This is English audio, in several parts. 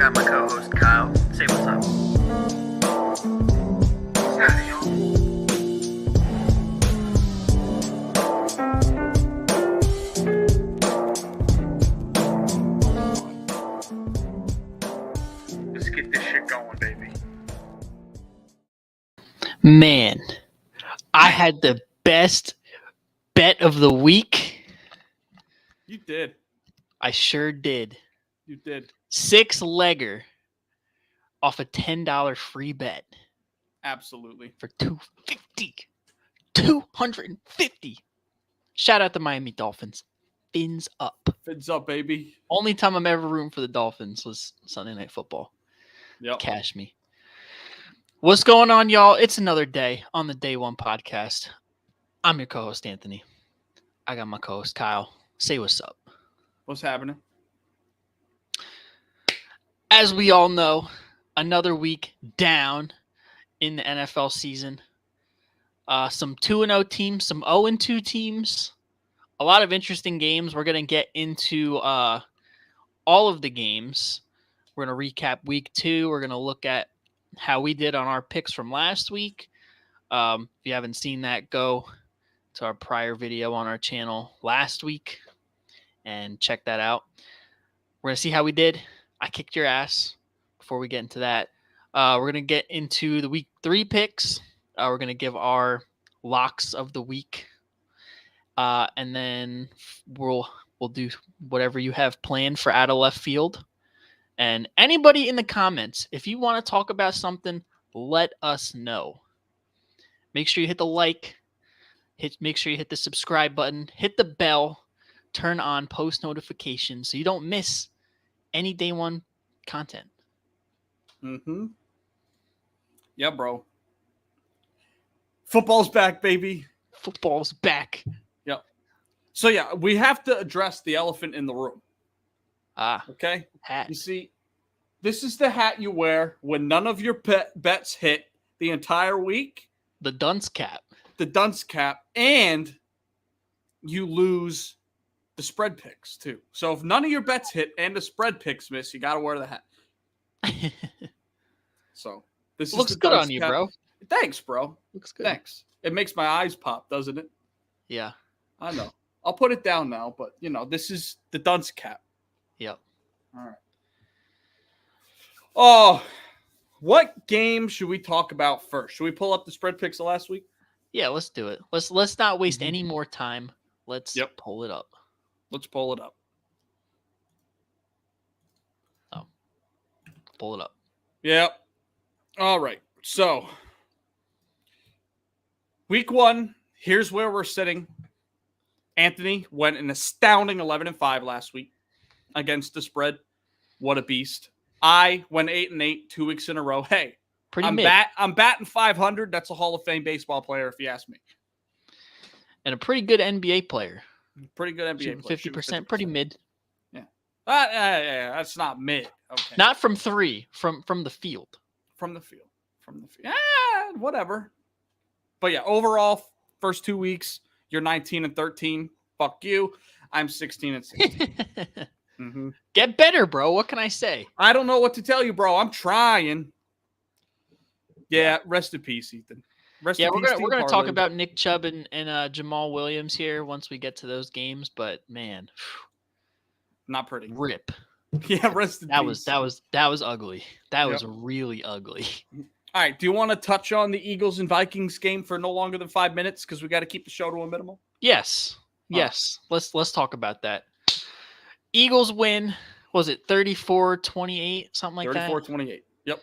got my co-host Kyle. Say what's up. What's happening, y'all? Let's get this shit going, baby. Man, I had the best bet of the week. You did. I sure did. You did. 6-legger off a $10 free bet Absolutely. for $250. $250. Shout out to Miami Dolphins. Fins up. Fins up, baby. Only time I'm ever rooting for the Dolphins was Sunday Night Football. Yep. Cash me. What's going on, y'all? It's another day on the Day One podcast. I'm your co-host, Anthony. I got my co-host, Kyle. Say what's up. What's happening? As we all know, another week down in the NFL season. Some 2-0 teams, some 0-2 teams. A lot of interesting games. We're going to get into all of the games. We're going to recap week 2. We're going to look at how we did on our picks from last week. If you haven't seen that, go to our prior video on our channel last week and check that out. We're going to see how we did. I kicked your ass. Before we get into that, we're going to get into the week 3 picks. We're going to give our locks of the week. And then we'll do whatever you have planned for out of left field. And anybody in the comments, if you want to talk about something, let us know. Make sure you hit the like. Make sure you hit the subscribe button. Hit the bell. Turn on post notifications so you don't miss any Day One content. Mm-hmm. Yeah, bro. Football's back, baby. Football's back. Yep. So, yeah, we have to address the elephant in the room. Okay? Hat. You see, this is the hat you wear when none of your bets hit the entire week. The dunce cap. The dunce cap. And you lose the spread picks, too. So, if none of your bets hit and the spread picks miss, you got to wear the hat. So this looks is good on you, bro. Thanks, bro. Looks good. Thanks. It makes my eyes pop, doesn't it? Yeah. I know. I'll put it down now, but this is the dunce cap. Yep. All right. Oh, what game should we talk about first? Should we pull up the spread picks of last week? Yeah, let's do it. Let's not waste any more time. Let's pull it up. Let's pull it up. Oh. Pull it up. Yep. All right. So, week 1, here's where we're sitting. Anthony went an astounding 11-5 last week against the spread. What a beast. I went 8-8 2 weeks in a row. Hey, I'm batting 500. That's a Hall of Fame baseball player, if you ask me. And a pretty good NBA player. Pretty good NBA player. 50%, pretty mid. Yeah. That's not mid. Okay. Not from 3, from the field. From the field. Whatever. But yeah, overall, first 2 weeks, you're 19-13. Fuck you. I'm 16-16. Mm-hmm. Get better, bro. What can I say? I don't know what to tell you, bro. I'm trying. Yeah, rest in peace, Ethan. We're gonna talk about Nick Chubb and Jamal Williams here once we get to those games. But man, not pretty. Rip. Yeah, rest in peace. That was ugly. That was really ugly. All right. Do you want to touch on the Eagles and Vikings game for no longer than 5 minutes because we got to keep the show to a minimum? Yes. Yes. Let's talk about that. Eagles win. Was it 34-28, something like that? 34-28. Yep.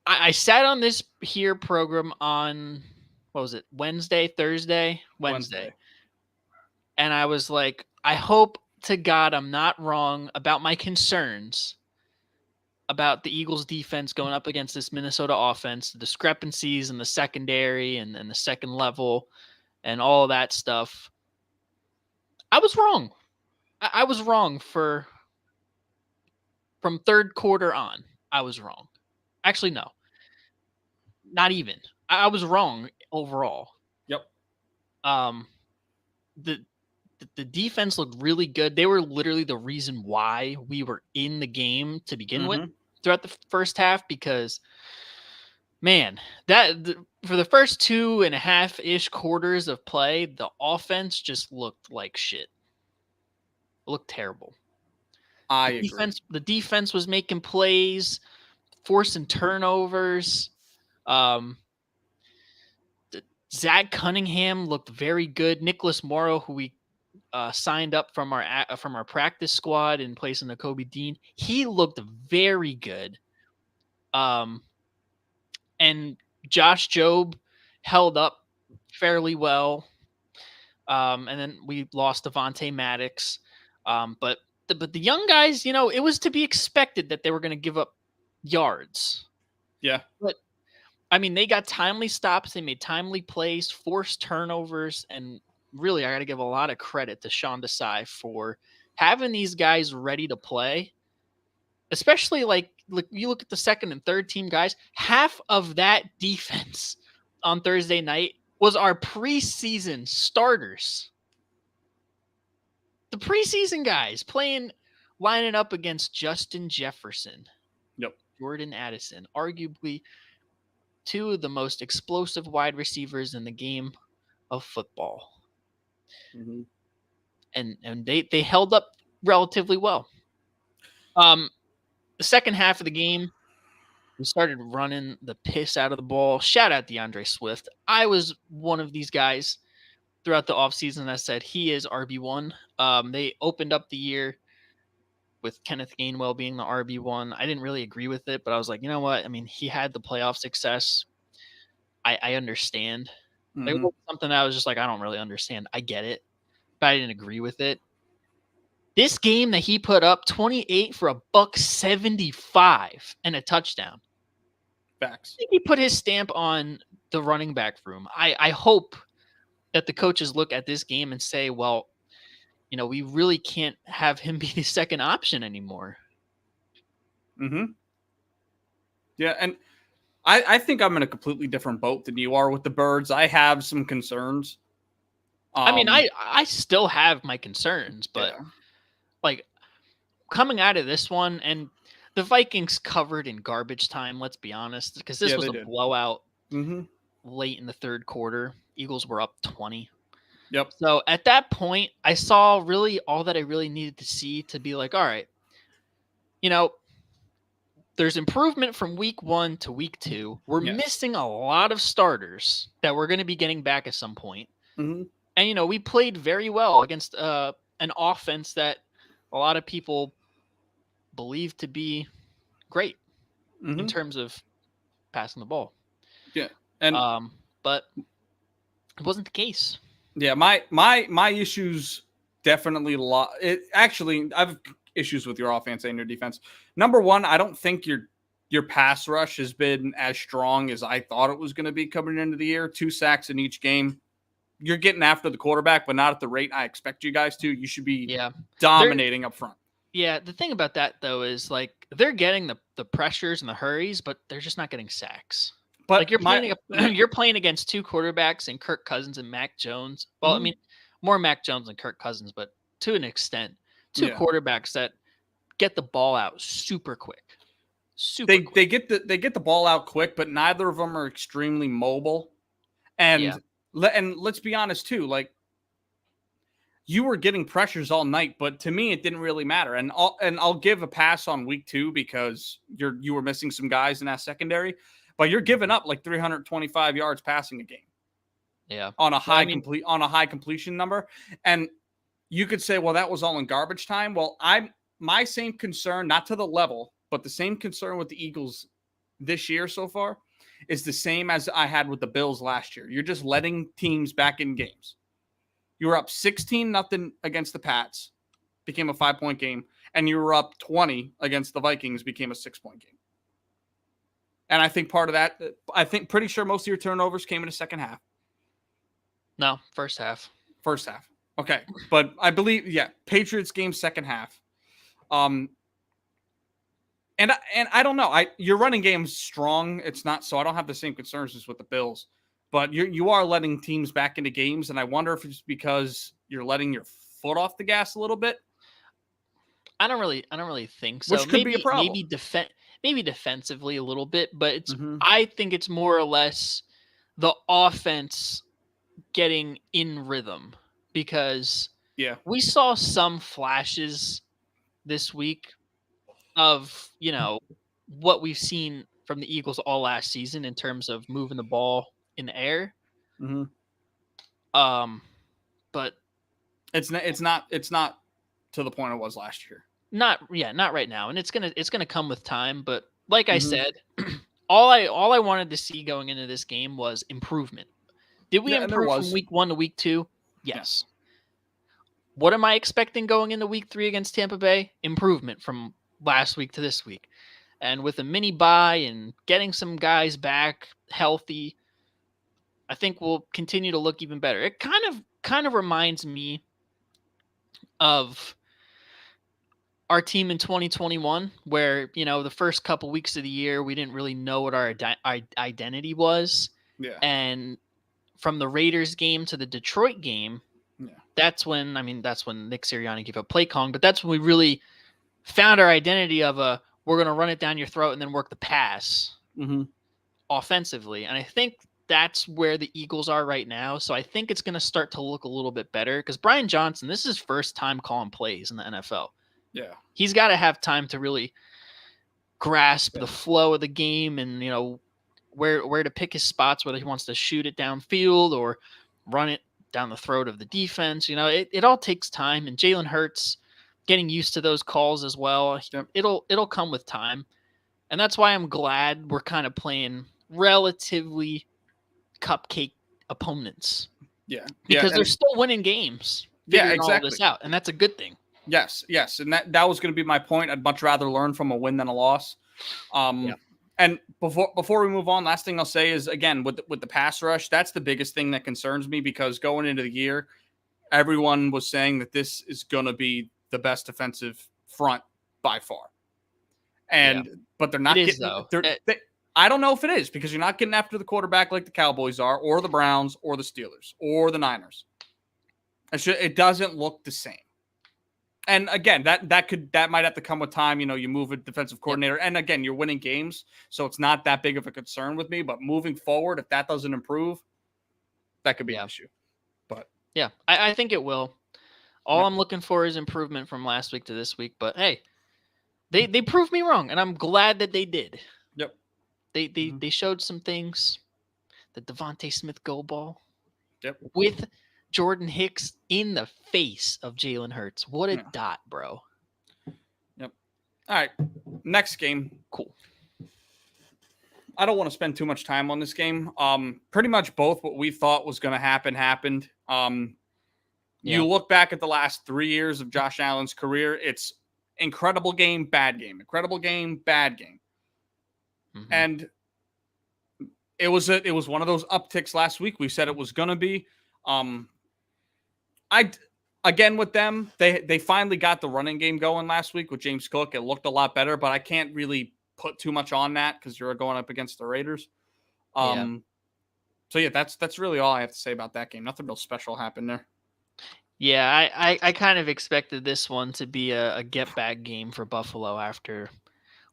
I sat on this here program on, what was it, Thursday? Wednesday. And I was like, I hope to God I'm not wrong about my concerns about the Eagles defense going up against this Minnesota offense, the discrepancies in the secondary and the second level and all of that stuff. I was wrong. I was wrong from third quarter on. I was wrong. Actually, no. Not even. I was wrong overall. Yep. The the defense looked really good. They were literally the reason why we were in the game to begin with throughout the first half, because man, for the first 2.5-ish quarters of play, the offense just looked like shit. It looked terrible. I agree. The defense was making plays, forcing turnovers. Zach Cunningham looked very good. Nicholas Morrow, who we signed up from our practice squad in place of Nakobe Dean, he looked very good. And Josh Jobe held up fairly well. And then we lost Devontae Maddox. But the young guys, it was to be expected that they were going to give up yards. Yeah. But I mean, they got timely stops, they made timely plays, forced turnovers, and really, I got to give a lot of credit to Sean Desai for having these guys ready to play. Especially like you look at the second and third team guys, half of that defense on Thursday night was our preseason starters. The preseason guys lining up against Justin Jefferson, Jordan Addison, arguably two of the most explosive wide receivers in the game of football. Mm-hmm. And they held up relatively well. The second half of the game, we started running the piss out of the ball. Shout out DeAndre Swift. I was one of these guys throughout the offseason that said he is RB1. They opened up the year with Kenneth Gainwell being the RB1. I didn't really agree with it, but I was like, you know what? I mean, he had the playoff success. I understand. Mm-hmm. It was something that I was just like, I don't really understand. I get it, but I didn't agree with it. This game that he put up 28 for $175 and a touchdown. Facts. I think he put his stamp on the running back room. I hope that the coaches look at this game and say, well, we really can't have him be the second option anymore. Mm-hmm. Yeah, and I think I'm in a completely different boat than you are with the Birds. I have some concerns. I mean, I still have my concerns, but like coming out of this one, and the Vikings covered in garbage time, let's be honest, because this was a blowout late in the third quarter. Eagles were up 20. Yep. So at that point, I saw really all that I really needed to see to be like, all right, there's improvement from week 1 to week 2. We're missing a lot of starters that we're going to be getting back at some point. Mm-hmm. And, we played very well against an offense that a lot of people believe to be great in terms of passing the ball. Yeah. And but it wasn't the case. Yeah, my issues definitely actually I have issues with your offense and your defense. Number one, I don't think your pass rush has been as strong as I thought it was going to be coming into the year. 2 sacks in each game. You're getting after the quarterback, but not at the rate I expect you guys to. You should be dominating up front. Yeah, the thing about that, though, is like they're getting the pressures and the hurries, but they're just not getting sacks. But like you're playing against 2 quarterbacks in Kirk Cousins and Mac Jones. Well, I mean, more Mac Jones than Kirk Cousins, but to an extent, 2 quarterbacks that get the ball out super quick. They get the ball out quick, but neither of them are extremely mobile. And let's be honest too, like you were getting pressures all night, but to me it didn't really matter. And I'll give a pass on week 2 because you were missing some guys in that secondary. But you're giving up like 325 yards passing a game. Yeah. On a high completion number. And you could say, well, that was all in garbage time. Well, my same concern, not to the level, but the same concern with the Eagles this year so far is the same as I had with the Bills last year. You're just letting teams back in games. You were up 16-0 against the Pats, became a 5-point game, and you were up 20 against the Vikings, became a 6-point game. And I think part of that, pretty sure most of your turnovers came in the second half. No, first half. First half. Okay. But I believe, Patriots game second half. And I don't know. Your running game's strong. It's not, so I don't have the same concerns as with the Bills. But you are letting teams back into games, and I wonder if it's because you're letting your foot off the gas a little bit. I don't really think so. Which could be a problem. Maybe defensively a little bit, but Mhm. I think it's more or less the offense getting in rhythm, because Yeah. we saw some flashes this week of, what we've seen from the Eagles all last season in terms of moving the ball in the air. Mhm. But It's not to the point it was last year. not right now, and it's gonna come with time. But like I Mhm. said, all I wanted to see going into this game was improvement. Did we Yeah, and there improve from was. week 1 to week 2? Yes. What am I expecting going into week 3 against Tampa Bay? Improvement from last week to this week. And with a mini bye and getting some guys back healthy, I think we'll continue to look even better. It kind of reminds me of our team in 2021, where, the first couple weeks of the year, we didn't really know what our identity was. Yeah. And from the Raiders game to the Detroit game, Yeah. that's when Nick Sirianni gave up play calling, but that's when we really found our identity of we're going to run it down your throat and then work the pass Mhm. offensively. And I think that's where the Eagles are right now. So I think it's going to start to look a little bit better, because Brian Johnson, this is his first time calling plays in the NFL. Yeah. He's got to have time to really grasp the flow of the game and, where to pick his spots, whether he wants to shoot it downfield or run it down the throat of the defense. It all takes time, and Jalen Hurts getting used to those calls as well. Yep. It'll come with time. And that's why I'm glad we're kind of playing relatively cupcake opponents. Yeah. Because Yeah, they're still winning games. Yeah, Figuring all exactly. this out, and that's a good thing. Yes. And that was going to be my point. I'd much rather learn from a win than a loss. And before we move on, last thing I'll say is, again, with the pass rush, that's the biggest thing that concerns me, because going into the year, everyone was saying that this is going to be the best defensive front by far. But they're not getting though. I don't know if it is, because you're not getting after the quarterback like the Cowboys are, or the Browns, or the Steelers, or the Niners. It doesn't look the same. And again, that might have to come with time. You move a defensive coordinator, and again, you're winning games, so it's not that big of a concern with me. But moving forward, if that doesn't improve, that could be an issue. But yeah, I think it will. All I'm looking for is improvement from last week to this week. But hey, they proved me wrong, and I'm glad that they did. Yep. They showed some things. The Devontae Smith go ball. Yep. With Jordan Hicks in the face of Jalen Hurts. What a dot, bro. Yep. All right. Next game. Cool. I don't want to spend too much time on this game. Pretty much both what we thought was going to happen happened. You look back at the last 3 years of Josh Allen's career, it's incredible game, bad game. Incredible game, bad game. Mm-hmm. And it was one of those upticks last week. We said it was going to be. Again with them, they finally got the running game going last week with James Cook. It looked a lot better, but I can't really put too much on that because you're going up against the Raiders. So yeah, that's really all I have to say about that game. Nothing real special happened there. Yeah, I kind of expected this one to be a get back game for Buffalo after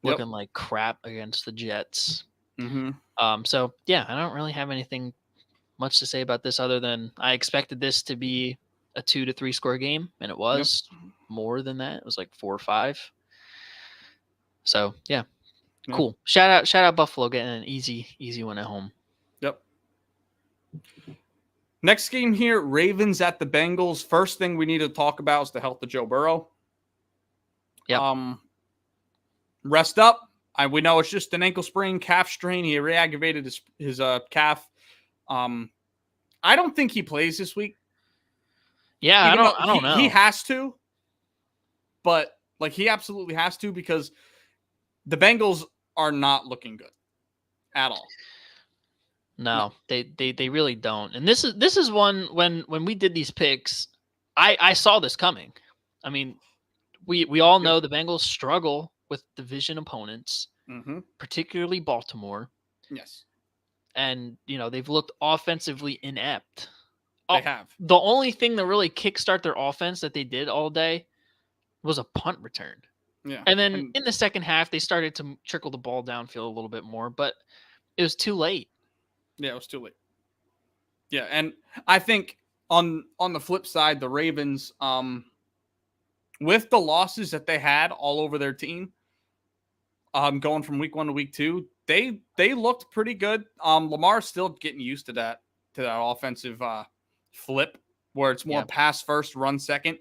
looking like crap against the Jets. Mm-hmm. So yeah, I don't really have anything much to say about this other than I expected this to be a 2 to 3 score game, and it was more than that. It was like 4 or 5. So yeah, cool. Shout out Buffalo getting an easy win at home. Yep. Next game here, Ravens at the Bengals. First thing we need to talk about is the health of Joe Burrow. Yep. Rest up. We know it's just an ankle sprain, calf strain. He re-aggravated his calf. I don't think he plays this week. Yeah, I don't know. He has to, but he absolutely has to, because the Bengals are not looking good at all. No, they really don't. And this is one when we did these picks, I saw this coming. I mean, we all know the Bengals struggle with division opponents, particularly Baltimore. Yes. And they've looked offensively inept They have. The only thing that really kickstart their offense that they did all day was a punt return. Yeah. And then in the second half, they started to trickle the ball downfield a little bit more, but it was too late. Yeah, it was too late. Yeah, and I think on the flip side, the Ravens, with the losses that they had all over their team, going from week 1 to week 2, they looked pretty good. Lamar's still getting used to that offensive flip where it's more pass first, run second.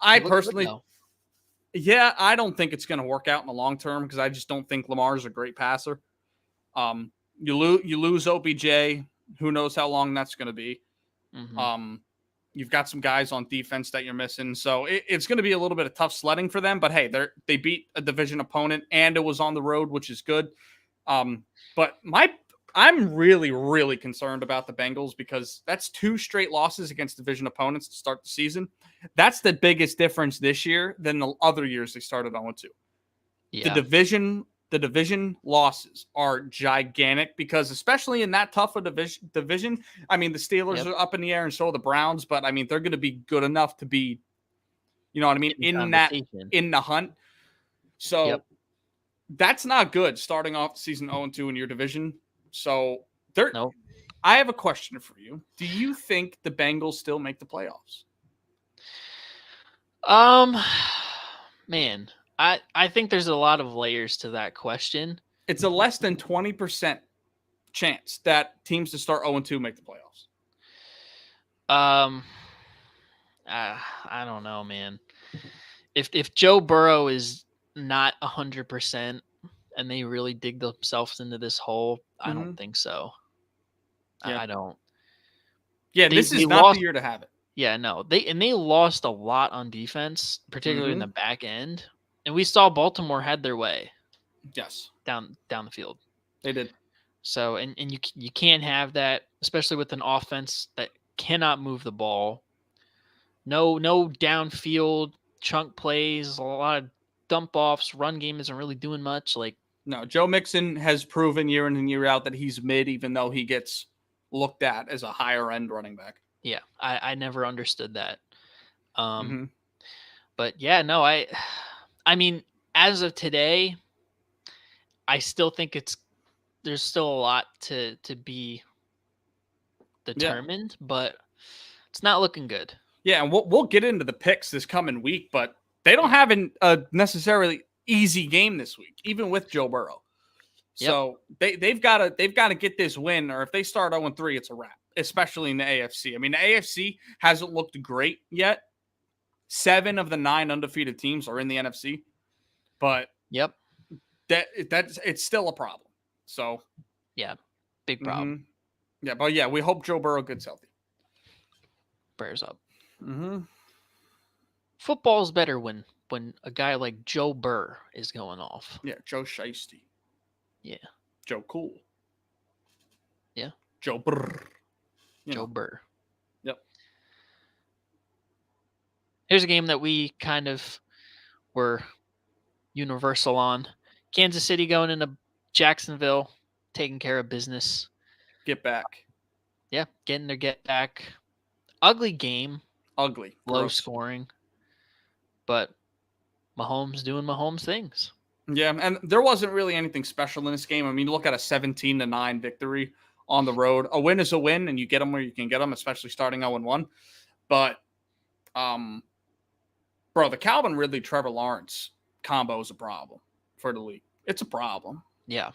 I personally, I don't think it's going to work out in the long term because I just don't think Lamar's a great passer. You lose OBJ. Who knows how long that's going to be? Mm-hmm. You've got some guys on defense that you're missing, so it's going to be a little bit of tough sledding for them. But hey, they beat a division opponent, and it was on the road, which is good. But I'm really, really concerned about the Bengals because that's 2 straight losses against division opponents to start the season. That's the biggest difference this year than the other years they started 0-2. Yeah. The division losses are gigantic because especially in that tough a division, I mean, the Steelers are up in the air and so are the Browns, but I mean, they're going to be good enough to be, you know what I mean, in the hunt. So that's not good starting off the season 0-2 in your division. So I have a question for you. Do you think the Bengals still make the playoffs? Man, I think there's a lot of layers to that question. It's a less than 20% chance that teams that start 0-2 make the playoffs. I don't know, man. If Joe Burrow is not 100% and they really dig themselves into this hole, I don't think so. I don't. Yeah, this is not the year to have it. Yeah, no. They lost a lot on defense, particularly in the back end. And we saw Baltimore had their way. Yes. Down the field. They did. So and you can't have that, especially with an offense that cannot move the ball. No downfield chunk plays, a lot of dump offs, run game isn't really doing much. No, Joe Mixon has proven year in and year out that he's mid, even though he gets looked at as a higher end running back. Yeah, I never understood that. But yeah, no, I mean, as of today, I still think there's still a lot to be determined, but it's not looking good. Yeah, and we'll get into the picks this coming week, but they don't have a necessarily easy game this week, even with Joe Burrow. So they've got to get this win, or if they start 0-3, it's a wrap, especially in the AFC. I mean, the AFC hasn't looked great yet. 7 of the 9 undefeated teams are in the NFC, but it's still a problem. So yeah, big problem. Yeah, but yeah, we hope Joe Burrow gets healthy. Prayers up. Football's better when a guy like Joe Burr is going off. Yeah, Joe Shiesty. Yeah. Joe Cool. Yeah. Joe Burr. Joe Burr. Yep. Here's a game that we kind of were universal on. Kansas City going into Jacksonville, taking care of business. Get back. Yeah, getting their get back. Ugly game. Ugly. Low scoring. But Mahomes doing Mahomes things. Yeah, and there wasn't really anything special in this game. I mean, look at a 17-9 victory on the road. A win is a win, and you get them where you can get them, especially starting 0-1. But, bro, the Calvin Ridley, Trevor Lawrence combo is a problem for the league. It's a problem. Yeah.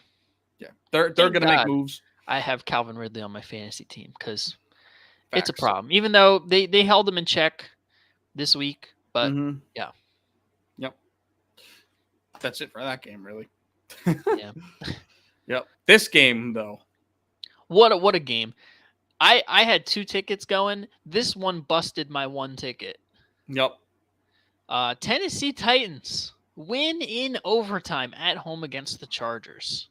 Yeah. They're going to make moves. I have Calvin Ridley on my fantasy team because it's a problem. Even though they held him in check this week, but yeah. Yep. That's it for that game, really. Yeah. Yep. This game, though. What a game. I had 2 tickets going. This one busted my 1 ticket. Yep. Tennessee Titans win in overtime at home against the Chargers.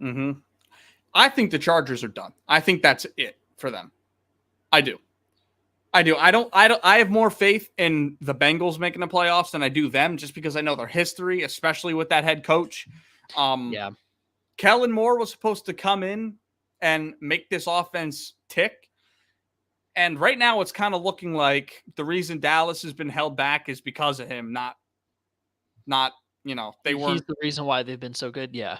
I think the Chargers are done. I think that's it for them. I do. I have more faith in the Bengals making the playoffs than I do them, just because I know their history, especially with that head coach. Kellen Moore was supposed to come in and make this offense tick, And right now it's kind of looking like the reason Dallas has been held back is because of him, not they He's weren't. the reason why they've been so good. Yeah.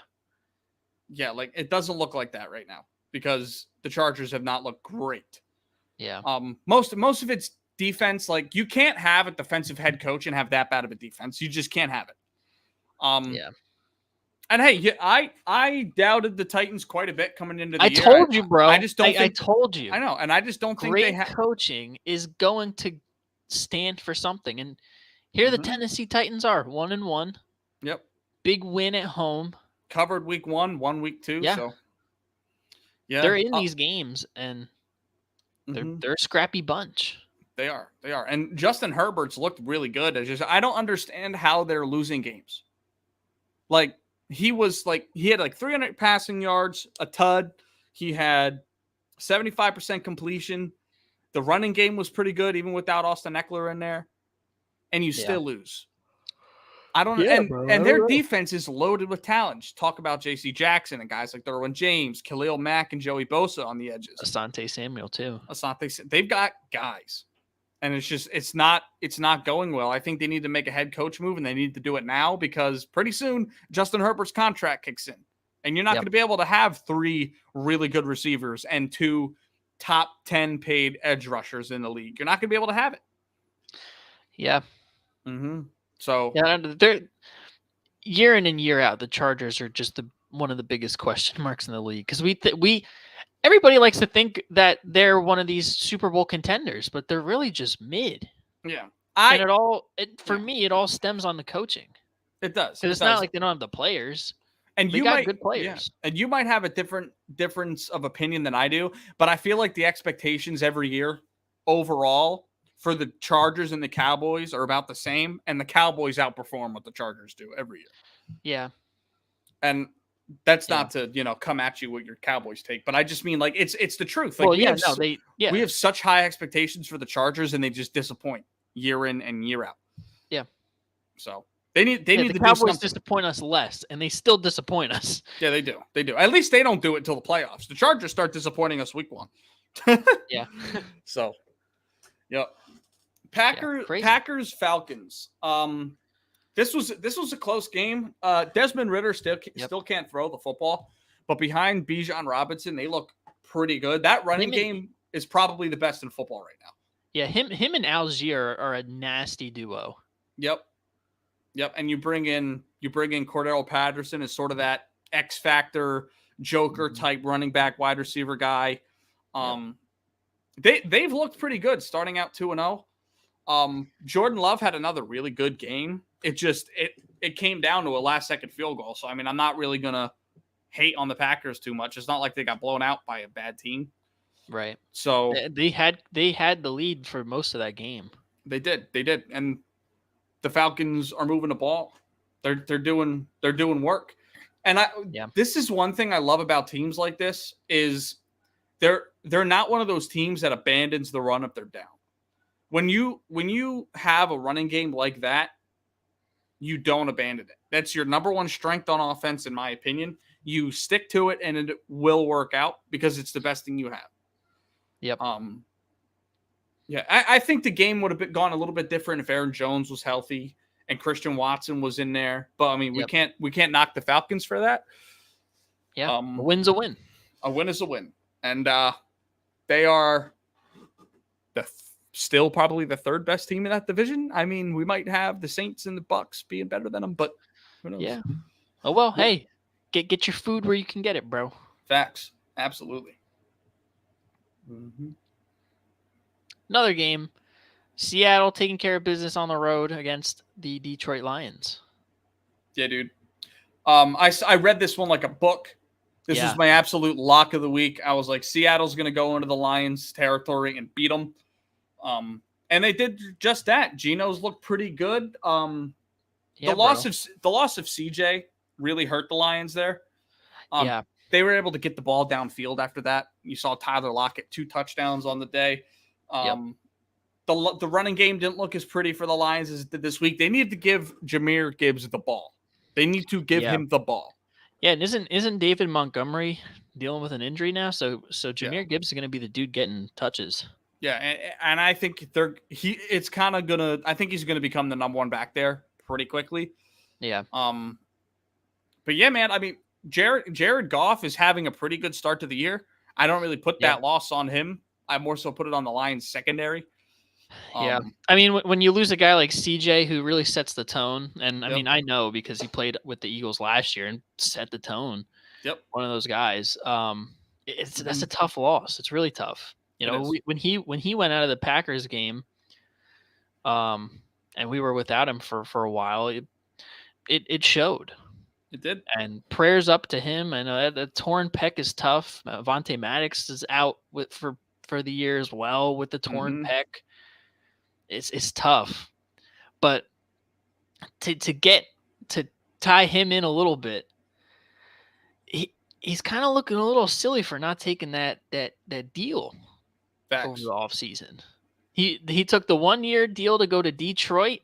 Yeah, like it doesn't look like that right now because the Chargers have not looked great. Yeah. Most of it's defense. Like you can't have a defensive head coach and have that bad of a defense. You just can't have it. Yeah. And hey, I doubted the Titans quite a bit coming into the year. I told you, bro. I just don't think. I told you. I know, and I just don't think Great they have. coaching is going to stand for something. And here the Tennessee Titans are 1-1. Yep. Big win at home. Covered week 1, won week 2. Yeah. So yeah, They're in these games, and they're a scrappy bunch. They are. And Justin Herbert's looked really good. I don't understand how they're losing games. Like he had like 300 passing yards, a tud. He had 75% completion. The running game was pretty good, even without Austin Eckler in there. And you still lose. I don't know. And their defense is loaded with talent. Just talk about J.C. Jackson and guys like Derwin James, Khalil Mack, and Joey Bosa on the edges. Asante Samuel too. They've got guys. And it's not going well. I think they need to make a head coach move, and they need to do it now because pretty soon Justin Herbert's contract kicks in. And you're not going to be able to have 3 really good receivers and 2 top 10 paid edge rushers in the league. You're not going to be able to have it. Yeah. Mm-hmm. So they're year in and year out, the Chargers are just one of the biggest question marks in the league because everybody likes to think that they're one of these Super Bowl contenders, but they're really just mid. Yeah, for me, it all stems on the coaching. It does. Because it's not like they don't have the players. And they got good players. Yeah. And you might have a difference of opinion than I do, but I feel like the expectations every year overall for the Chargers and the Cowboys are about the same, and the Cowboys outperform what the Chargers do every year. Yeah. And that's not to, come at you with your Cowboys take, but I just mean like it's the truth. Like well, we have such high expectations for the Chargers, and they just disappoint year in and year out. Yeah. So they need to the Cowboys disappoint us less, and they still disappoint us. Yeah, they do. They do. At least they don't do it till the playoffs. The Chargers start disappointing us week 1. Yeah. So, yep. Packers Falcons. This was a close game. Desmond Ridder still can't throw the football, but behind Bijan Robinson, they look pretty good. That running game is probably the best in football right now. Yeah, him and Algier are a nasty duo. Yep. And you bring in Cordero Patterson as sort of that X factor Joker type running back wide receiver guy. They've looked pretty good starting out 2-0. Jordan Love had another really good game. It came down to a last second field goal. So, I mean, I'm not really going to hate on the Packers too much. It's not like they got blown out by a bad team. Right. So they had the lead for most of that game. They did. And the Falcons are moving the ball. They're doing work. And this is one thing I love about teams like this is they're not one of those teams that abandons the run if they're down. When you have a running game like that, you don't abandon it. That's your number one strength on offense, in my opinion. You stick to it, and it will work out because it's the best thing you have. Yep. Yeah, I think the game would have gone a little bit different if Aaron Jones was healthy and Christian Watson was in there. But I mean, we can't knock the Falcons for that. Yeah, a win's a win. A win is a win, and they are still probably the 3rd best team in that division. I mean, we might have the Saints and the Bucks being better than them, but who knows? Yeah. Oh well, hey, get your food where you can get it, bro. Facts, absolutely. Mm-hmm. Another game, Seattle taking care of business on the road against the Detroit Lions. Yeah, dude. I read this one like a book. This is my absolute lock of the week. I was like, Seattle's going to go into the Lions territory and beat them. And they did just that. Geno's looked pretty good. The loss of CJ really hurt the Lions there. They were able to get the ball downfield after that. You saw Tyler Lockett 2 touchdowns on the day. The running game didn't look as pretty for the Lions as it did this week. They need to give Jahmyr Gibbs the ball. They need to give him the ball. Yeah, and isn't David Montgomery dealing with an injury now? So Jahmyr Gibbs is going to be the dude getting touches. Yeah, and I think it's kind of gonna. I think he's gonna become the number one back there pretty quickly. Yeah. But yeah, man. I mean, Jared Goff is having a pretty good start to the year. I don't really put that loss on him. I more so put it on the Lions secondary. Yeah. I mean, when you lose a guy like CJ who really sets the tone, and I mean, I know because he played with the Eagles last year and set the tone. Yep. One of those guys. That's a tough loss. It's really tough. You know, when he went out of the Packers game, and we were without him for a while, it showed. It did. And prayers up to him. I know the torn pec is tough. Vontae Maddox is out for the year as well with the torn pec. It's tough, but to tie him in a little bit, he's kind of looking a little silly for not taking that deal over the offseason. He took the 1-year deal to go to Detroit,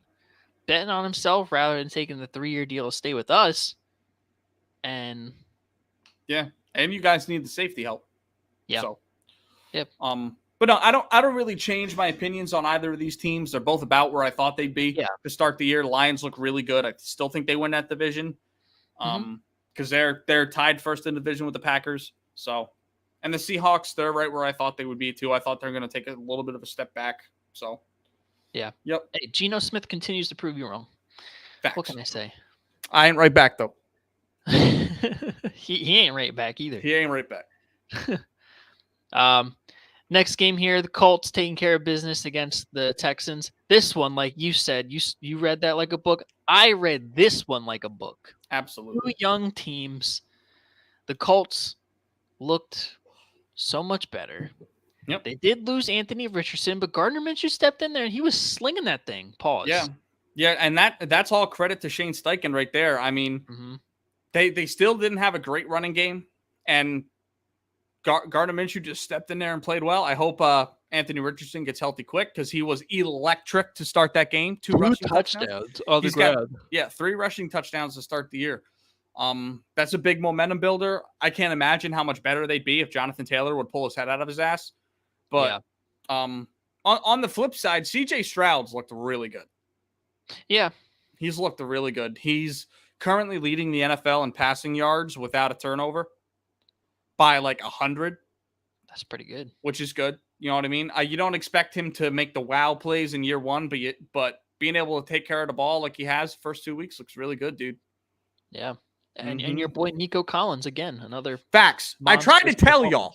betting on himself rather than taking the 3-year deal to stay with us. And yeah, and you guys need the safety help. Yeah. So, yep. But no, I don't really change my opinions on either of these teams. They're both about where I thought they'd be to start the year. The Lions look really good. I still think they win that division. Because they're tied first in division with the Packers. So, and the Seahawks, they're right where I thought they would be too. I thought they're going to take a little bit of a step back. So, yeah. Yep. Hey, Geno Smith continues to prove you wrong. Facts. What can I say? I ain't right back though. he ain't right back either. He ain't right back. Next game here, the Colts taking care of business against the Texans. This one, like you said, you read that like a book. I read this one like a book. Absolutely. 2 young teams. The Colts looked so much better. Yep. They did lose Anthony Richardson, but Gardner Minshew stepped in there and he was slinging that thing. Pause. Yeah. Yeah, and that's all credit to Shane Steichen right there. I mean, they still didn't have a great running game, and Gardner Minshew just stepped in there and played well. I hope Anthony Richardson gets healthy quick because he was electric to start that game. 2 rushing touchdowns. On the ground. 3 rushing touchdowns to start the year. That's a big momentum builder. I can't imagine how much better they'd be if Jonathan Taylor would pull his head out of his ass. But on the flip side, CJ Stroud's looked really good. Yeah. He's looked really good. He's currently leading the NFL in passing yards without a turnover by like 100. That's pretty good. Which is good. You know what I mean? You don't expect him to make the wow plays in year one, but being able to take care of the ball like he has the first 2 weeks looks really good, dude. Yeah. And your boy Nico Collins, again, another facts. I tried to tell y'all.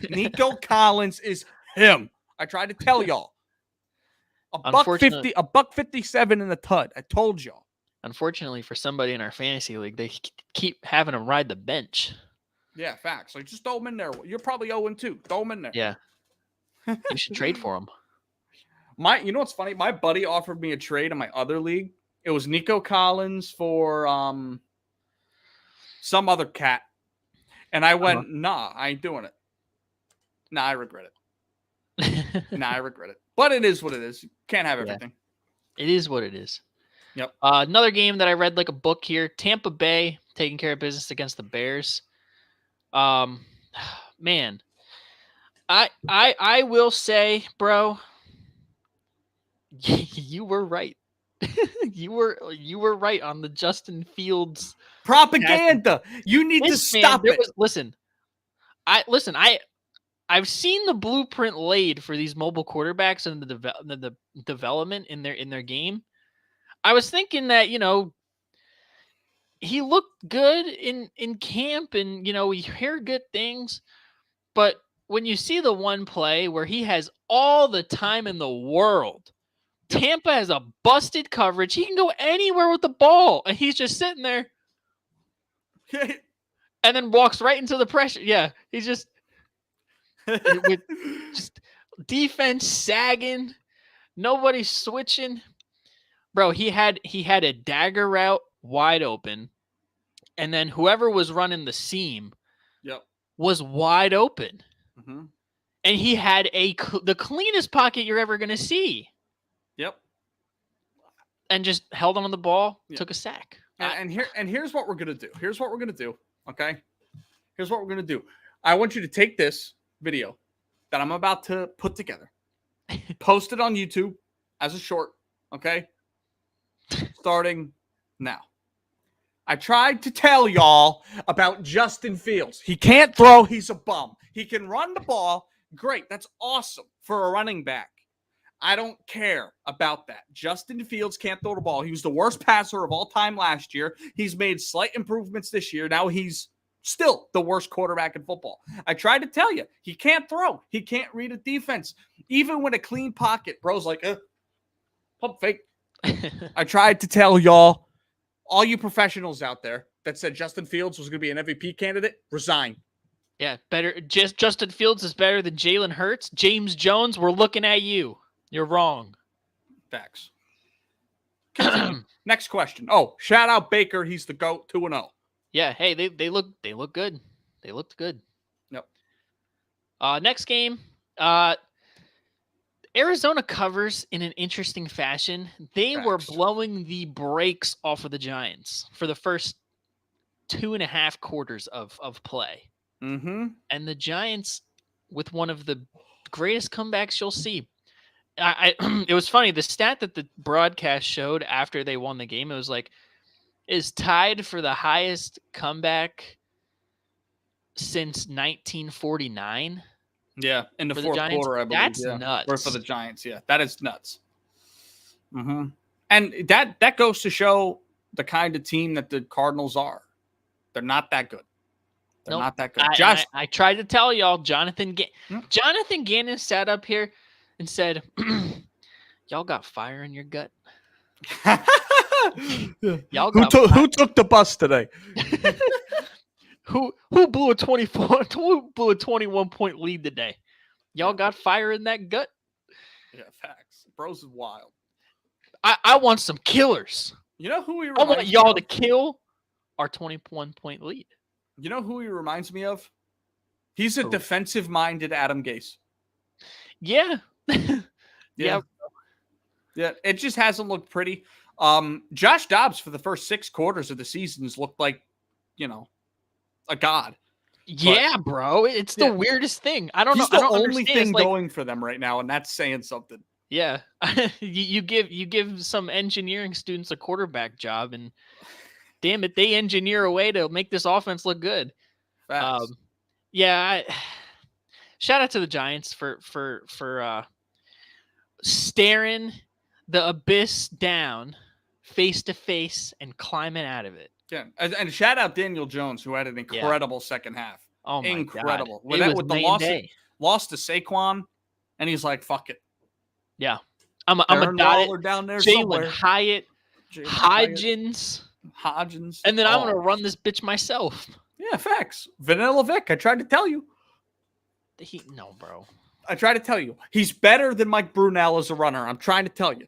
Nico Collins is him. I tried to tell y'all. $157 in the tud. I told y'all. Unfortunately, for somebody in our fantasy league, they keep having him ride the bench. Yeah, facts. Like, just throw him in there. You're probably 0-2. Throw him in there. Yeah. You should trade for him. You know what's funny? My buddy offered me a trade in my other league. It was Nico Collins for some other cat. And I went, nah, I ain't doing it. Nah, I regret it. I regret it. But it is what it is. You can't have everything. It is what it is. Yep. Another game that I read like a book here. Tampa Bay taking care of business against the Bears. Man, I will say, bro, you were right. you were right on the Justin Fields propaganda. You need to stop it. I've seen the blueprint laid for these mobile quarterbacks and the development in their game. I was thinking that, he looked good in camp and, we hear good things. But when you see the one play where he has all the time in the world, Tampa has a busted coverage. He can go anywhere with the ball. And he's just sitting there and then walks right into the pressure. Yeah, he's just with just defense sagging. Nobody switching. Bro, he had a dagger route wide open, and then whoever was running the seam was wide open. Mm-hmm. And he had the cleanest pocket you're ever going to see. Yep. And just held on the ball, took a sack. And here's what we're going to do. Okay? Here's what we're going to do. I want you to take this video that I'm about to put together. Post it on YouTube as a short, okay? Starting now. I tried to tell y'all about Justin Fields. He can't throw. He's a bum. He can run the ball. Great. That's awesome for a running back. I don't care about that. Justin Fields can't throw the ball. He was the worst passer of all time last year. He's made slight improvements this year. Now he's still the worst quarterback in football. I tried to tell you, he can't throw. He can't read a defense. Even with a clean pocket, bro's like, pump fake. I tried to tell y'all, all you professionals out there that said Justin Fields was going to be an MVP candidate, resign. Yeah, better. Just Justin Fields is better than Jalen Hurts. James Jones, we're looking at you. You're wrong. Facts. Next question. Oh, shout out Baker. He's the GOAT, 2-0. Yeah. Hey, they look good. They looked good. Yep. Next game. Arizona covers in an interesting fashion. They were blowing the brakes off of the Giants for the first 2.5 quarters of play. Mm-hmm. And the Giants, with one of the greatest comebacks you'll see. It was funny. The stat that the broadcast showed after they won the game, it was like, is tied for the highest comeback since 1949. Yeah, in the fourth quarter, I believe. That's nuts. Or for the Giants, yeah. That is nuts. Mm-hmm. And that goes to show the kind of team that the Cardinals are. They're not that good. They're not that good. I tried to tell y'all, Jonathan Gannon sat up here and said, y'all got fire in your gut. Who took the bus today? Who blew a 21 point lead today? Y'all got fire in that gut? Yeah, facts. Bros is wild. I want some killers. You know who he I reminds want y'all to kill our 21 point lead. You know who he reminds me of? He's a defensive-minded Adam Gase. Yeah. Yeah. It just hasn't looked pretty. Josh Dobbs for the first 6 quarters of the seasons looked like, a god. Yeah, bro. It's the weirdest thing. I don't know. He's the only thing going for them right now, and that's saying something. Yeah. you give some engineering students a quarterback job, and damn it, they engineer a way to make this offense look good. Facts. Shout out to the Giants for staring the abyss down face to face and climbing out of it. Yeah, and shout out Daniel Jones, who had an incredible second half. Oh my incredible! God. With the loss to Saquon, and he's like, "Fuck it." Yeah, I'm a dot it. Down there Jalen Hyatt, Hodgins, and then I'm gonna run this bitch myself. Yeah, facts. Vanilla Vic. I tried to tell you. No, bro. I tried to tell you. He's better than Mike Brunell as a runner. I'm trying to tell you.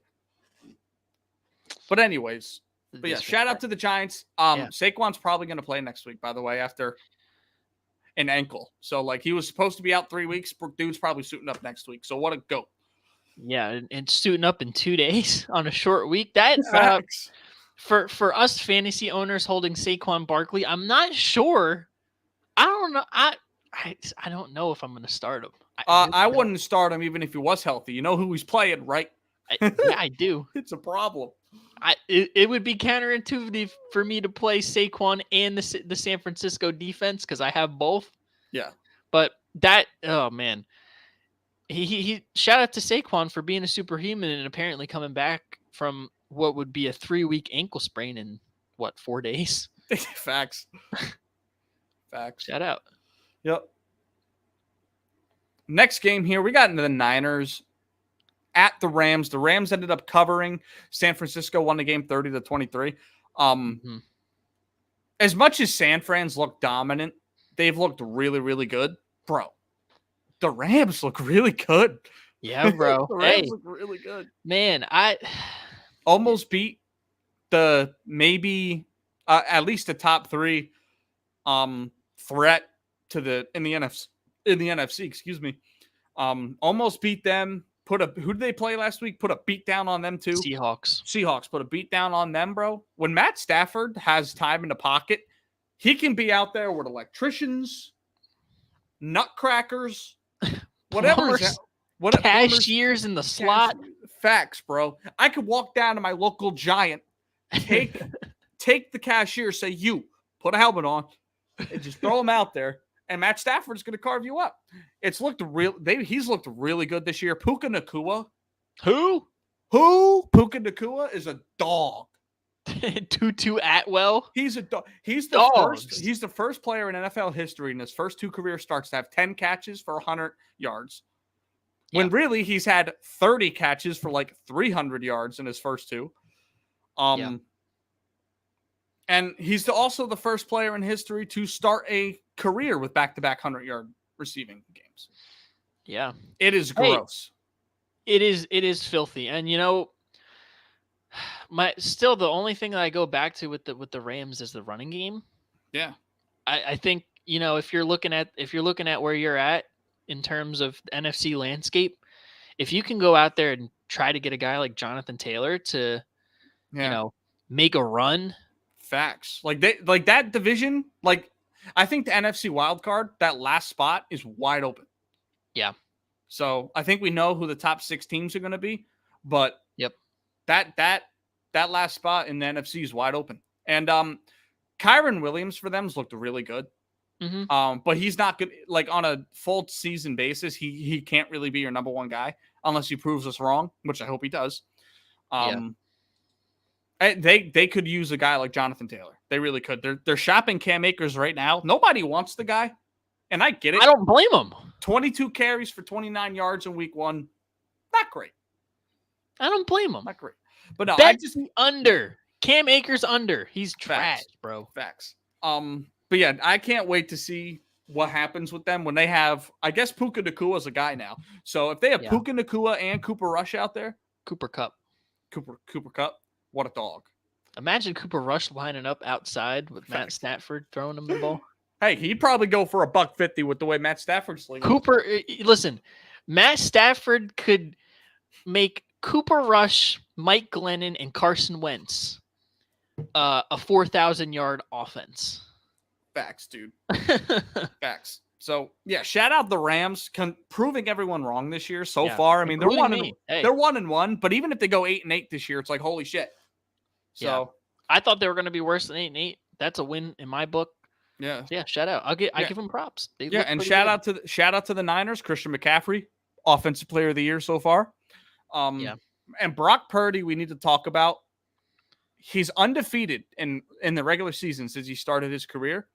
But anyways. But yeah, shout out to the Giants. Saquon's probably going to play next week, by the way, after an ankle. So, he was supposed to be out 3 weeks. Dude's probably suiting up next week. So, what a goat. Yeah, and suiting up in 2 days on a short week. That for us fantasy owners holding Saquon Barkley, I'm not sure. I don't know. I don't know if I'm going to start him. I wouldn't start him even if he was healthy. You know who he's playing, right? I do. It's a problem. It would be counterintuitive for me to play Saquon and the San Francisco defense because I have both. Yeah. But oh man, he shout out to Saquon for being a superhuman and apparently coming back from what would be a 3-week ankle sprain in 4 days. Facts. Shout out. Yep. Next game here, we got into the Niners at the Rams. The Rams ended up covering. San Francisco won the game 30-23. As much as San Fran's look dominant, they've looked really, really good. Bro, the Rams look really good. Yeah, bro. The Rams look really good. Man, I almost beat the maybe at least the top 3 threat to in the NFC, excuse me. Almost beat them. Who did they play last week? Put a beat down on them too. Seahawks put a beat down on them, bro. When Matt Stafford has time in the pocket, he can be out there with electricians, nutcrackers, Whatever's Plumbers, what cashiers in the slot. Facts, bro. I could walk down to my local Giant, take the cashier, say, "You put a helmet on," and just throw him out there. And Matt Stafford's going to carve you up. He's looked really good this year. Puka Nacua. Who? Puka Nacua is a dog. Tutu Atwell. He's a dog. He's the first player in NFL history in his first 2 career starts to have 10 catches for 100 yards. When really he's had 30 catches for like 300 yards in his first 2. And he's also the first player in history to start a career with back-to-back 100-yard receiving games. Yeah. It is gross. It is filthy. And the only thing that I go back to with the Rams is the running game. Yeah. I think, if you're looking at where you're at in terms of the NFC landscape, if you can go out there and try to get a guy like Jonathan Taylor to make a run. Facts. Like that division, I think the NFC wild card, that last spot is wide open. Yeah. So I think we know who the top 6 teams are going to be, but that last spot in the NFC is wide open. And Kyron Williams for them has looked really good. Mm-hmm. But he's not good. Like on a full season basis, he can't really be your number 1 guy unless he proves us wrong, which I hope he does. They could use a guy like Jonathan Taylor. They really could. They're shopping Cam Akers right now. Nobody wants the guy, and I get it. I don't blame him. 22 carries for 29 yards in week 1. Not great. I don't blame him. Not great. But no, bet under. Cam Akers under. He's trash, bro. Facts. But yeah, I can't wait to see what happens with them when they have, I guess Puka Nacua is a guy now. So if they have Puka Nacua and Cooper Rush out there. Cooper Kupp. What a dog. Imagine Cooper Rush lining up outside with Matt Stafford throwing him the ball. Hey, he'd probably go for $150 with the way Matt Stafford's slinging. Listen, Matt Stafford could make Cooper Rush, Mike Glennon, and Carson Wentz a 4,000-yard offense. Facts, dude. Facts. So, yeah, shout out the Rams proving everyone wrong this year so far. I mean, they're 1-1, but even if they go 8-8 this year, it's like, holy shit. So, I thought they were going to be worse than 8-8. That's a win in my book. Yeah. Yeah, shout out. I give them props. And shout out to the Niners, Christian McCaffrey, offensive player of the year so far. And Brock Purdy, we need to talk about. He's undefeated in the regular season since he started his career,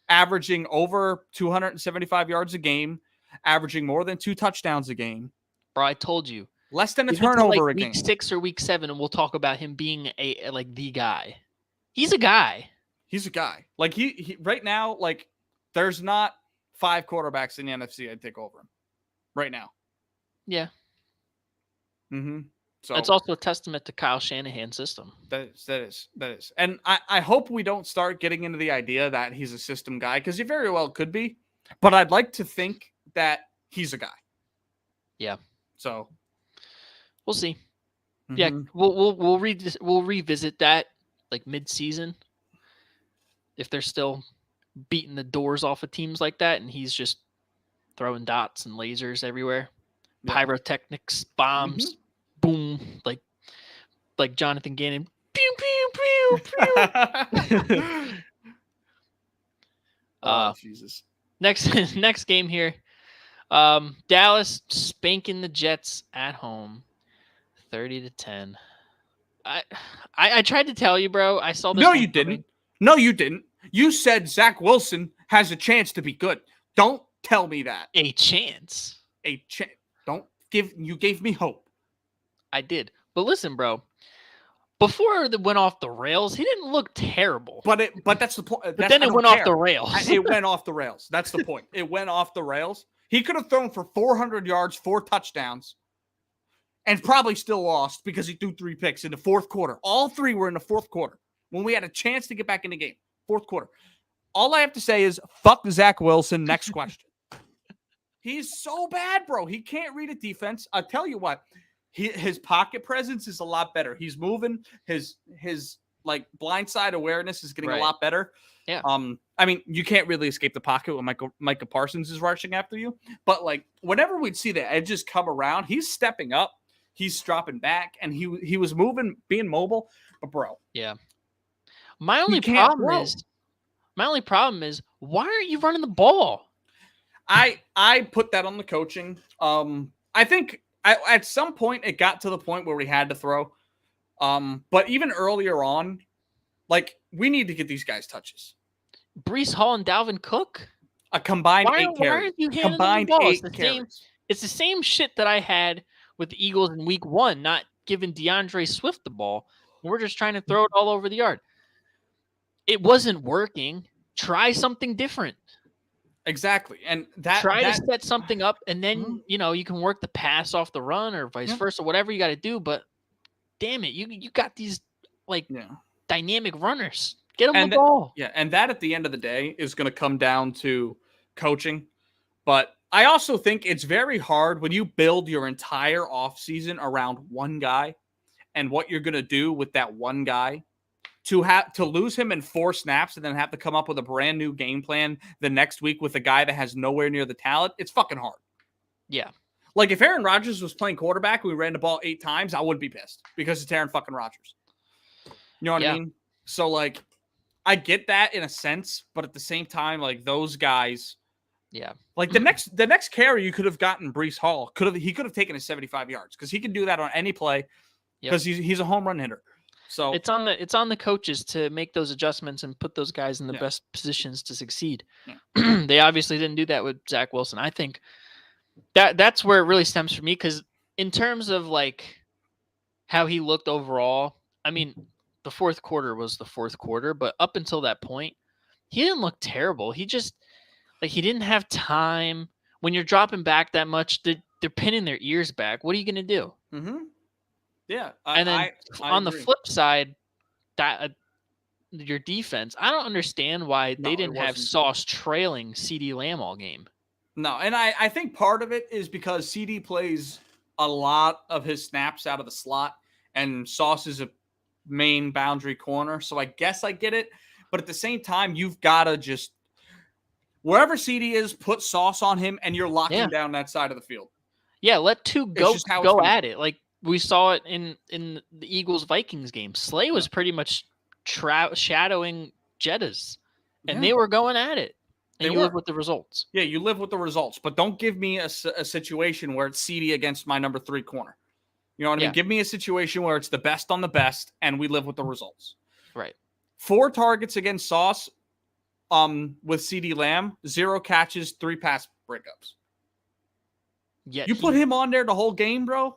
averaging over 275 yards a game, averaging more than 2 touchdowns a game. Bro, I told you. Less than a turnover a game. Week 6 or week 7, and we'll talk about him being the guy. He's a guy. He's a guy. Like he right now, like there's not 5 quarterbacks in the NFC I'd take over him right now. Yeah. Mm-hmm. So it's also a testament to Kyle Shanahan's system. That is. And I hope we don't start getting into the idea that he's a system guy, because he very well could be. But I'd like to think that he's a guy. Yeah. So we'll see. Mm-hmm. Yeah, we'll revisit that like mid-season if they're still beating the doors off of teams like that, and he's just throwing dots and lasers everywhere, pyrotechnics, bombs, boom, like Jonathan Gannon, pew pew pew pew. Jesus. Next game here. Dallas spanking the Jets at home, 30-10. I tried to tell you, bro. I saw this. No, you didn't. No, you didn't. You said Zach Wilson has a chance to be good. Don't tell me that. A chance. You gave me hope. I did. But listen, bro. Before it went off the rails, he didn't look terrible. But that's the point. But then it went off the rails. It went off the rails. That's the point. It went off the rails. He could have thrown for 400 yards, 4 touchdowns, and probably still lost because he threw 3 picks in the fourth quarter. All 3 were in the fourth quarter when we had a chance to get back in the game. Fourth quarter. All I have to say is, fuck Zach Wilson. Next question. He's so bad, bro. He can't read a defense. I'll tell you what. His pocket presence is a lot better. He's moving. His like blindside awareness is getting a Right. lot better. Yeah. I mean, you can't really escape the pocket when Micah Parsons is rushing after you. But like whenever we'd see the edges come around, he's stepping up, he's dropping back, and he was moving, being mobile. But bro, Yeah. My he only can't problem throw. is why aren't you running the ball? I put that on the coaching. I think at some point it got to the point where we had to throw. But even earlier on, like we need to get these guys touches. Brees Hall and Dalvin Cook? A combined Why 8 carries. aren't you handing them the Combined ball? 8 carries. It's the same shit that I had with the Eagles in week 1, not giving DeAndre Swift the ball. We're just trying to throw it all over the yard. It wasn't working. Try something different. Exactly. And try to set something up, and then Mhm. you can work the pass off the run or vice versa, whatever you got to do. But damn it, you got these like dynamic runners. Get them the ball. Yeah, and that at the end of the day is going to come down to coaching. But I also think it's very hard when you build your entire offseason around one guy and what you're going to do with that one guy to lose him in 4 snaps and then have to come up with a brand new game plan the next week with a guy that has nowhere near the talent. It's fucking hard. Yeah. Like if Aaron Rodgers was playing quarterback, we ran the ball 8 times, I wouldn't be pissed because it's Aaron fucking Rodgers. You know what I mean? So like, I get that in a sense, but at the same time, like those guys, like the next carry you could have gotten Brees Hall he could have taken his 75 yards because he can do that on any play because he's a home run hitter. So it's on the coaches to make those adjustments and put those guys in the best positions to succeed. Yeah. They obviously didn't do that with Zach Wilson. I think that's where it really stems for me because in terms of like how he looked overall, I mean, the fourth quarter was the fourth quarter, but up until that point, he didn't look terrible. He just he didn't have time. When you're dropping back that much, they're pinning their ears back. What are you going to do? Mm-hmm. Yeah. And then on the flip side, that your defense, I don't understand why they didn't have Sauce trailing CeeDee Lamb all game. No, and I think part of it is because CD plays a lot of his snaps out of the slot, and Sauce is a main boundary corner. So I guess I get it. But at the same time, you've got to just wherever CD is, put Sauce on him, and you're locking down that side of the field. Yeah, let two go at it. Like we saw it in the Eagles-Vikings game. Slay was pretty much shadowing Jettas, and they were going at it. And you live with the results. Yeah, you live with the results. But don't give me a situation where it's CD against my number 3 corner. You know what I mean? Give me a situation where it's the best on the best, and we live with the results. Right. 4 targets against Sauce with CeeDee Lamb, 0 catches, 3 pass breakups. Yeah, you put him on there the whole game, bro?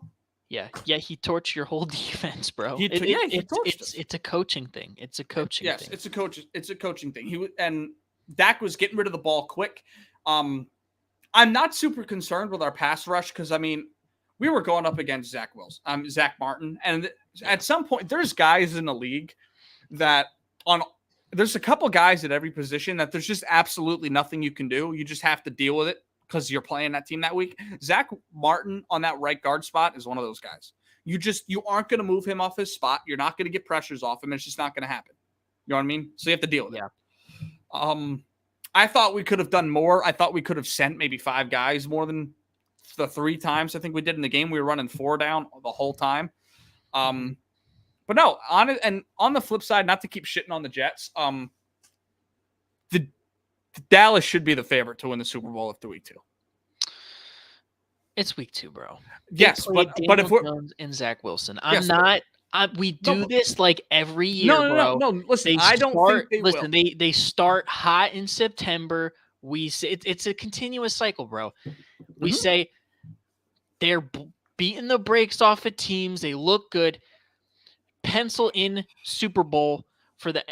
Yeah, he torched your whole defense, bro. It's a coaching thing. It's a coaching thing. Yes, it's a coaching thing. And Dak was getting rid of the ball quick. I'm not super concerned with our pass rush because, I mean, we were going up against Zach Martin. And at some point, there's guys in the league that there's a couple guys at every position that there's just absolutely nothing you can do. You just have to deal with it because you're playing that team that week. Zach Martin on that right guard spot is one of those guys. You it aren't going to move him off his spot. You're not going to get pressures off him. It's just not going to happen. You know what I mean? So you have to deal with it. I thought we could have done more. I thought we could have sent maybe 5 guys more than the 3 times I think we did in the game. We were running 4 down the whole time. But no, on the flip side, not to keep shitting on the Jets, the Dallas should be the favorite to win the Super Bowl after week 2. It's week 2, bro. Yes, but if we're Jones and Zach Wilson, we do this like every year, bro. No. Listen, I don't think they will. They start hot in September. We say it's a continuous cycle, bro. We say they're beating the brakes off of teams. They look good. Pencil in Super Bowl for the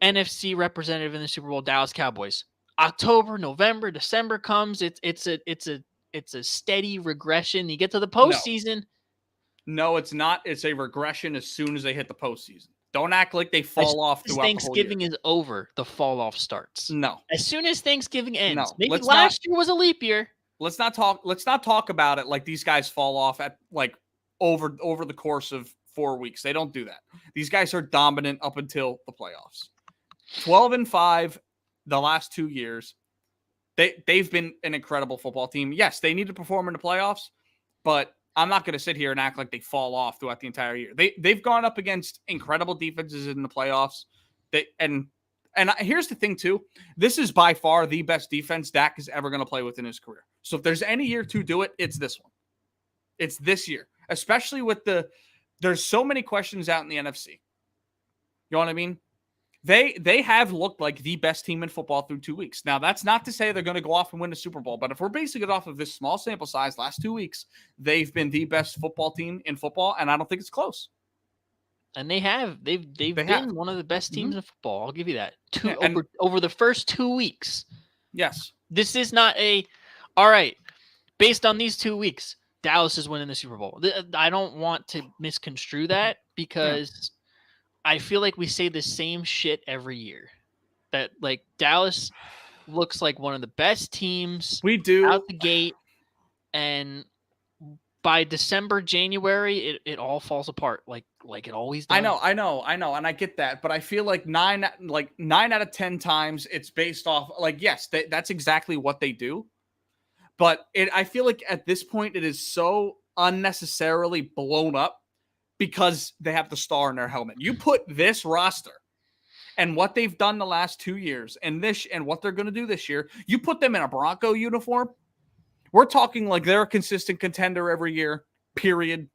NFC representative in the Super Bowl, Dallas Cowboys. October, November, December comes. It's a steady regression. You get to the postseason. No, it's not. It's a regression as soon as they hit the postseason. Don't act like they fall off throughout Thanksgiving the whole year. is over. The fall off starts. No. As soon as Thanksgiving ends. No. Maybe last year was a leap year. Let's not talk about it like these guys fall off at over the course of 4 weeks. They don't do that. These guys are dominant up until the playoffs. 12-5 the last 2 years. They've been an incredible football team. Yes, they need to perform in the playoffs, but I'm not going to sit here and act like they fall off throughout the entire year. They've gone up against incredible defenses in the playoffs. And here's the thing too. This is by far the best defense Dak is ever going to play with in his career. So if there's any year to do it, it's this one. It's this year, especially with there's so many questions out in the NFC. You know what I mean? They have looked like the best team in football through 2 weeks. Now, that's not to say they're going to go off and win the Super Bowl, but if we're basing it off of this small sample size, last 2 weeks, they've been the best football team in football, and I don't think it's close. And they've been one of the best teams in football. I'll give you that. Over the first 2 weeks. Yes. This is not all right, based on these 2 weeks, Dallas is winning the Super Bowl. I don't want to misconstrue that because I feel like we say the same shit every year. That like Dallas looks like one of the best teams we do out the gate, and by December, January, it all falls apart like it always does. I know, and I get that, but I feel like nine out of 10 times it's based off yes, that's exactly what they do. But I feel like at this point it is so unnecessarily blown up because they have the star in their helmet. You put this roster and what they've done the last 2 years and what they're going to do this year, you put them in a Bronco uniform, we're talking like they're a consistent contender every year, period.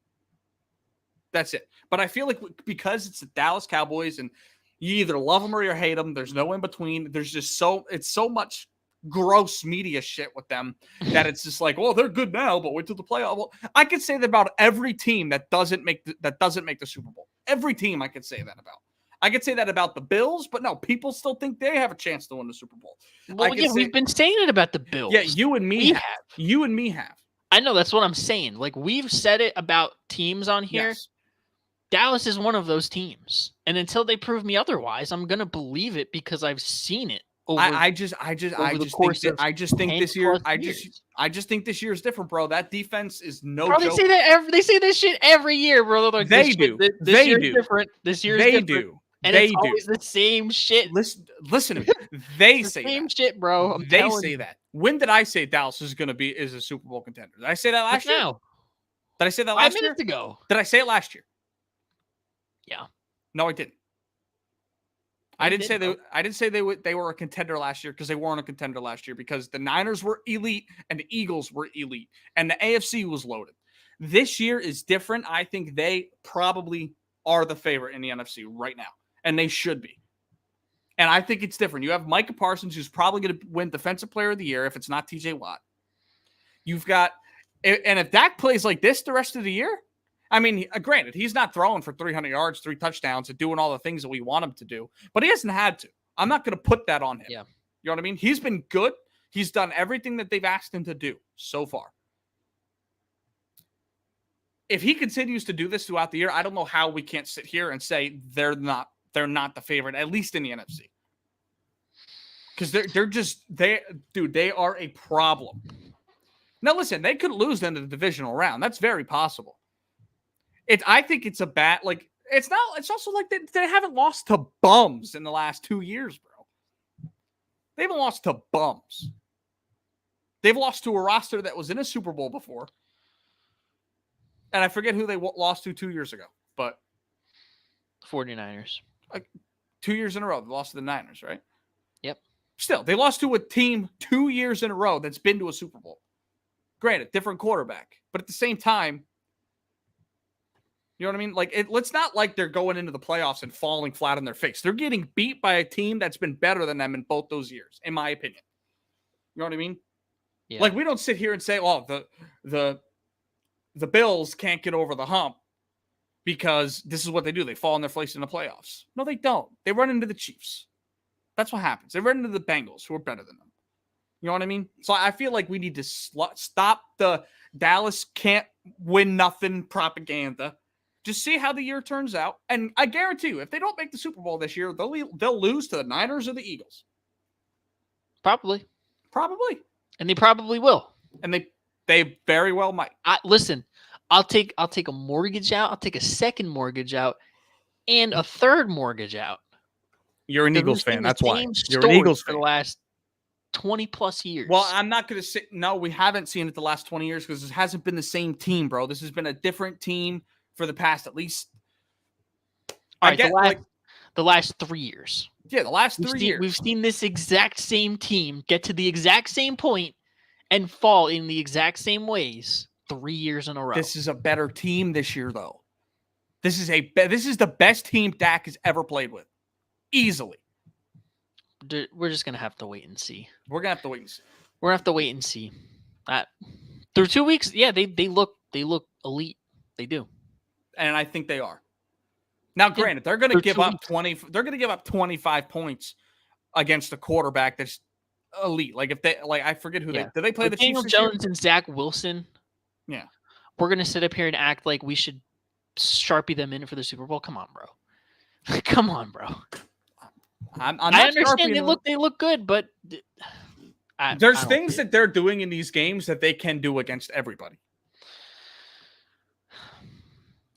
That's it. But I feel like because it's the Dallas Cowboys and you either love them or you hate them, there's no in between. There's just it's so much gross media shit with them that it's just like, well, they're good now, but wait till the playoff. Well, I could say that about every team that doesn't make the Super Bowl. Every team I could say that about. I could say that about the Bills, but no, people still think they have a chance to win the Super Bowl. Well, we've been saying it about the Bills. Yeah, you and me have. You and me have. I know, that's what I'm saying. Like, we've said it about teams on here. Yes. Dallas is one of those teams. And until they prove me otherwise, I'm going to believe it because I've seen it. I just think this year is different, bro. That defense is no joke. They say this shit every year, bro. Like, they do. This year is different. This year is different. Do. And it's always the same shit. Listen to me. They say same shit, bro. They say that. When did I say Dallas is a Super Bowl contender? Did I say that last year? No. Did I say that last year? 5 minutes ago. Did I say it last year? Yeah. No, I didn't. I didn't say they were a contender last year because they weren't a contender last year because the Niners were elite and the Eagles were elite and the AFC was loaded. This year is different. I think they probably are the favorite in the NFC right now, and they should be. And I think it's different. You have Micah Parsons, who's probably going to win Defensive Player of the Year if it's not TJ Watt. You've got, and if Dak plays like this the rest of the year, I mean, granted, he's not throwing for 300 yards, 3 touchdowns, and doing all the things that we want him to do, but he hasn't had to. I'm not going to put that on him. Yeah. You know what I mean? He's been good. He's done everything that they've asked him to do so far. If he continues to do this throughout the year, I don't know how we can't sit here and say they're not the favorite, at least in the NFC. Because they are a problem. Now, listen, they could lose in the divisional round. That's very possible. I think it's a bad, it's also like they haven't lost to bums in the last 2 years, bro. They haven't lost to bums. They've lost to a roster that was in a Super Bowl before. And I forget who they lost to 2 years ago, but 49ers. 2 years in a row, they lost to the Niners, right? Yep. Still, they lost to a team 2 years in a row that's been to a Super Bowl. Granted, different quarterback, but at the same time, you know what I mean? It's not like they're going into the playoffs and falling flat on their face. They're getting beat by a team that's been better than them in both those years, in my opinion. You know what I mean? Yeah. We don't sit here and say, "Oh, the Bills can't get over the hump because this is what they do. They fall on their face in the playoffs." No, they don't. They run into the Chiefs. That's what happens. They run into the Bengals, who are better than them. You know what I mean? So I feel like we need to stop the Dallas can't win nothing propaganda. Just see how the year turns out. And I guarantee you, if they don't make the Super Bowl this year, they'll lose to the Niners or the Eagles. Probably. Probably. And they probably will. And they very well might. Listen, I'll take a mortgage out. I'll take a second mortgage out and a third mortgage out. You're an 'Cause Eagles we've seen fan. the That's why. same You're an story Eagles for fan. the last 20 plus years. Well, I'm not going to say no. We haven't seen it the last 20 years because this hasn't been the same team, bro. This has been a different team for the past at least. All I right, get the last 3 years. the last 3 years. We've seen this exact same team get to the exact same point and fall in the exact same ways 3 years in a row. This is a better team this year, though. This is the best team Dak has ever played with, easily. We're just gonna have to wait and see. We're gonna have to wait and see. We're gonna have to wait and see. Through 2 weeks, yeah, they look elite. They do. And I think they are. Now, granted, they're going to give up 20. They're going to give up 25 points against a quarterback that's elite. Like if they, I forget who they did. They play the Chiefs Daniel this Jones year? and Zach Wilson. Yeah, we're gonna sit up here and act like we should Sharpie them in for the Super Bowl. Come on, bro. Come on, bro. I understand they look good, but there's things that they're doing in these games that they can do against everybody.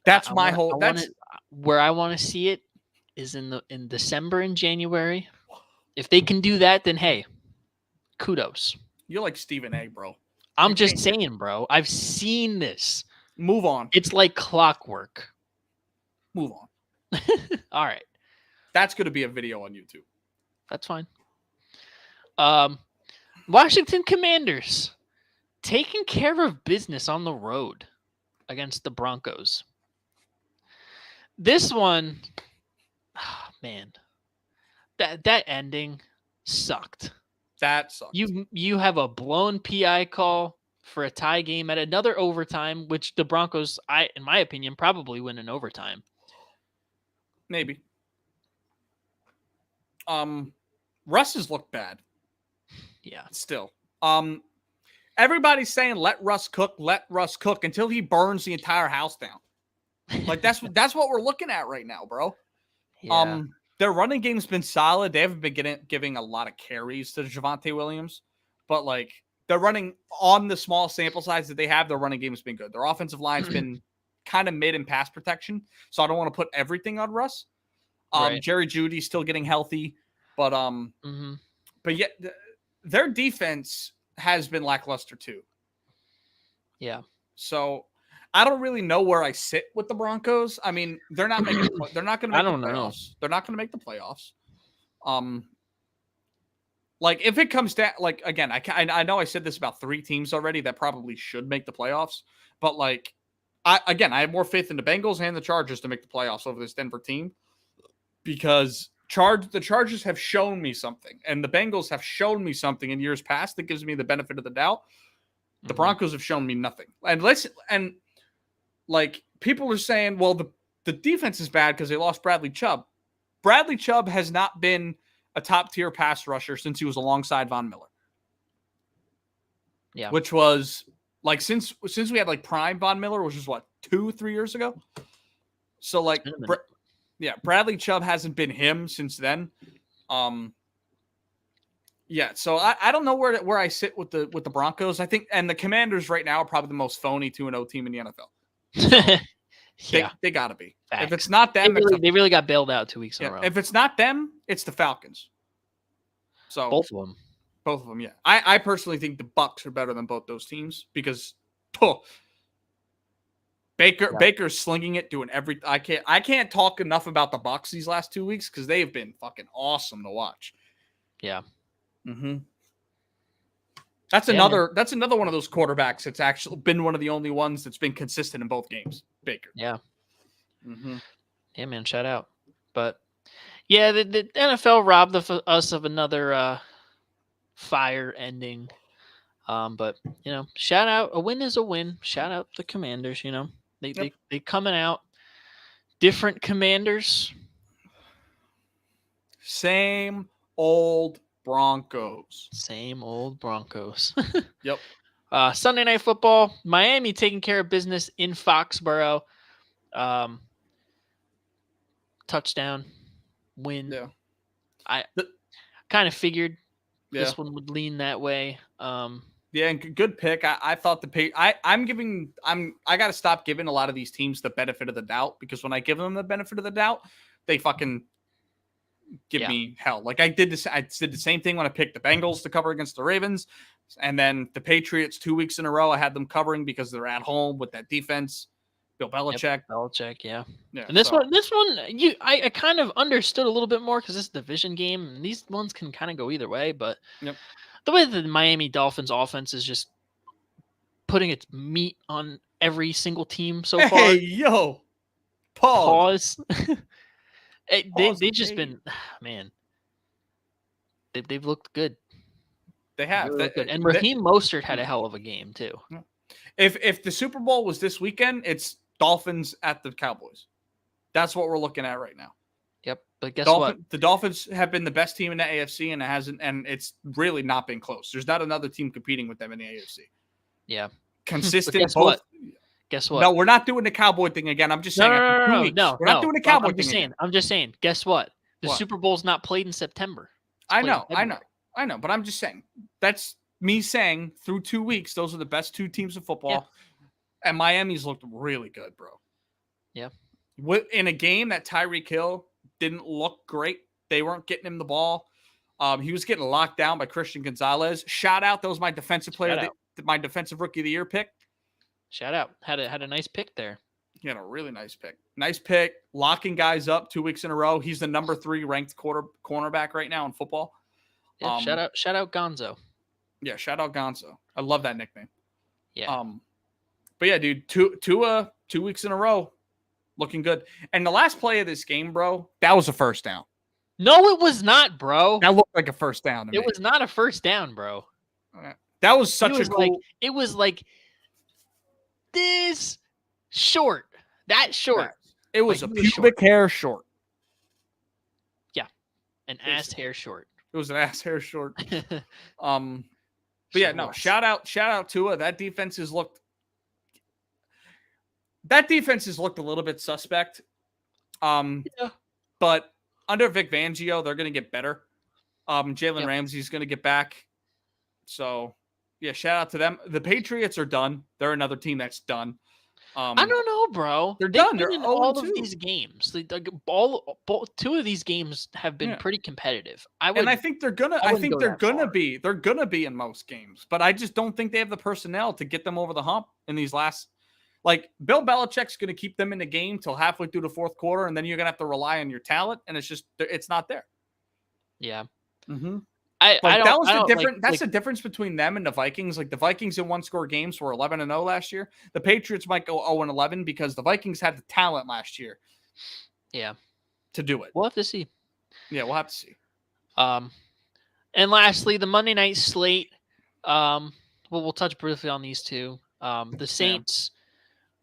That's where I want to see it is in December and January. If they can do that, then hey, kudos. You're like Stephen A, bro. I'm just saying, bro. I've seen this. Move on. It's like clockwork. Move on. All right. That's going to be a video on YouTube. That's fine. Washington Commanders taking care of business on the road against the Broncos. This one, oh, man, that ending sucked. That sucked. You have a blown PI call for a tie game at another overtime, which the Broncos, in my opinion, probably win in overtime. Maybe. Russ has looked bad. Yeah. Still. Everybody's saying let Russ cook until he burns the entire house down. Like that's what we're looking at right now, bro. Yeah. Their running game's been solid. They haven't been giving a lot of carries to Javonte Williams, but like they're running on the small sample size that they have. Their running game has been good. Their offensive line's been kind of mid in pass protection, so I don't want to put everything on Russ. Right. Jerry Jeudy's still getting healthy, but but yet their defense has been lackluster too. Yeah. So I don't really know where I sit with the Broncos. I mean, they're not making. They're not going to make the playoffs. They're not going to make the playoffs. Like if it comes down, like again, I know I said this about 3 teams already that probably should make the playoffs, but like I have more faith in the Bengals and the Chargers to make the playoffs over this Denver team because the Chargers have shown me something, and the Bengals have shown me something in years past that gives me the benefit of the doubt. The Broncos have shown me nothing, and like people are saying, well, the defense is bad because they lost Bradley Chubb. Bradley Chubb has not been a top tier pass rusher since he was alongside Von Miller. Yeah, which was like since we had like prime Von Miller, which was what 2-3 years ago. So like, Bradley Chubb hasn't been him since then. Yeah, so I don't know where I sit with the Broncos. I think, and the Commanders right now are probably the most phony 2-0 team in the NFL. Yeah, they got to be. Facts. If it's not them, they really got bailed out 2 weeks in a row. If it's not them, it's the Falcons. So both of them, yeah. I personally think the Bucs are better than both those teams because Baker's slinging it, doing everything. I can't talk enough about the Bucs these last 2 weeks because they've been fucking awesome to watch. Yeah. Mm-hmm. That's another one of those quarterbacks that's actually been one of the only ones that's been consistent in both games. Baker. Yeah. Mm-hmm. Yeah, man. Shout out. But yeah, the NFL robbed us of another fire ending. But shout out. A win is a win. Shout out the Commanders. They coming out different Commanders. Same old Broncos. Same old Broncos. Yep. Sunday Night Football. Miami taking care of business in Foxborough. Touchdown win. Yeah. I kind of figured this one would lean that way. Yeah, and good pick. I thought I got to stop giving a lot of these teams the benefit of the doubt, because when I give them the benefit of the doubt, they fucking give me hell. Like I did this. I did the same thing when I picked the Bengals to cover against the Ravens, and then the Patriots 2 weeks in a row. I had them covering because they're at home with that defense. Bill Belichick. Belichick, yeah. And so. this one, I kind of understood a little bit more because it's a division game, and these ones can kind of go either way. But the way the Miami Dolphins offense is just putting its meat on every single team so far. Hey, yo, pause. They've just been, man. They've looked good. They have. Really good. And Raheem Mostert had a hell of a game too. If the Super Bowl was this weekend, it's Dolphins at the Cowboys. That's what we're looking at right now. Yep. But guess what? The Dolphins have been the best team in the AFC, and it's really not been close. There's not another team competing with them in the AFC. Yeah. Consistent. Guess what? No, we're not doing the Cowboy thing again. I'm just saying. No, we're not doing the Cowboy thing again. I'm just saying. Guess what? The Super Bowl's not played in September. I know. But I'm just saying. That's me saying through 2 weeks, those are the best two teams in football. Yeah. And Miami's looked really good, bro. Yeah. In a game that Tyreek Hill didn't look great. They weren't getting him the ball. He was getting locked down by Christian Gonzalez. Shout out. That was my defensive player, my defensive rookie of the year pick. Shout out. Had a nice pick there. He had a really nice pick. Nice pick. Locking guys up 2 weeks in a row. He's the number 3 ranked cornerback right now in football. Yeah, shout out Gonzo. Yeah, shout out Gonzo. I love that nickname. Yeah. But yeah, dude, 2 weeks in a row, looking good. And the last play of this game, bro, that was a first down. No, it was not, bro. That looked like a first down to me. It was not a first down, bro. That was such a cool. It was like this short. That short. It was a pubic hair short. Yeah. An ass hair short. It was an ass hair short. But yeah, no, shout out Tua. That defense has looked a little bit suspect. But under Vic Fangio, they're going to get better. Jalen Ramsey's going to get back. So, yeah, shout out to them. The Patriots are done. They're another team that's done. I don't know, bro. They're done. They're in all of these games. Two of these games have been pretty competitive. I think they're gonna be. They're gonna be in most games, but I just don't think they have the personnel to get them over the hump in these last. Like Bill Belichick's gonna keep them in the game till halfway through the fourth quarter, and then you're gonna have to rely on your talent, and it's not there. Yeah. Mm-hmm. That's the difference between them and the Vikings. Like the Vikings in 1-score games were 11-0 last year. The Patriots might go 0-11 because the Vikings had the talent last year. Yeah. To do it. We'll have to see. Yeah, we'll have to see. And lastly, the Monday night slate. We'll touch briefly on these two. The Saints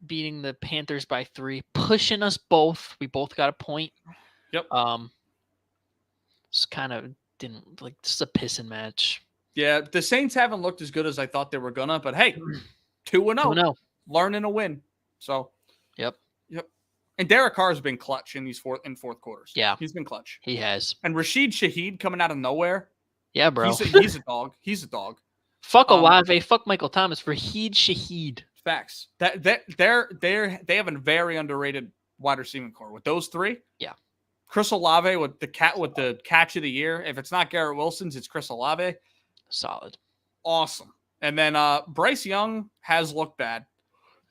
beating the Panthers by 3, pushing us both. We both got a point. Yep. It's kind of didn't like this is a pissing match. Yeah, the Saints haven't looked as good as I thought they were gonna, but hey, 2-0, learning to win. So, yep. And Derek Carr has been clutch in these fourth quarters. Yeah, he's been clutch. He has. And Rashid Shaheed coming out of nowhere. Yeah, bro. He's a dog. He's a dog. Fuck Olave. Fuck Michael Thomas. Shaheed. Facts. They have a very underrated wide receiving core with those 3. Yeah. Chris Olave with the catch of the year. If it's not Garrett Wilson's, it's Chris Olave. Solid. Awesome. And then Bryce Young has looked bad.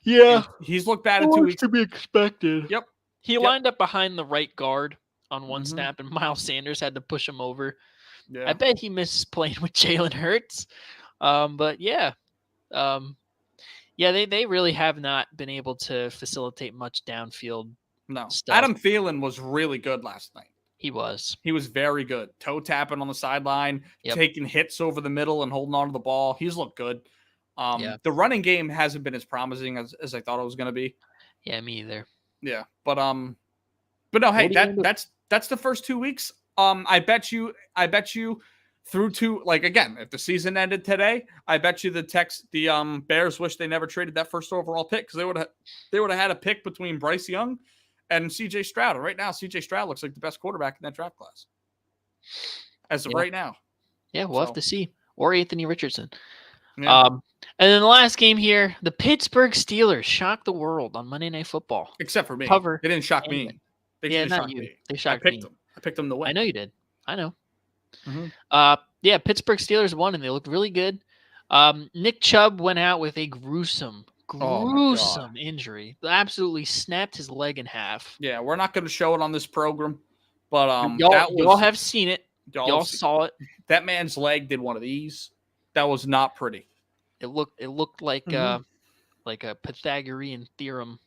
Yeah. He's looked bad in 2 weeks. To be expected. Yep. He lined up behind the right guard on one snap, and Miles Sanders had to push him over. Yeah. I bet he misses playing with Jalen Hurts. But yeah. They really have not been able to facilitate much downfield. No. Stuff. Adam Thielen was really good last night. He was very good. Toe tapping on the sideline, taking hits over the middle and holding on to the ball. He's looked good. The running game hasn't been as promising as I thought it was going to be. Yeah, me either. Yeah, but no, hey, that's the first 2 weeks. I bet you through to, like, again, if the season ended today, I bet you the Bears wish they never traded that first overall pick, because they would have had a pick between Bryce Young and CJ Stroud. And right now, CJ Stroud looks like the best quarterback in that draft class as of right now. Yeah, we'll have to see. Or Anthony Richardson. Yeah. And then the last game here, the Pittsburgh Steelers shocked the world on Monday Night Football. Except for me. Cover They didn't shock and me. win. They Yeah, didn't not shock you. me. They I shocked picked me. them. I picked them to win. I know you did. I know. Mm-hmm. Yeah, Pittsburgh Steelers won, and they looked really good. Nick Chubb went out with a gruesome Oh my God. injury. Absolutely snapped his leg in half. Yeah, we're not going to show it on this program, but y'all have seen it. Y'all have seen- saw it. that man's leg did one of these. That was not pretty. It looked like like a Pythagorean theorem.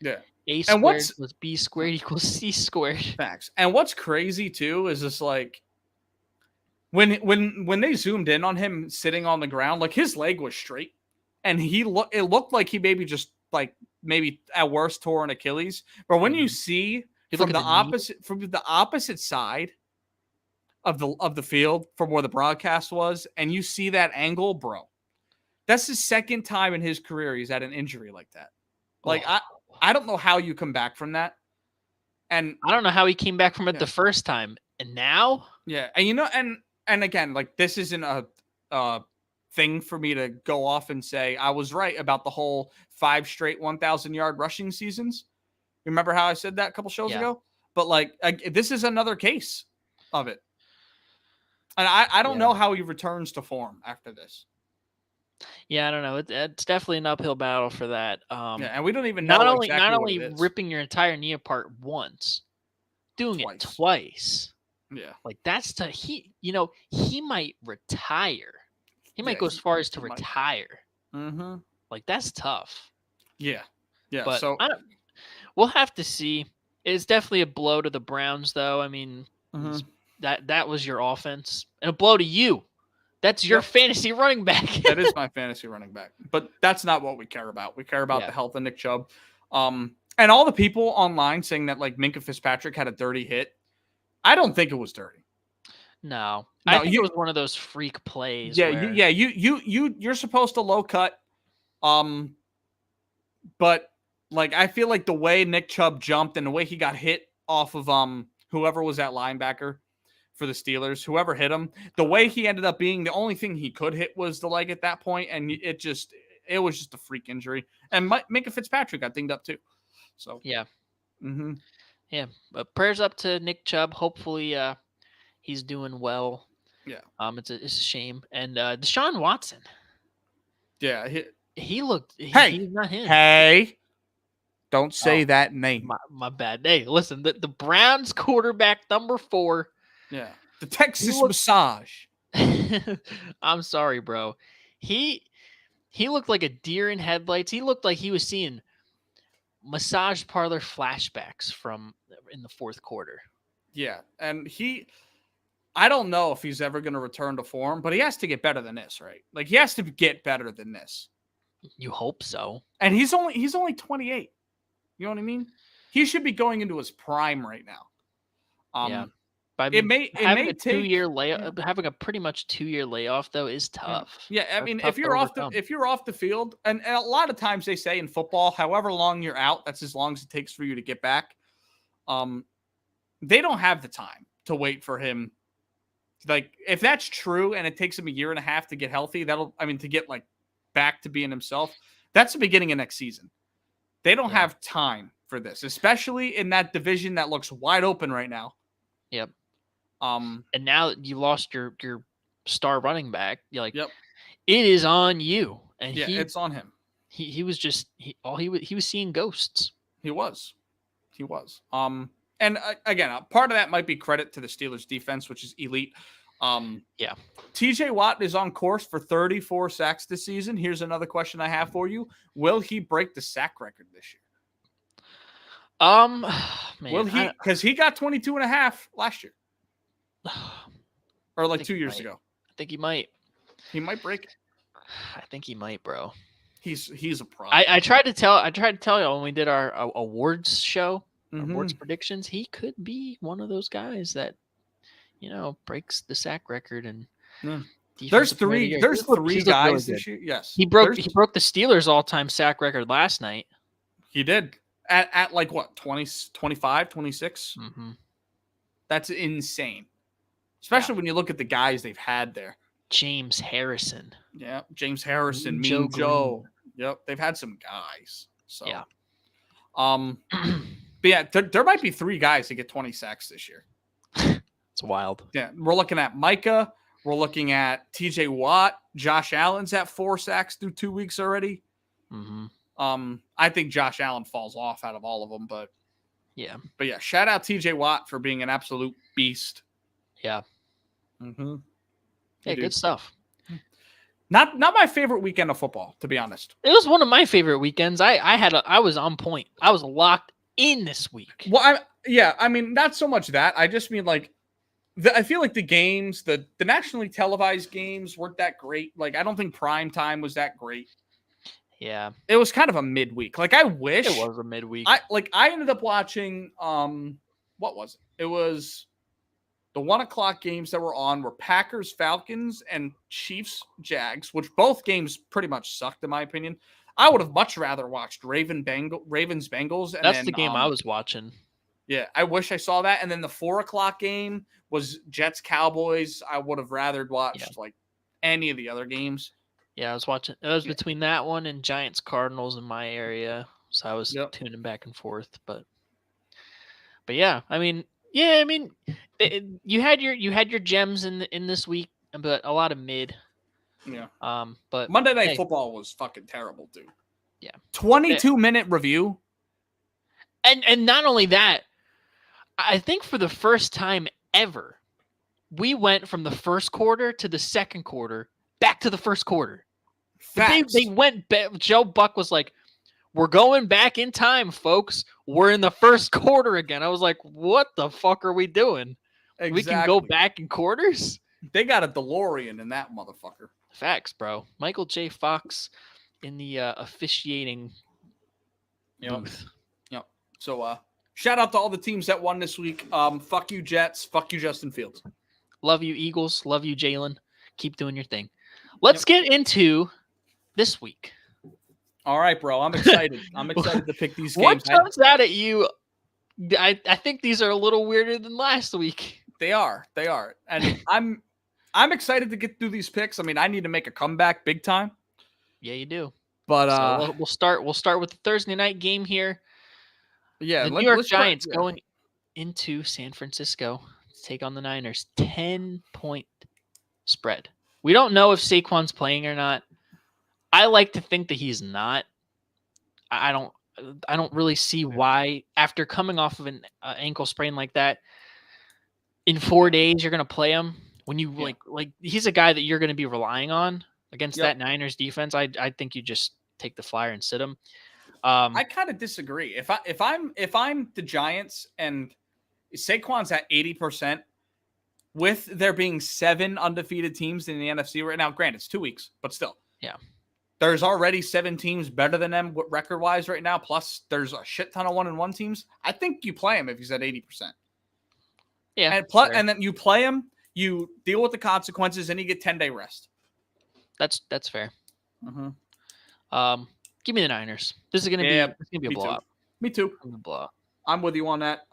Yeah. A squared plus B squared equals C squared. Facts. And what's crazy too is just like when they zoomed in on him sitting on the ground, like his leg was straight, and it looked like he maybe at worst tore an Achilles. But when you see from the opposite side of the field from where the broadcast was, and you see that angle, bro, that's the second time in his career he's had an injury like that. Like I don't know how you come back from that. And I don't know how he came back from it the first time. And now? Yeah. And and again, like this isn't a thing for me to go off and say I was right about the whole 5 straight 1,000-yard rushing seasons. Remember how I said that a couple shows ago? But like this is another case of it. And I don't know how he returns to form after this. Yeah, I don't know. It's definitely an uphill battle for that. And we don't even know not only ripping your entire knee apart once, doing it twice. Yeah, like that's he might retire. He might go as far as to retire. Mm-hmm. Like that's tough. Yeah. But so we'll have to see. It's definitely a blow to the Browns, though. I mean, that was your offense, and a blow to you. That's your fantasy running back. That is my fantasy running back. But that's not what we care about. We care about the health of Nick Chubb. And all the people online saying that like Minkah Fitzpatrick had a dirty hit. I don't think it was dirty. No, I think it was one of those freak plays. Yeah, you're supposed to low cut. But like I feel like the way Nick Chubb jumped and the way he got hit off of whoever was that linebacker for the Steelers, whoever hit him, the way he ended up being, the only thing he could hit was the leg at that point, and it was just a freak injury. And Minkah Fitzpatrick got dinged up too. So yeah, yeah. But prayers up to Nick Chubb. Hopefully, he's doing well. Yeah. It's a shame. And Deshaun Watson. Yeah, he looked. He's not him. Hey. Don't say that name. My bad. Hey, listen, the Browns quarterback number 4. Yeah. The Texas massage. I'm sorry, bro. He looked like a deer in headlights. He looked like he was seeing massage parlor flashbacks from in the fourth quarter. Yeah. And I don't know if he's ever going to return to form, but he has to get better than this, right? Like he has to get better than this. You hope so. And he's only 28. You know what I mean? He should be going into his prime right now. Yeah. Having a 2-year layoff, having a pretty much 2-year layoff though is tough. Yeah, I mean, if you're off the field, and a lot of times they say in football, however long you're out, that's as long as it takes for you to get back. They don't have the time to wait for him. Like, if that's true, and it takes him a year and a half to get healthy, to get like back to being himself, that's the beginning of next season. They don't have time for this, especially in that division that looks wide open right now. Yep. And now you lost your star running back. You're like, it is on you. And it's on him. He was just he was seeing ghosts. He was. And again, part of that might be credit to the Steelers defense, which is elite. TJ Watt is on course for 34 sacks this season. Here's another question I have for you. Will he break the sack record this year? Man, will he? Because he got 22 and a half last year. Or like 2 years ago. I think he might. He might break it. I think he might, bro. He's a pro. I tried to tell you when we did our awards show, awards predictions, he could be one of those guys that, breaks the sack record. And there's three guys this year. Yes. He broke the Steelers all-time sack record last night. He did. At like what, 20, 25, 26? Mm-hmm. That's insane. Especially when you look at the guys they've had there. James Harrison. Yeah, James Harrison, Joe Mean Joe. Yep, they've had some guys. So, Yeah. But yeah, there might be 3 guys that get 20 sacks this year. It's wild. Yeah, we're looking at Micah. We're looking at TJ Watt. Josh Allen's at 4 sacks through 2 weeks already. Mm-hmm. I think Josh Allen falls off out of all of them, but yeah, shout out TJ Watt for being an absolute beast. Yeah. Mm-hmm. Yeah, good stuff. Not my favorite weekend of football, to be honest. It was one of my favorite weekends. I was on point. I was locked in this week. Well, I mean, not so much that. I just mean like, I feel like the games, the nationally televised games weren't that great. Like, I don't think prime time was that great. Yeah, it was kind of a midweek. Like, I wish it was a midweek. I ended up watching. What was it? It was the 1:00 games that were on were Packers, Falcons, and Chiefs, Jags, which both games pretty much sucked in my opinion. I would have much rather watched Ravens, Bengals. And that's the game I was watching. Yeah, I wish I saw that. And then the 4:00 game was Jets, Cowboys. I would have rather watched like any of the other games. Yeah, I was watching. It was between that one and Giants, Cardinals in my area, so I was tuning back and forth. But yeah, I mean, you had your gems in this week, but a lot of mid. Yeah. But Monday Night Football was fucking terrible, dude. Yeah. 22-minute review. And not only that, I think for the first time ever, we went from the first quarter to the second quarter back to the first quarter. They went back. Joe Buck was like, "We're going back in time, folks. We're in the first quarter again." I was like, "What the fuck are we doing? Exactly. We can go back in quarters?" They got a DeLorean in that motherfucker. Facts, bro. Michael J. Fox in the officiating booth. Yep. So, shout out to all the teams that won this week. Fuck you, Jets. Fuck you, Justin Fields. Love you, Eagles. Love you, Jalen. Keep doing your thing. Let's get into this week. All right, bro. I'm excited. I'm excited to pick these games. What jumps out at you? I think these are a little weirder than last week. They are. And I'm excited to get through these picks. I mean, I need to make a comeback big time. Yeah, you do. But so we'll start with the Thursday night game here. Yeah, the New York Giants going into San Francisco to take on the Niners. 10-point spread. We don't know if Saquon's playing or not. I like to think that he's not. I don't really see why, after coming off of an ankle sprain like that, in 4 days you're going to play him when you like he's a guy that you're going to be relying on against that Niners defense. I think you just take the flyer and sit him. I kind of disagree. If I'm the Giants and Saquon's at 80%, with there being 7 undefeated teams in the NFC right now, granted it's 2 weeks, but still. Yeah. There's already 7 teams better than them record-wise right now, plus there's a shit ton of 1-1 teams. I think you play him if he's at 80%. Yeah. And then you play him, you deal with the consequences, and you get 10-day rest. That's fair. Mm-hmm. Give me the Niners. This is gonna be a blowout. Me too. Blowout. I'm with you on that.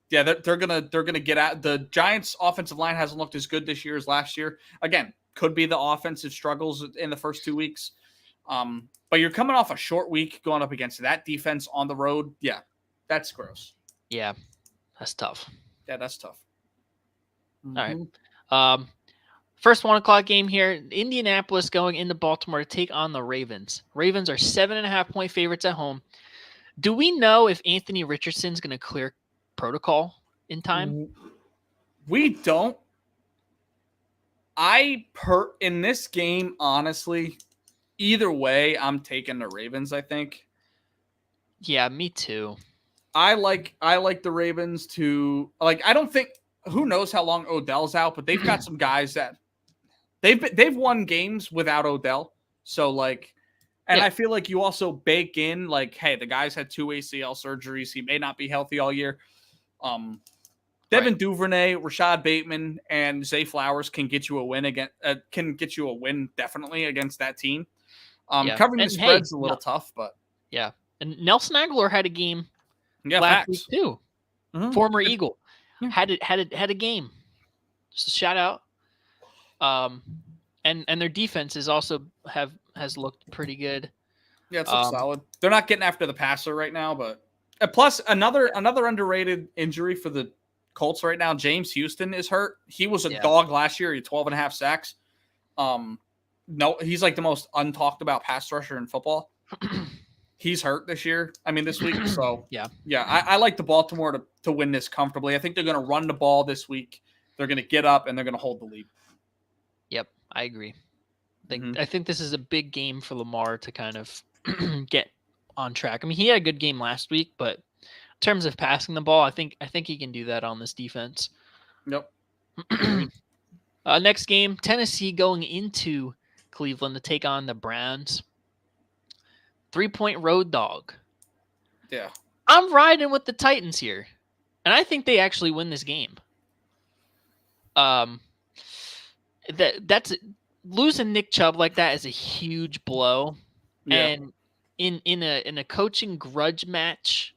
Yeah, they're gonna get at the Giants' offensive line hasn't looked as good this year as last year. Again, could be the offensive struggles in the first 2 weeks. But you're coming off a short week going up against that defense on the road. Yeah, that's gross. Yeah, that's tough. Yeah, that's tough. Mm-hmm. All right. First 1:00 game here. Indianapolis going into Baltimore to take on the Ravens. Ravens are 7.5-point favorites at home. Do we know if Anthony Richardson's going to clear protocol in time? We don't. In this game, honestly, either way, I'm taking the Ravens, I think. Yeah, me too. I like the Ravens to I don't think, who knows how long Odell's out, but they've got some guys that they've won games without Odell. So I feel like you also bake in hey, the guy's had 2 ACL surgeries. He may not be healthy all year. Devin Duvernay, Rashad Bateman, and Zay Flowers can get you a win definitely against that team. Covering the spread's a little tough, but yeah. And Nelson Aguilar had a game last week too. Mm-hmm. Former Eagle had a game. Just a shout out. And their defense is also has looked pretty good. Yeah, it's solid. They're not getting after the passer right now, but plus another underrated injury for the Colts right now. James Houston is hurt. He was a dog last year. He had 12 and a half sacks. No, he's like the most untalked about pass rusher in football. He's hurt this year. I mean, this week. So yeah, I like the Baltimore to win this comfortably. I think they're going to run the ball this week. They're going to get up and they're going to hold the lead. Yep, I agree. I think this is a big game for Lamar to kind of get on track. I mean, he had a good game last week, but in terms of passing the ball, I think he can do that on this defense. Yep. Next game, Tennessee going into Cleveland to take on the Browns. 3-point road dog. Yeah. I'm riding with the Titans here, and I think they actually win this game. That's losing Nick Chubb like that is a huge blow, and in a coaching grudge match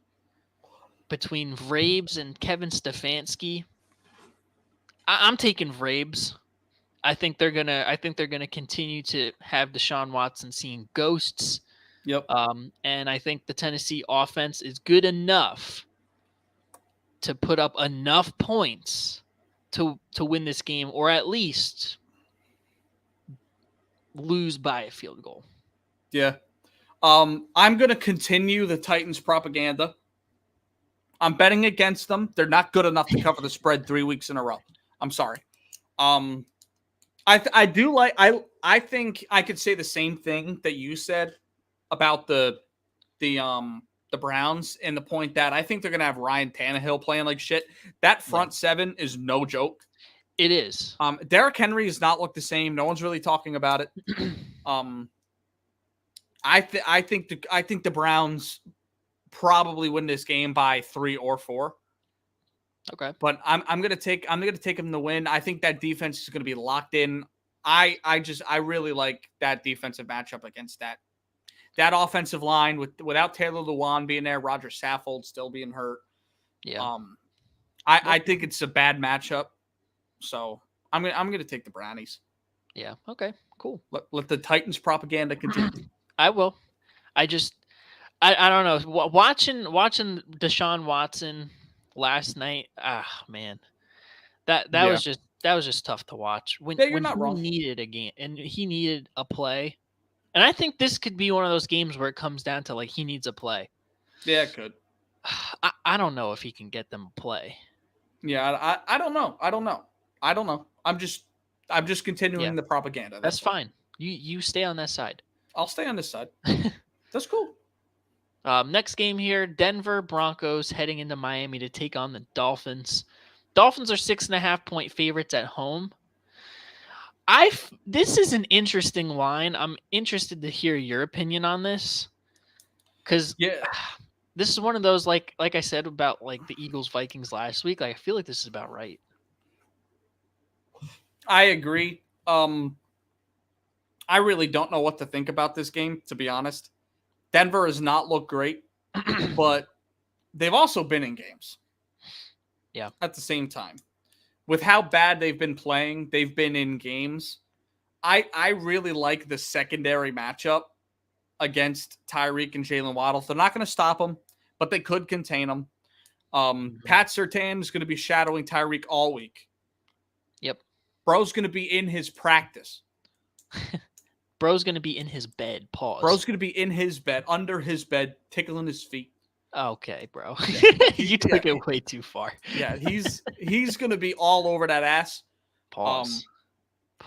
between Vrabes and Kevin Stefanski, I'm taking Vrabes. I think they're gonna continue to have Deshaun Watson seeing ghosts. Yep. And I think the Tennessee offense is good enough to put up enough points to win this game, or at least lose by a field goal. Yeah. I'm going to continue the Titans propaganda. I'm betting against them. They're not good enough to cover the spread 3 weeks in a row. I'm sorry. I think I could say the same thing that you said about the Browns, and the point that I think they're going to have Ryan Tannehill playing like shit. That front seven is no joke. It is. Derrick Henry has not looked the same. No one's really talking about it. I think the Browns probably win this game by 3 or 4. Okay. But I'm gonna take them to win. I think that defense is gonna be locked in. I really like that defensive matchup against that offensive line without Taylor Lewan being there, Roger Saffold still being hurt. Yeah. I think it's a bad matchup. So I'm gonna take the Brownies. Yeah. Okay. Cool. Let the Titans propaganda continue. I will. I don't know. Watching Deshaun Watson last night. Man, that was just tough to watch. When you're not wrong. He needed a game and he needed a play, and I think this could be one of those games where it comes down to like he needs a play. Yeah, it could. I don't know if he can get them a play. Yeah, I don't know. I'm just continuing the propaganda. That's fine. You stay on that side. I'll stay on this side. That's cool. Next game here, Denver Broncos heading into Miami to take on the Dolphins. Dolphins are 6.5-point favorites at home. This is an interesting line. I'm interested to hear your opinion on this, because this is one of those like I said about like the Eagles Vikings last week. Like I feel like this is about right. I agree. I really don't know what to think about this game, to be honest. Denver has not looked great, but they've also been in games. Yeah. At the same time. With how bad they've been playing, they've been in games. I really like the secondary matchup against Tyreek and Jalen Waddle. They're not going to stop them, but they could contain them. Pat Surtain is going to be shadowing Tyreek all week. Yep. Bro's going to be in his practice. Bro's going to be in his bed. Pause. Bro's going to be in his bed, under his bed, tickling his feet. Okay, bro. You took it way too far. Yeah, he's going to be all over that ass. Pause.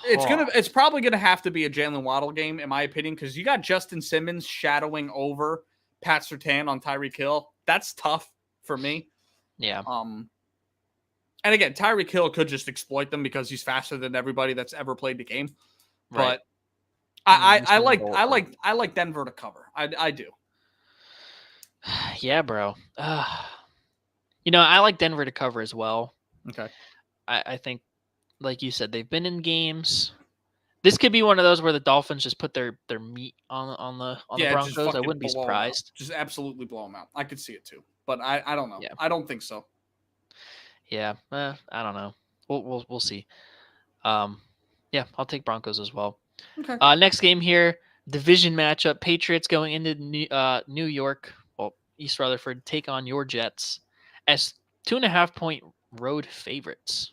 It's probably going to have to be a Jalen Waddle game, in my opinion, because you got Justin Simmons shadowing over Pat Surtain on Tyreek Hill. That's tough for me. Yeah. And again, Tyreek Hill could just exploit them because he's faster than everybody that's ever played the game. Right. But I like Denver to cover. I do. Yeah, bro. I like Denver to cover as well. Okay. I think, like you said, they've been in games. This could be one of those where the Dolphins just put their meat on the Broncos. I wouldn't be surprised. Just absolutely blow them out. I could see it too, but I don't know. Yeah. I don't think so. Yeah, I don't know. We'll see. Yeah, I'll take Broncos as well. Okay. Next game here, division matchup. Patriots going into New York, well, East Rutherford, take on your Jets as 2.5-point road favorites.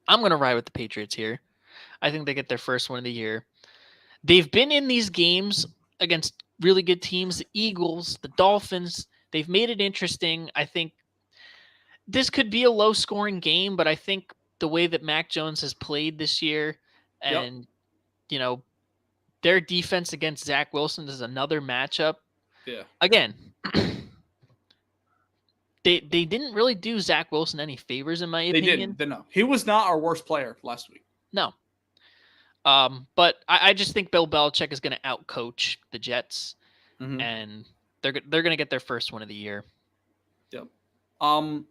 I'm going to ride with the Patriots here. I think they get their first win of the year. They've been in these games against really good teams, the Eagles, the Dolphins. They've made it interesting. I think this could be a low-scoring game, but I think the way that Mac Jones has played this year and, their defense against Zach Wilson is another matchup. Yeah. Again, they didn't really do Zach Wilson any favors, in my opinion. They didn't. No. He was not our worst player last week. No. But I just think Bill Belichick is going to outcoach the Jets, and they're going to get their first win of the year. Yep. I'm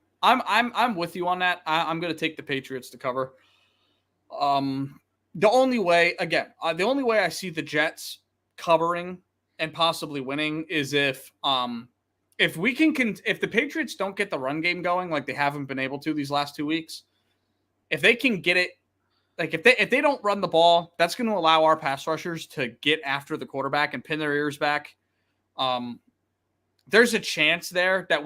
with you on that. I'm going to take the Patriots to cover. The only way I see the Jets covering and possibly winning is if the Patriots don't get the run game going like they haven't been able to these last 2 weeks, if they can get it, like if they don't run the ball, that's going to allow our pass rushers to get after the quarterback and pin their ears back. There's a chance there that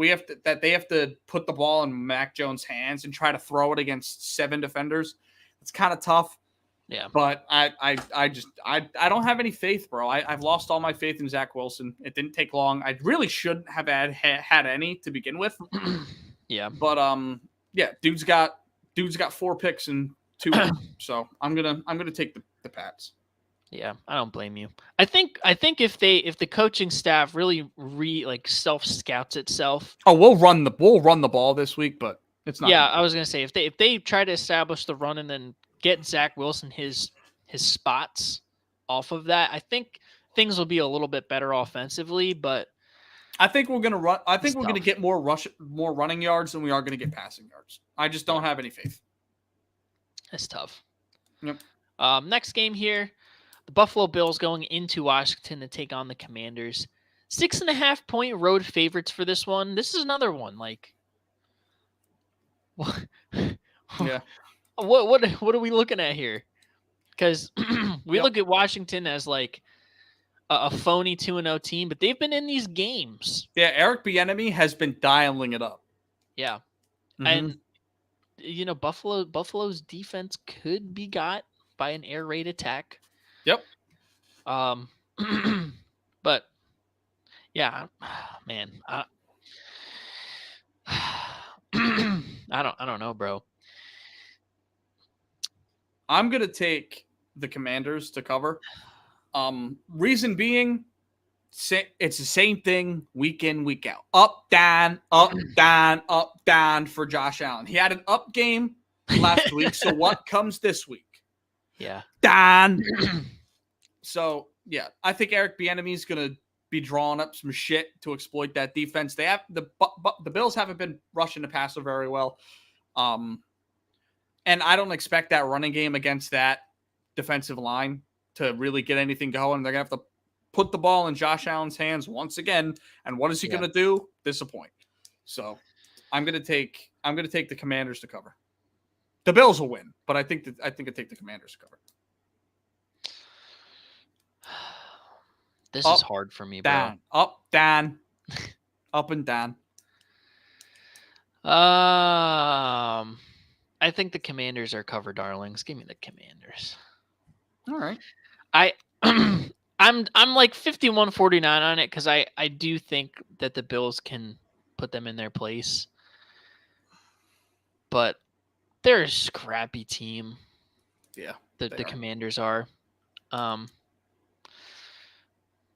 they have to put the ball in Mac Jones' hands and try to throw it against 7 defenders. It's kind of tough. Yeah. But I don't have any faith, bro. I've lost all my faith in Zach Wilson. It didn't take long. I really shouldn't have had any to begin with. Yeah. But dude's got 4 picks in 2 weeks. So I'm gonna take the Pats. Yeah, I don't blame you. I think if the coaching staff really self scouts itself. Oh, we'll run the ball this week, but it's not. Yeah, I was gonna say if they try to establish the run and then get Zach Wilson his spots off of that, I think things will be a little bit better offensively. But I think we're gonna run. I think we're tough. gonna get more running yards than we are gonna get passing yards. I just don't have any faith. That's tough. Yep. Next game here, the Buffalo Bills going into Washington to take on the Commanders. 6.5-point road favorites for this one. This is another one. Like, what? Yeah. What are we looking at here? Because we look at Washington as like a phony 2-0 team, but they've been in these games. Yeah, Eric Bieniemy has been dialing it up. Yeah, and Buffalo's defense could be got by an air raid attack. Yep. But yeah, man, I don't know, bro. I'm gonna take the Commanders to cover. Reason being, it's the same thing week in, week out. Up, down, up, down, up, down for Josh Allen. He had an up game last week. So what comes this week? Yeah. Down. So yeah, I think Eric Bieniemy is gonna be drawing up some shit to exploit that defense. They have the Bills haven't been rushing the passer very well. And I don't expect that running game against that defensive line to really get anything going. They're going to have to put the ball in Josh Allen's hands once again. And what is he going to do? Disappoint. So I'm going to take the Commanders to cover. The Bills will win, but I think I take the Commanders to cover. This is hard for me, down, bro. Up, down, up and down. I think the Commanders are cover darlings. Give me the Commanders. All right. I'm like 51-49 on it because I do think that the Bills can put them in their place. But they're a scrappy team. Yeah. The Commanders are.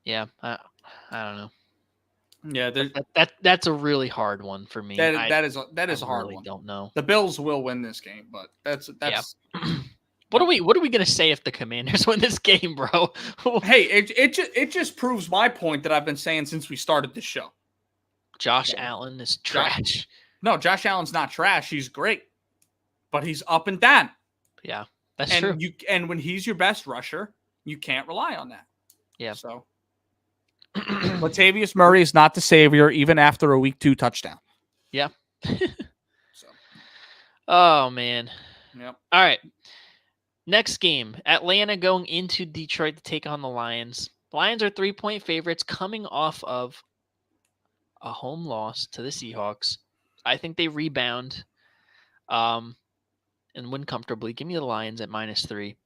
Yeah, I don't know. Yeah, that's a really hard one for me. That is a hard one. Don't know. The Bills will win this game, but that's yeah. What are we gonna say if the Commanders win this game, bro? Hey, it just proves my point that I've been saying since we started this show. Josh Allen is trash. No, Josh Allen's not trash. He's great, but he's up and down. Yeah, that's true. And when he's your best rusher, you can't rely on that. Yeah. So. Latavius Murray is not the savior, even after a week 2 touchdown. Yeah. So. Oh man. Yep. All right. Next game, Atlanta going into Detroit to take on the Lions. Lions are 3-point favorites coming off of a home loss to the Seahawks. I think they rebound and win comfortably. Give me the Lions at -3.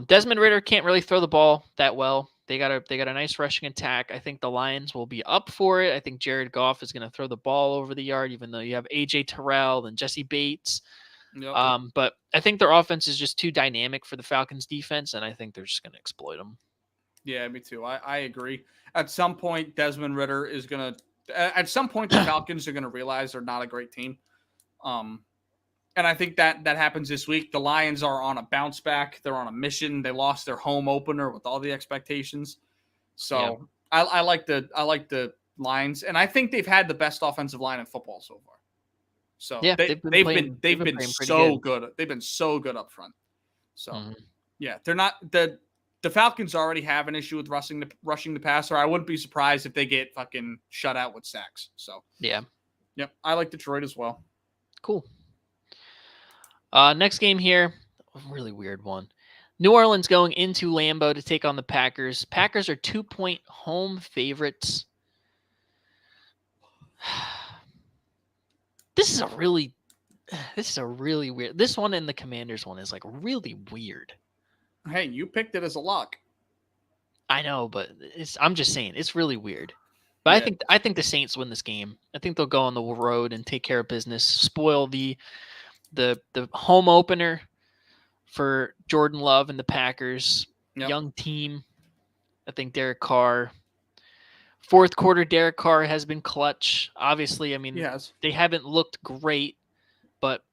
Desmond Ridder can't really throw the ball that well. They got a nice rushing attack. I think the Lions will be up for it. I think Jared Goff is going to throw the ball over the yard, even though you have AJ Terrell and Jesse Bates. Yep. But I think their offense is just too dynamic for the Falcons defense, and I think they're just going to exploit them. Yeah, me too. I agree. At some point, Desmond Ridder is going to. At some point, the Falcons are going to realize they're not a great team. And I think that happens this week. The Lions are on a bounce back. They're on a mission. They lost their home opener with all the expectations. So yeah. I like the Lions, and I think they've had the best offensive line in football so far. So yeah, they've been so good. They've been so good up front. So yeah, they're not the Falcons already have an issue with rushing the passer. I wouldn't be surprised if they get fucking shut out with sacks. So yeah, yep, I like Detroit as well. Cool. Next game here, a really weird one. New Orleans going into Lambeau to take on the Packers. Packers are 2-point home favorites. This is a really weird. This one and the Commanders one is like really weird. Hey, you picked it as a lock. I know, but I'm just saying it's really weird. But yeah. I think the Saints win this game. I think they'll go on the road and take care of business, spoil the home opener for Jordan Love and the Packers. Yep. Young team. I think Derek Carr. Fourth quarter, Derek Carr has been clutch. Obviously, I mean, they haven't looked great, but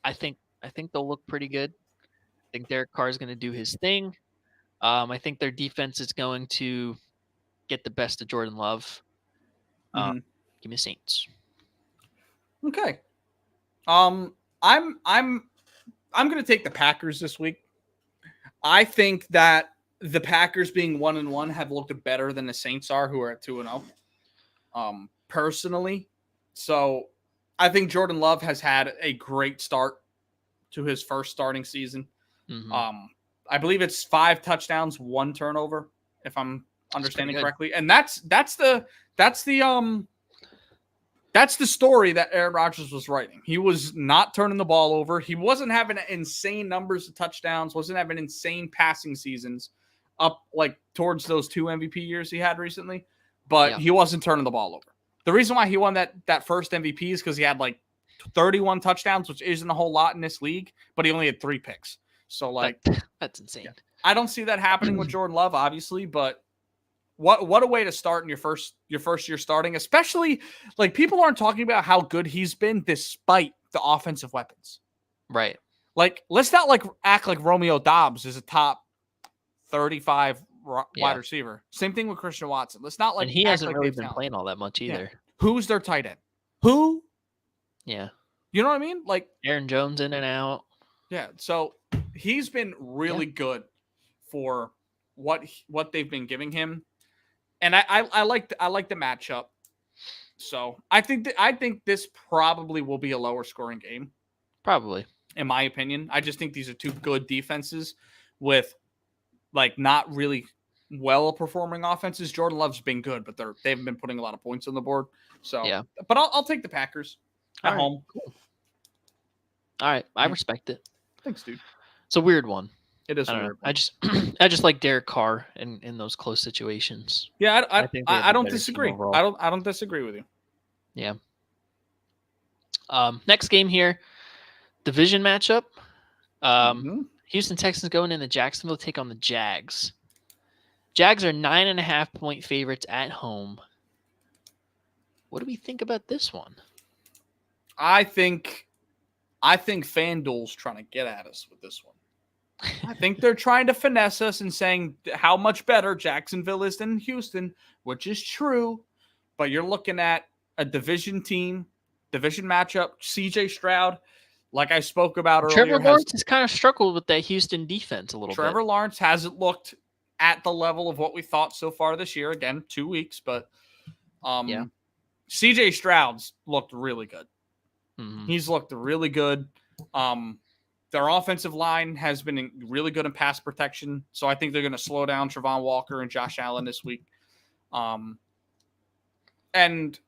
I think they'll look pretty good. I think Derek Carr is going to do his thing. I think their defense is going to get the best of Jordan Love. Give me Saints. Okay. I'm going to take the Packers this week. I think that the Packers being 1-1 have looked better than the Saints are, who are at 2-0. Personally, so I think Jordan Love has had a great start to his first starting season. I believe it's 5 touchdowns, 1 turnover, if I'm understanding correctly, and that's the story that Aaron Rodgers was writing. He was not turning the ball over. He wasn't having insane numbers of touchdowns, wasn't having insane passing seasons up like towards those 2 MVP years he had recently, but he wasn't turning the ball over. The reason why he won that first MVP is because he had like 31 touchdowns, which isn't a whole lot in this league, but he only had 3 picks. So like that's insane. Yeah. I don't see that happening with Jordan Love, obviously, but what a way to start in your first year starting, especially like people aren't talking about how good he's been despite the offensive weapons. Right. Like let's not like act like Romeo Doubs is a top 35 wide receiver. Same thing with Christian Watson. Let's not like. And he hasn't really been playing all that much either. Yeah. Who's their tight end? Who? Yeah. You know what I mean? Like Aaron Jones in and out. Yeah. So he's been really good for what they've been giving him, and I like the matchup. So I think this probably will be a lower scoring game. Probably, in my opinion. I just think these are 2 good defenses with like not really well performing offenses. Jordan Love's been good, but they haven't been putting a lot of points on the board. So yeah, but I'll take the Packers at home. Cool. All right, I respect it. Thanks, dude. It's a weird one. It is a weird one. I just like Derek Carr in those close situations. Yeah, I don't disagree. I don't disagree with you. Yeah. Next game here, division matchup. Houston Texans going into Jacksonville to take on the Jags. Jags are 9.5-point favorites at home. What do we think about this one? I think FanDuel's trying to get at us with this one. I think they're trying to finesse us and saying how much better Jacksonville is than Houston, which is true. But you're looking at a division matchup. CJ Stroud, like I spoke about earlier. Trevor Lawrence has kind of struggled with that Houston defense a little bit. Trevor Lawrence hasn't looked at the level of what we thought so far this year. Again, 2 weeks, but CJ Stroud's looked really good. He's looked really good. Their offensive line has been really good in pass protection, so I think they're going to slow down Travon Walker and Josh Allen this week. And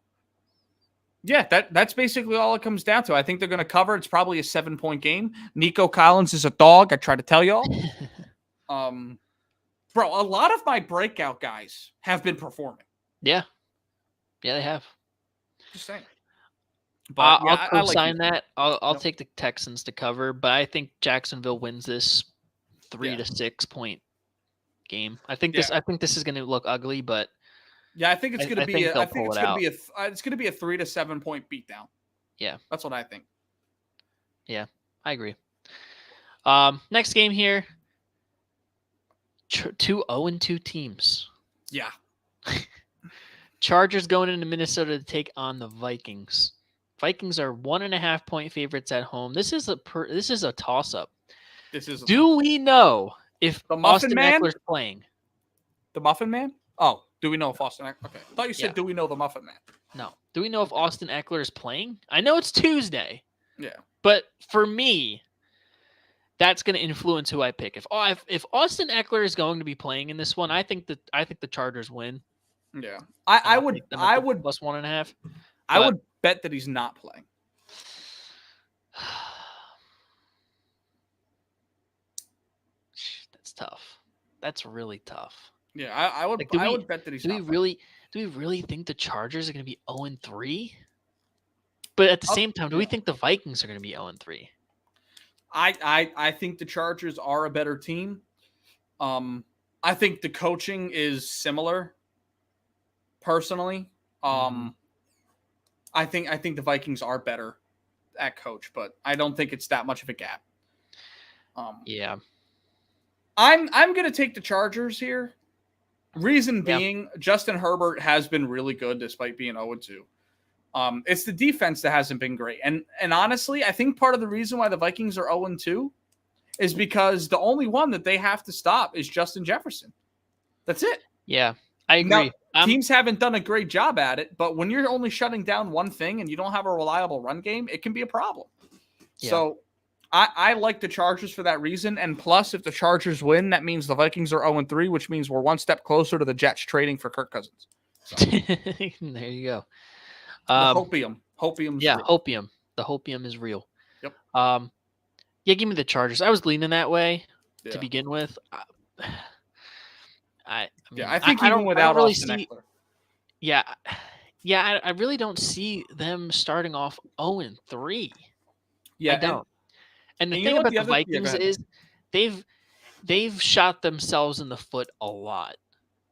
yeah, that's basically all it comes down to. I think they're going to cover. It's probably a 7-point game. Nico Collins is a dog. I try to tell y'all. Bro, a lot of my breakout guys have been performing. Yeah, they have. Just saying. But yeah, I'll co-sign like that. I'll take the Texans to cover, but I think Jacksonville wins this 3 to 6 point game. I think this is going to look ugly, but yeah, I think it's going to be. I think it's going to be a 3 to 7 point beatdown. Yeah, that's what I think. Yeah, I agree. Next game here. 2 0-2 teams. Yeah. Chargers going into Minnesota to take on the Vikings. Vikings are 1.5 point favorites at home. This is a toss up. Do we know if the Muffin Austin Man Eckler's playing? The Muffin Man? Oh, do we know if Austin Eckler? Okay, I thought you said, do we know the Muffin Man? No. Do we know if Austin Eckler is playing? I know it's Tuesday. Yeah. But for me, that's going to influence who I pick. If Austin Eckler is going to be playing in this one, I think the Chargers win. Yeah, I would plus 1.5. I would bet that he's not playing. That's tough. That's really tough. Yeah, I would. I would bet that he's. Do we really think the Chargers are going to be 0-3? But at the same time, do we think the Vikings are going to be 0-3? I think the Chargers are a better team. I think the coaching is similar. Personally, I think the Vikings are better at coach, but I don't think it's that much of a gap. Yeah, I'm going to take the Chargers here. Reason being, Justin Herbert has been really good despite being 0-2. It's the defense that hasn't been great, and honestly, I think part of the reason why the Vikings are 0-2 is because the only one that they have to stop is Justin Jefferson. That's it. Yeah, I agree. Now, teams haven't done a great job at it, but when you're only shutting down one thing and you don't have a reliable run game, it can be a problem. Yeah. So I like the Chargers for that reason. And plus, if the Chargers win, that means the Vikings are 0-3, which means we're one step closer to the Jets trading for Kirk Cousins. So. There you go. Hopium. Yeah, real. hopium. The hopium is real. Yep. Yeah, give me the Chargers. I was leaning that way to begin with. I think even without really Austin Eckler. Yeah, I really don't see them starting off 0-3. Yeah, I don't. And the thing about the Vikings is they've shot themselves in the foot a lot.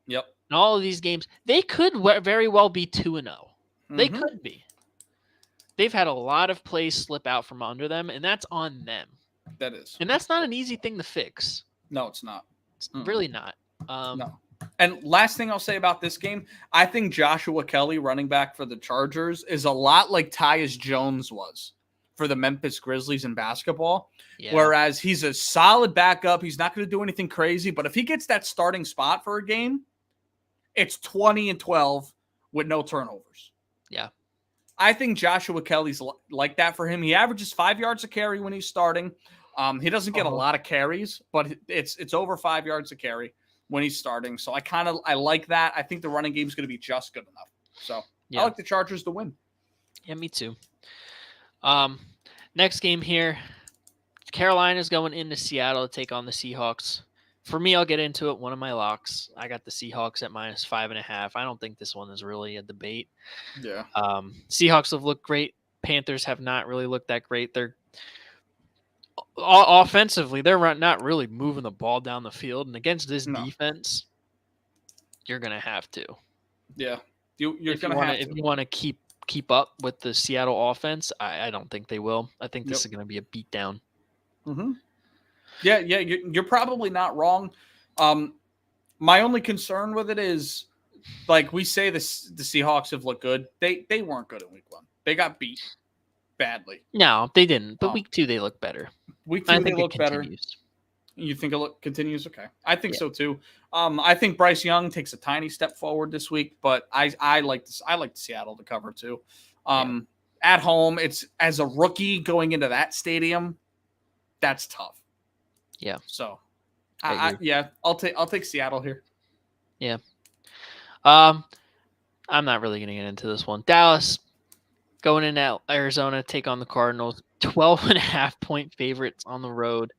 Yep. In all of these games, they could very well be 2-0. They could be. They've had a lot of plays slip out from under them, and that's on them. That is. And that's not an easy thing to fix. No, it's not. It's really not. No. And last thing I'll say about this game, I think Joshua Kelly, running back for the Chargers, is a lot like Tyus Jones was for the Memphis Grizzlies in basketball. Yeah. Whereas he's a solid backup. He's not going to do anything crazy. But if he gets that starting spot for a game, it's 20-12 with no turnovers. Yeah. I think Joshua Kelly's like that for him. He averages 5 yards a carry when he's starting. He doesn't get a lot of carries, but it's over 5 yards a carry when he's starting. So I like that. I think the running game is going to be just good enough. So I like the Chargers to win. Yeah, me too. Next game here, Carolina's going into Seattle to take on the Seahawks. For me, I'll get into it. One of my locks, I got the Seahawks at -5.5. I don't think this one is really a debate. Yeah. Seahawks have looked great. Panthers have not really looked that great. They're offensively, they're not really moving the ball down the field. And against this defense, you're going to have to. Yeah. You're going to have to. If you want to keep up with the Seattle offense, I don't think they will. I think this is going to be a beatdown. Mm-hmm. Yeah, you're probably not wrong. My only concern with it is, like we say, the Seahawks have looked good. They weren't good in week 1. They got beat badly. No, they didn't. But week 2, they look better. Week 2, they look better. You think it continues? Okay. I think so too. I think Bryce Young takes a tiny step forward this week, but I like Seattle to cover too. at home. It's as a rookie going into that stadium. That's tough. Yeah. So, I agree. I'll take Seattle here. Yeah. I'm not really going to get into this one. Dallas going in at Arizona, take on the Cardinals. 12.5-point favorites on the road.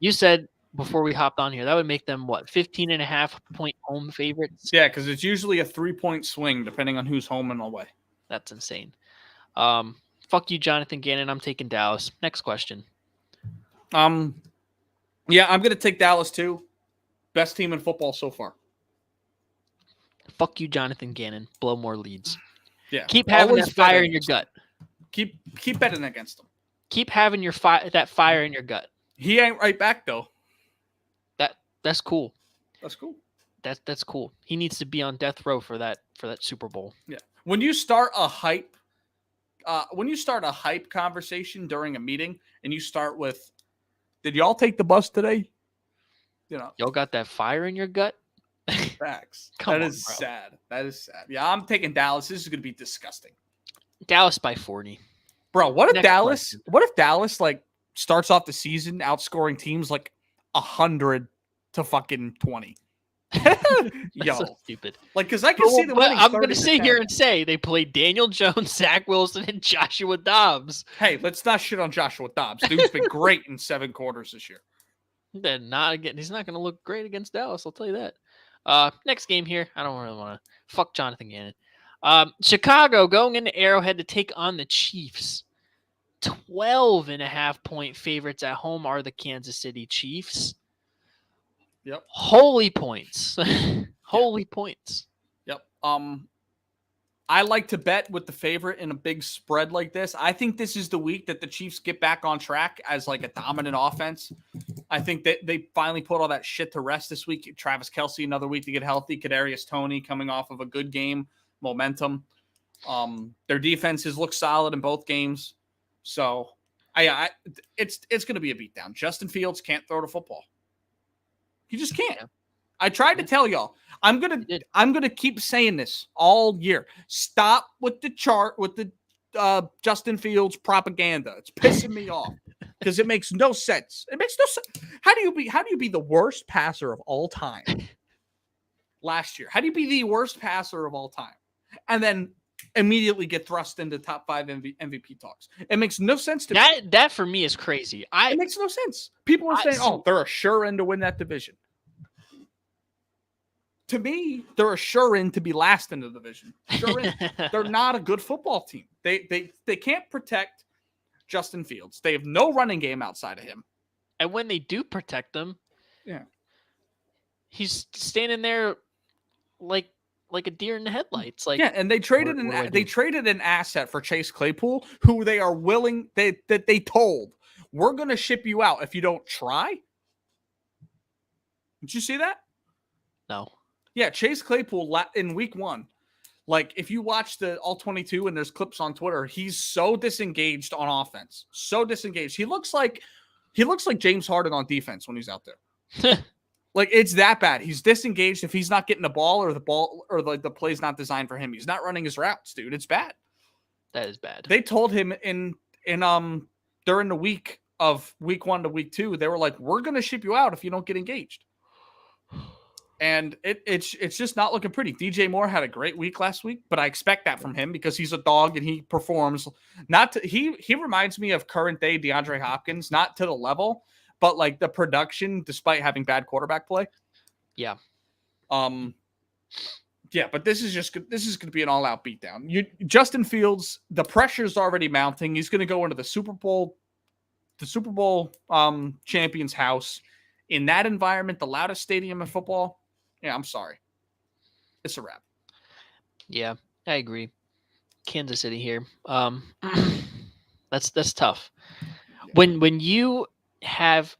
You said before we hopped on here, that would make them what? 15.5-point home favorites? Yeah, because it's usually a 3-point swing depending on who's home and away. That's insane. Fuck you, Jonathan Gannon. I'm taking Dallas. Next question. Yeah, I'm going to take Dallas too. Best team in football so far. Fuck you, Jonathan Gannon. Blow more leads. Yeah. Keep having always that fire betting in your gut. Keep betting against him. Keep having that fire in your gut. He ain't right back though. That's cool. That's cool. That's cool. He needs to be on death row for that Super Bowl. Yeah. When you start a hype conversation during a meeting and you start with, "Did y'all take the bus today?" Y'all got that fire in your gut? Facts. Come That on, is bro. sad. That is sad. Yeah, I'm taking Dallas. This is going to be disgusting. Dallas by 40. Bro, what if Next Dallas? question. What if Dallas like starts off the season outscoring teams like 100 to fucking 20? That's Yo, so stupid. like because I can see the But winning. I'm going to 30 sit 10. here and say they played Daniel Jones, Zach Wilson, and Joshua Dobbs. Hey, let's not shit on Joshua Dobbs. Dude's been great in 7 quarters this year. Then he's not going to look great against Dallas. I'll tell you that. Next game here. I don't really want to fuck Jonathan Gannon. Chicago going into Arrowhead to take on the Chiefs. 12.5-point favorites at home are the Kansas City Chiefs. Yep. Holy points. Holy points. Yep. I like to bet with the favorite in a big spread like this. I think this is the week that the Chiefs get back on track as like a dominant offense. I think that they finally put all that shit to rest this week. Travis Kelce, another week to get healthy. Kadarius Toney coming off of a good game, momentum. Their defenses look solid in both games. So it's going to be a beatdown. Justin Fields can't throw the football. He just can't. Yeah. I tried to tell y'all. I'm gonna keep saying this all year. Stop with the Justin Fields propaganda. It's pissing me off because it makes no sense. It makes no sense. How do you be the worst passer of all time last year? How do you be the worst passer of all time and then immediately get thrust into top 5 MVP talks? It makes no sense to me. That for me is crazy. It makes no sense. People are saying, "Oh, they're a sure in to win that division." To me, they're a sure in to be last in the division. Sure in. They're not a good football team. They can't protect Justin Fields. They have no running game outside of him. And when they do protect him, yeah, he's standing there like a deer in the headlights. Like, yeah, and they traded an asset for Chase Claypool, who they are willing that they told, "We're going to ship you out if you don't try." Did you see that? No. Yeah, Chase Claypool in week 1. Like, if you watch the all 22 and there's clips on Twitter, he's so disengaged on offense. So disengaged. He looks like James Harden on defense when he's out there. Like, it's that bad. He's disengaged if he's not getting the ball or the play's not designed for him. He's not running his routes, dude. It's bad. That is bad. They told him in during the week of week 1 to week 2, they were like, "We're going to ship you out if you don't get engaged." And it's just not looking pretty. DJ Moore had a great week last week, but I expect that from him because he's a dog and he performs. He reminds me of current day DeAndre Hopkins, not to the level, but like the production, despite having bad quarterback play. Yeah. Yeah, but this is going to be an all out beatdown. Justin Fields, the pressure's already mounting. He's going to go into the Super Bowl champion's house in that environment, the loudest stadium in football. Yeah, I'm sorry. It's a wrap. Yeah, I agree. Kansas City here. That's tough. When you have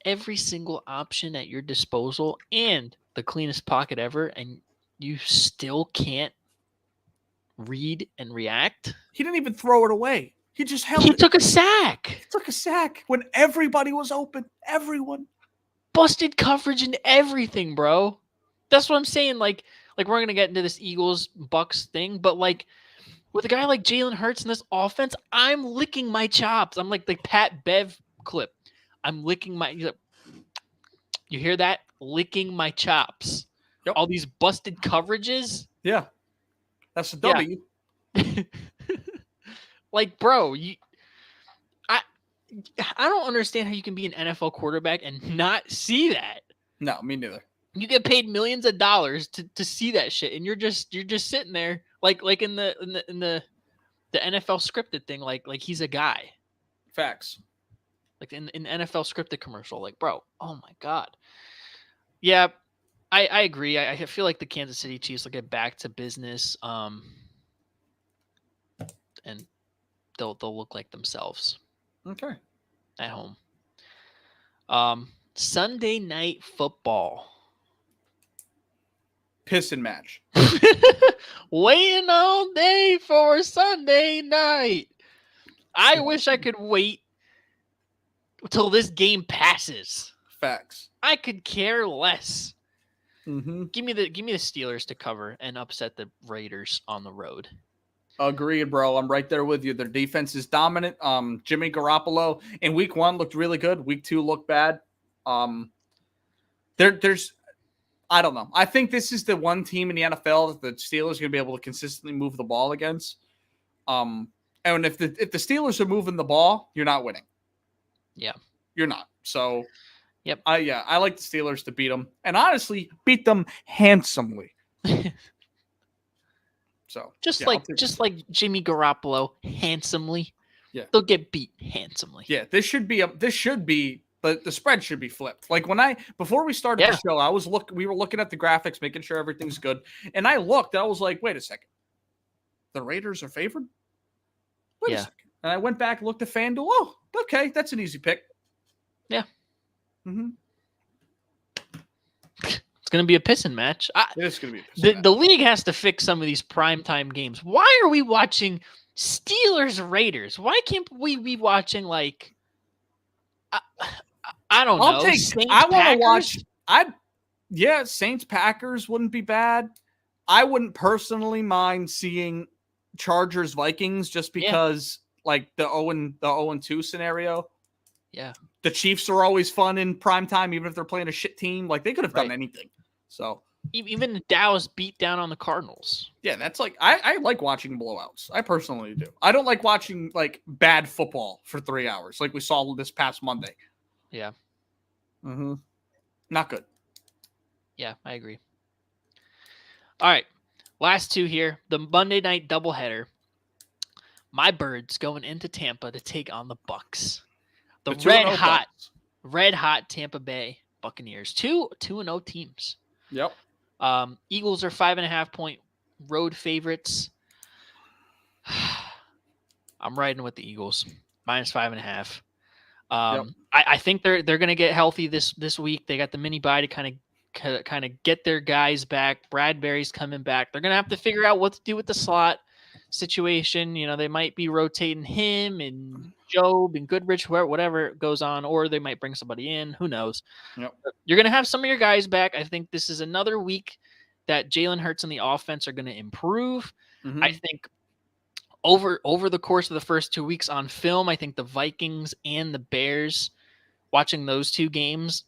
every single option at your disposal and the cleanest pocket ever, and you still can't read and react. He didn't even throw it away. He just held it. He took a sack. He took a sack when everybody was open. Everyone. Busted coverage and everything, bro. That's what I'm saying. Like we're gonna get into this Eagles Bucks thing, but like with a guy like Jalen Hurts in this offense, I'm licking my chops. I'm like the Pat Bev clip. I'm licking my. You hear that? Licking my chops. Yep. All these busted coverages. Yeah. That's a Yeah. W. Like, bro, I don't understand how you can be an NFL quarterback and not see that. No, me neither. You get paid millions of dollars to see that shit, and you're just sitting there like in the NFL scripted thing, like he's a guy. Facts. Like in NFL scripted commercial, like, bro, oh my god. Yeah, I agree. I feel like the Kansas City Chiefs will get back to business, and they'll look like themselves. Okay. At home. Sunday night football. Piston match. Waiting all day for Sunday night. I wish I could wait until this game passes. Facts. I could care less. Mm-hmm. Give me the Steelers to cover and upset the Raiders on the road. Agreed, bro. I'm right there with you. Their defense is dominant. Jimmy Garoppolo in week 1 looked really good. Week 2 looked bad. There's I don't know. I think this is the one team in the NFL that the Steelers are going to be able to consistently move the ball against. And if the Steelers are moving the ball, you're not winning. Yeah, you're not. So, yep. I like the Steelers to beat them, and honestly, beat them handsomely. So just like Jimmy Garoppolo handsomely. Yeah, they'll get beat handsomely. Yeah, the spread should be flipped. Like before we started the show, we were looking at the graphics, making sure everything's good. And I looked, I was like, wait a second. The Raiders are favored? Wait a second. And I went back, looked at FanDuel. Oh, okay, that's an easy pick. Yeah. Mm-hmm. It's going to be a pissing match. It's going to be a pissing match. The league has to fix some of these primetime games. Why are we watching Steelers Raiders? Why can't we be watching like I don't know. I want to watch. Saints Packers wouldn't be bad. I wouldn't personally mind seeing Chargers Vikings just because like the 0-2 scenario. Yeah. The Chiefs are always fun in primetime, even if they're playing a shit team. Like they could have done anything. So even Dallas beat down on the Cardinals. Yeah, that's like I like watching blowouts. I personally do. I don't like watching like bad football for 3 hours, like we saw this past Monday. Yeah. Mm-hmm. Not good. Yeah, I agree. All right. Last two here. The Monday night doubleheader. My Birds going into Tampa to take on the Bucks. The red hot Tampa Bay Buccaneers. 2-0 teams. Yep. Eagles are 5.5-point road favorites. I'm riding with the Eagles. -5.5. I think they're going to get healthy this week. They got the mini bye to kind of get their guys back. Bradbury's coming back. They're going to have to figure out what to do with the slot situation. You know, they might be rotating him and Job and Goodrich, whatever goes on, or they might bring somebody in. Who knows? Yep. You're going to have some of your guys back. I think this is another week that Jalen Hurts and the offense are going to improve. Mm-hmm. I think over the course of the first 2 weeks on film, I think the Vikings and the Bears, watching those two games,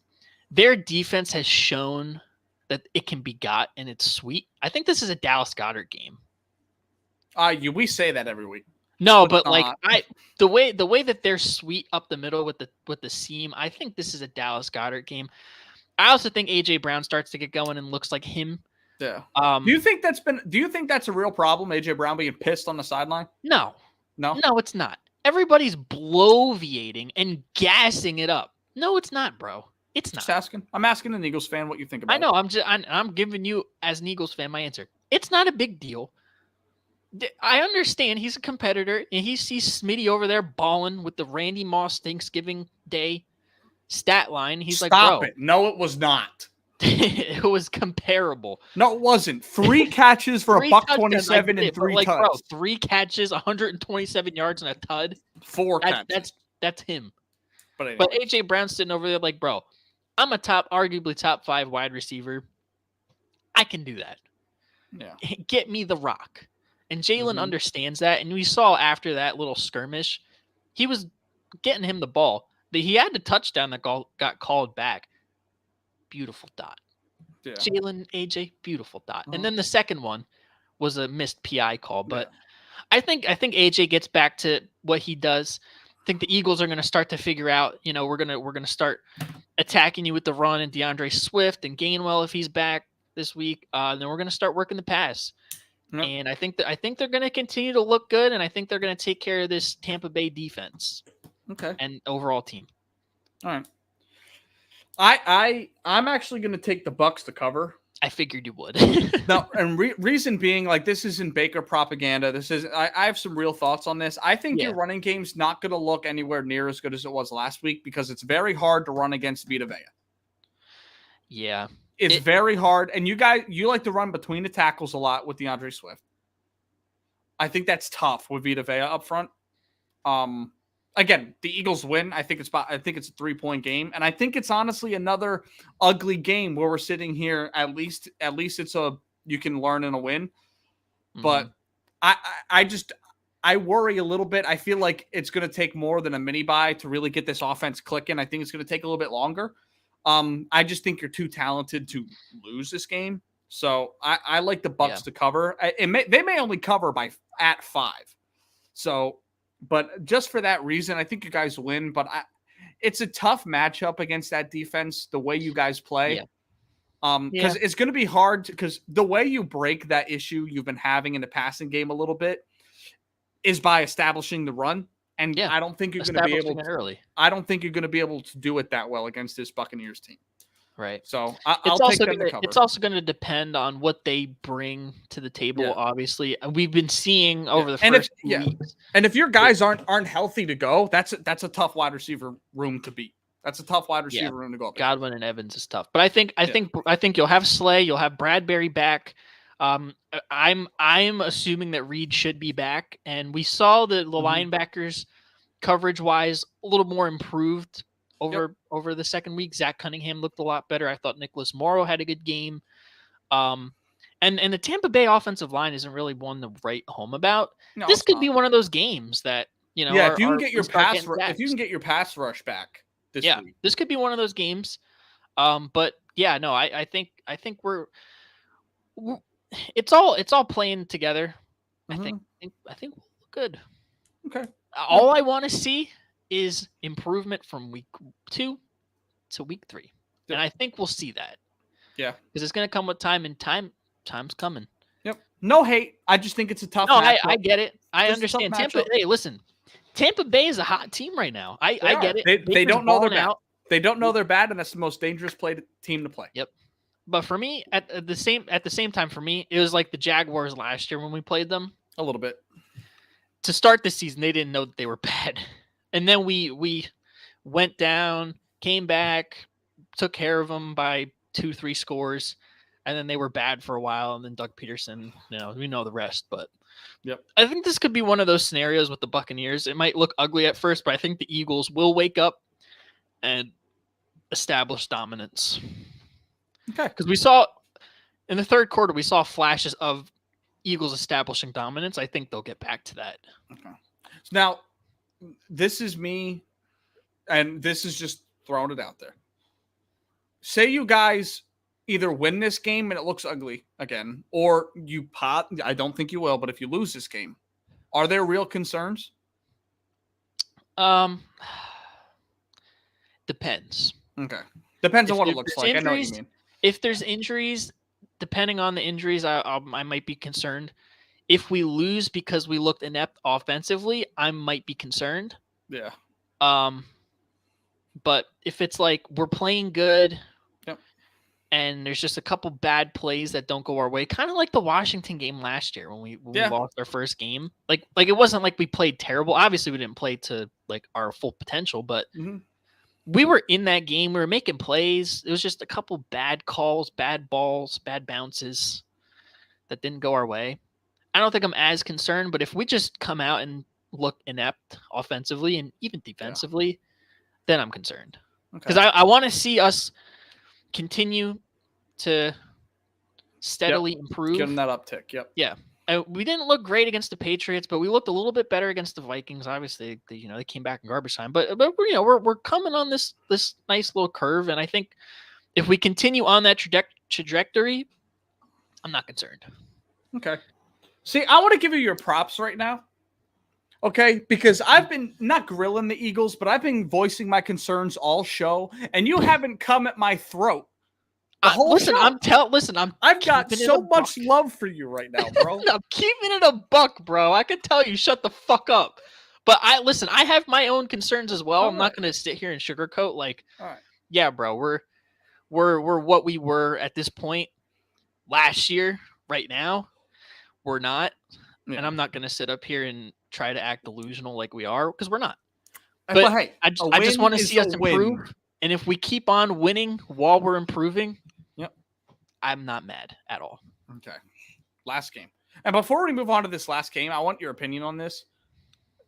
their defense has shown that it can be got, and it's sweet. I think this is a Dallas Goedert game. We say that every week. No, but like the way that they're sweet up the middle with the seam, I think this is a Dallas Goedert game. I also think AJ Brown starts to get going and looks like him. Yeah. Do you think that's a real problem? AJ Brown being pissed on the sideline? No, it's not. Everybody's bloviating and gassing it up. No, it's not, bro. It's not. Just asking. I'm asking an Eagles fan what you think about it. I know. I'm giving you as an Eagles fan my answer. It's not a big deal. I understand he's a competitor and he sees Smitty over there balling with the Randy Moss Thanksgiving Day stat line. He's Stop like, it. No, it was not. It was comparable. No, it wasn't. 3 catches for $127 and 3 touchdowns. 3 catches, 127 yards and a tud. 4 catches. That's him. But anyway. But AJ Brown's sitting over there like, bro, I'm a arguably top 5 wide receiver. I can do that. Yeah. Get me the rock. And Jalen Mhm. understands that. And we saw after that little skirmish, he was getting him the ball. He had the touchdown that got called back. Beautiful dot. Yeah. Jalen, AJ, beautiful dot. Uh-huh. And then the second one was a missed PI call. But Yeah. I think AJ gets back to what he does. I think the Eagles are going to start to figure out, we're gonna start attacking you with the run and DeAndre Swift and Gainwell if he's back this week. Then we're going to start working the pass. Yep. And I think they're going to continue to look good, and I think they're going to take care of this Tampa Bay defense. Okay. And overall team. All right. I'm actually going to take the Bucks to cover. I figured you would. No, and reason being, like, this isn't Baker propaganda. This is I have some real thoughts on this. I think your running game's not going to look anywhere near as good as it was last week because it's very hard to run against Vita Vea. Yeah. It's very hard. And you like to run between the tackles a lot with DeAndre Swift. I think that's tough with Vita Vea up front. Again, the Eagles win. I think it's a 3-point game. And I think it's honestly another ugly game where we're sitting here. At least you can learn in a win. Mm-hmm. But I worry a little bit. I feel like it's going to take more than a mini bye to really get this offense clicking. I think it's going to take a little bit longer. I just think you're too talented to lose this game. So I like the Bucks to cover. They may only cover at 5. So, but just for that reason, I think you guys win. But it's a tough matchup against that defense, the way you guys play. Because it's going to be hard because the way you break that issue you've been having in the passing game a little bit is by establishing the run. And I don't think you're going to be able to early. I don't think you're going to be able to do it that well against this Buccaneers team. Right. So I'll take them to cover. It's also going to depend on what they bring to the table. Obviously, we've been seeing over the first few weeks. And if your guys aren't healthy to go, that's a tough wide receiver room to beat. That's a tough wide receiver room to go up. Godwin and Evans is tough, but I think you'll have Slay, you'll have Bradbury back. I'm assuming that Reed should be back, and we saw the linebackers coverage wise a little more improved over the second week. Zach Cunningham looked a lot better. I thought Nicholas Morrow had a good game. And the Tampa Bay offensive line isn't really one to write home about. No, this could be one of those games that if you can get your pass rush back this week. This could be one of those games. But I think we're it's all playing together. I think we'll look good. Okay. All I want to see is improvement from week 2 to week 3. And I think we'll see that. Yeah. Because it's going to come with time, and time's coming. Yep. No hate. I just think it's a tough matchup. I get it. I understand. Tampa Bay is a hot team right now. I get it. They don't know they're bad. They don't know they're bad, and that's the most dangerous team to play. Yep. But for me, at the same time, for me, it was like the Jaguars last year when we played them. A little bit. To start the season, they didn't know that they were bad. And then we went down, came back, took care of them by 2-3 scores, and then they were bad for a while. And then Doug Peterson, we know the rest. But I think this could be one of those scenarios with the Buccaneers. It might look ugly at first, but I think the Eagles will wake up and establish dominance. Okay. Because we saw in the third quarter, we saw flashes of Eagles establishing dominance. I think they'll get back to that. Okay. So now, this is me, and this is just throwing it out there. Say you guys either win this game and it looks ugly again, or I don't think you will, but if you lose this game, are there real concerns? Depends. Okay. Depends on what it looks like. I know what you mean. If there's injuries, depending on the injuries, I might be concerned. If we lose because we looked inept offensively, I might be concerned. Yeah. But if it's like we're playing good, and there's just a couple bad plays that don't go our way, kind of like the Washington game last year when we lost our first game. Like it wasn't like we played terrible. Obviously, we didn't play to like our full potential, but we were in that game. We were making plays. It was just a couple bad calls, bad balls, bad bounces that didn't go our way. I don't think I'm as concerned, but if we just come out and look inept offensively and even defensively, then I'm concerned. Because I want to see us continue to steadily improve. Give them that uptick. Yep. Yeah. We didn't look great against the Patriots, but we looked a little bit better against the Vikings. Obviously, they came back in garbage time, but we're coming on this nice little curve, and I think if we continue on that trajectory, I'm not concerned. Okay. See, I want to give you your props right now. Okay, because I've been not grilling the Eagles, but I've been voicing my concerns all show, and you haven't come at my throat. Listen, show. I've got so much love for you right now, bro. I'm keeping it a buck, bro. I can tell you, shut the fuck up. But I have my own concerns as well. I'm not going to sit here and sugarcoat like, yeah, bro, we're what we were at this point last year. Right now, we're not, and I'm not going to sit up here and try to act delusional like we are because we're not. But hey, I just want to see us improve. And if we keep on winning while we're improving, I'm not mad at all. Okay. Last game. And before we move on to this last game, I want your opinion on this.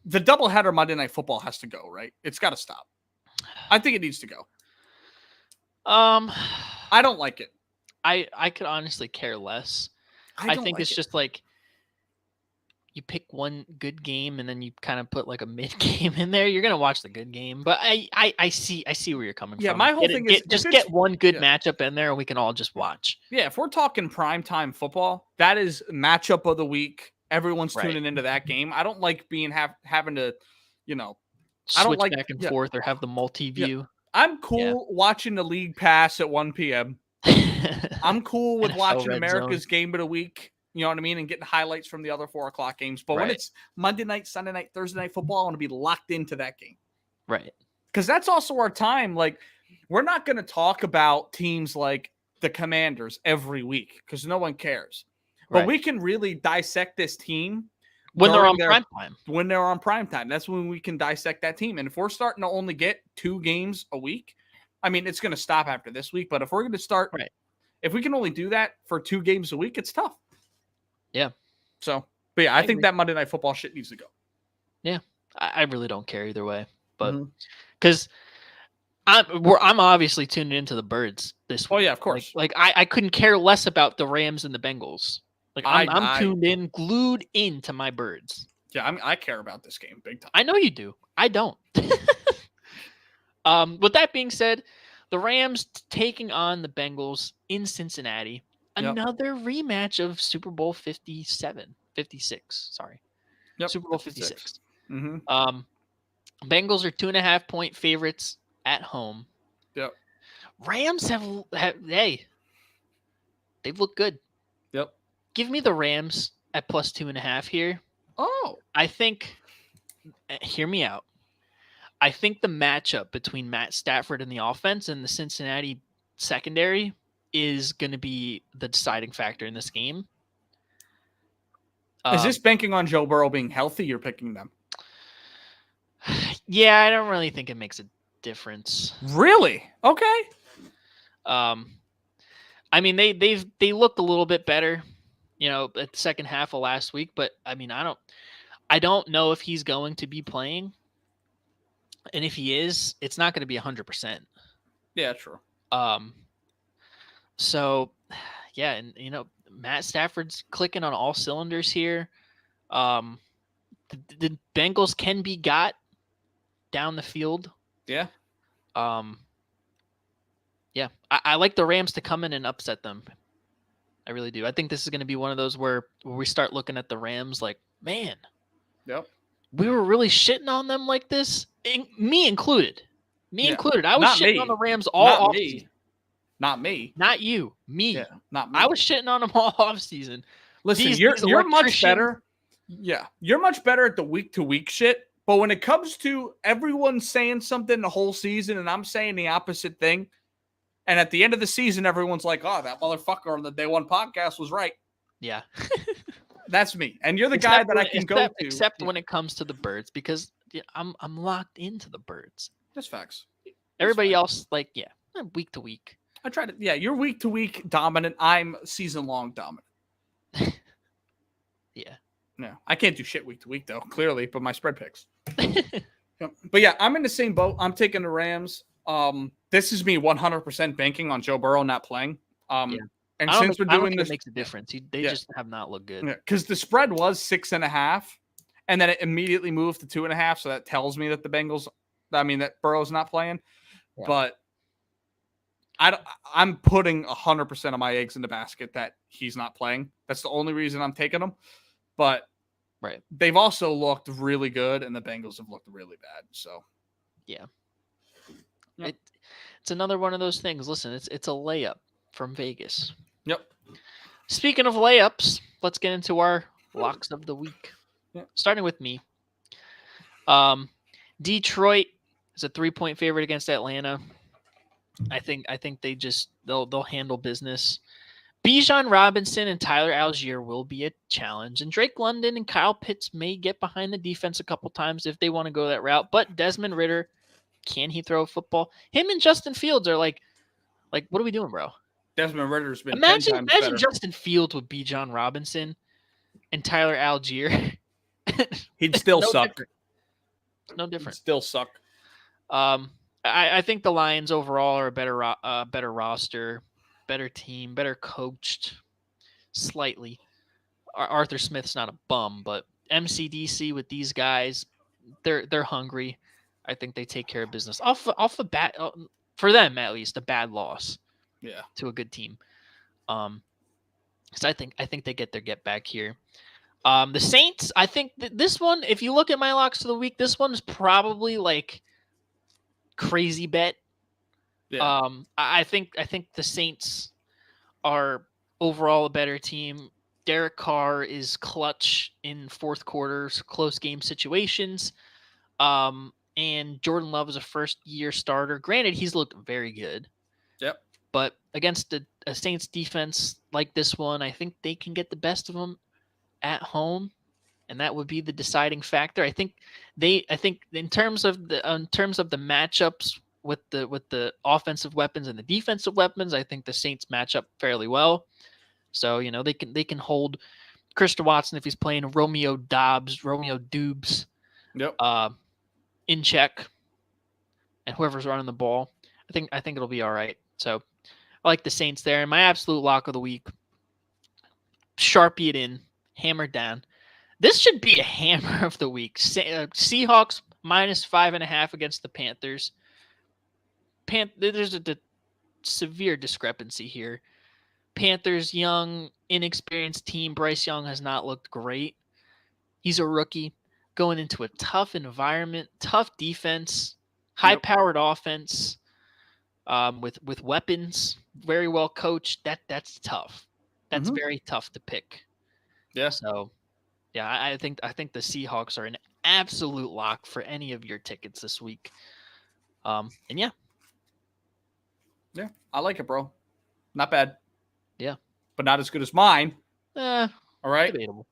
The doubleheader Monday Night Football has to go, right? It's got to stop. I think it needs to go. I don't like it. I could honestly care less. I think it's just like you pick one good game and then you kind of put like a mid game in there. You're gonna watch the good game, but I see where you're coming from. Yeah, my whole thing is just get one good matchup in there and we can all just watch. Yeah, if we're talking primetime football, that is matchup of the week. Everyone's tuning into that game. I don't like being having to, switch I don't like back and forth or have the multi-view. Yeah. I'm cool watching the league pass at 1 p.m. I'm cool with watching America's game of the week, you know what I mean, and getting highlights from the other 4 o'clock games. But when it's Monday night, Sunday night, Thursday night football, I want to be locked into that game. Right. Because that's also our time. Like, we're not going to talk about teams like the Commanders every week because no one cares. But we can really dissect this team when they're on prime time. When they're on prime time. That's when we can dissect that team. And if we're starting to only get 2 games a week, I mean, it's going to stop after this week. But if we're going to start, if we can only do that for 2 games a week, it's tough. Yeah. So, but yeah, I think that Monday Night Football shit needs to go. Yeah. I really don't care either way. But because I'm obviously tuned into the Birds this week. Oh, yeah, of course. Like I couldn't care less about the Rams and the Bengals. Like I'm tuned in, glued into my Birds. Yeah, I care about this game big time. I know you do. I don't. With that being said, the Rams taking on the Bengals in Cincinnati. Another rematch of Super Bowl 56. Sorry. Super Bowl 56. Mm-hmm. Bengals are 2.5-point favorites at home. Yep. Rams have they've looked good. Yep. Give me the Rams at plus 2.5 here. Oh. I think, hear me out. I think the matchup between Matt Stafford and the offense and the Cincinnati secondary is going to be the deciding factor in this game. Is this banking on Joe Burrow being healthy? You're picking them. Yeah, I don't really think it makes a difference. Really? Okay. I mean, they looked a little bit better, at the second half of last week, but I mean, I don't know if he's going to be playing. And if he is, it's not going to be 100%. Yeah, true. So, yeah, and Matt Stafford's clicking on all cylinders here. The Bengals can be got down the field. Yeah. Yeah, I like the Rams to come in and upset them. I really do. I think this is going to be one of those where we start looking at the Rams like, man. Yep. We were really shitting on them like this, me included. Included. I was shitting on the Rams all offseason. Not me. Not you. Me. Yeah, not me. I was shitting on them all offseason. Listen, you're much better. Yeah, you're much better at the week-to-week shit. But when it comes to everyone saying something the whole season and I'm saying the opposite thing, and at the end of the season, everyone's like, oh, that motherfucker on the Day One podcast was right. Yeah. That's me. And you're the guy that I can go to. Except when it comes to the Birds, because I'm locked into the Birds. That's facts. Everybody else, week to week. I try to, you're week to week dominant. I'm season long dominant. Yeah. No, I can't do shit week to week, though, clearly, but my spread picks. But yeah, I'm in the same boat. I'm taking the Rams. This is me 100% banking on Joe Burrow not playing. And I don't since think, we're I don't doing think this, it makes a difference. They just have not looked good. because the spread was 6.5, and then it immediately moved to 2.5. So that tells me that that Burrow's not playing. Yeah. But I'm putting 100% of my eggs in the basket that he's not playing. That's the only reason I'm taking him. But Right. they've also looked really good, and the Bengals have looked really bad. So Yeah. Yep. It's another one of those things. Listen, it's a layup from Vegas. Yep. Speaking of layups, let's get into our locks of the week. Yeah. Starting with me. Detroit is a 3-point favorite against Atlanta. I think they'll handle business. Bijan Robinson and Tyler Algier will be a challenge, and Drake London and Kyle Pitts may get behind the defense a couple times if they want to go that route. But Desmond Ridder, can he throw a football? Him and Justin Fields are like what are we doing, bro? Desmond Ritter's been 10 Imagine times better. Justin Fields with Bijan Robinson and Tyler Algier. He'd still No suck. different. No He'd different. still suck. I think the Lions overall are a better roster, better team, better coached, slightly. Arthur Smith's not a bum, but MCDC with these guys, they're hungry. I think they take care of business off the bat. For them at least, a bad loss. Yeah. To a good team. Because I think they get their get back here. The Saints, I think this one, if you look at my locks of the week, this one is probably like crazy bet. Yeah. I think the Saints are overall a better team. Derek Carr is clutch in fourth quarters, close game situations. And Jordan Love is a first-year starter. Granted, he's looked very good. Yep. But against a Saints defense like this one, I think they can get the best of them at home, and that would be the deciding factor. I think in terms of the matchups with the offensive weapons and the defensive weapons, I think the Saints match up fairly well. So they can hold Christian Watson if he's playing Romeo Dubes. Yep. In check, and whoever's running the ball, I think it'll be all right. So I like the Saints there. And my absolute lock of the week, Sharpie it in, hammer down. This should be a hammer of the week. Seahawks -5.5 against the Panthers. There's a severe discrepancy here. Panthers, young, inexperienced team. Bryce Young has not looked great. He's a rookie going into a tough environment, tough defense, high-powered offense, with weapons, very well coached. That's tough. That's very tough to pick. Yeah. So, yeah, I think the Seahawks are an absolute lock for any of your tickets this week. And yeah, I like it, bro. Not bad. Yeah. But not as good as mine. All right. Debatable.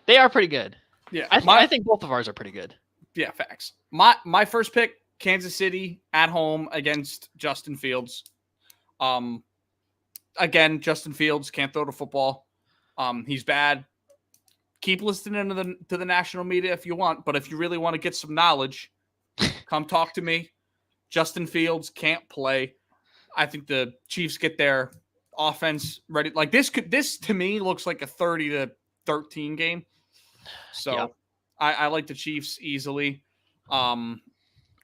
They are pretty good. Yeah. I think both of ours are pretty good. Yeah, facts. My first pick, Kansas City at home against Justin Fields. Again, Justin Fields can't throw the football. He's bad. Keep listening to the national media if you want, but if you really want to get some knowledge, come talk to me. Justin Fields can't play. I think the Chiefs get their offense ready. Like this to me looks like a 30-13 game. So yeah. I like the Chiefs easily. What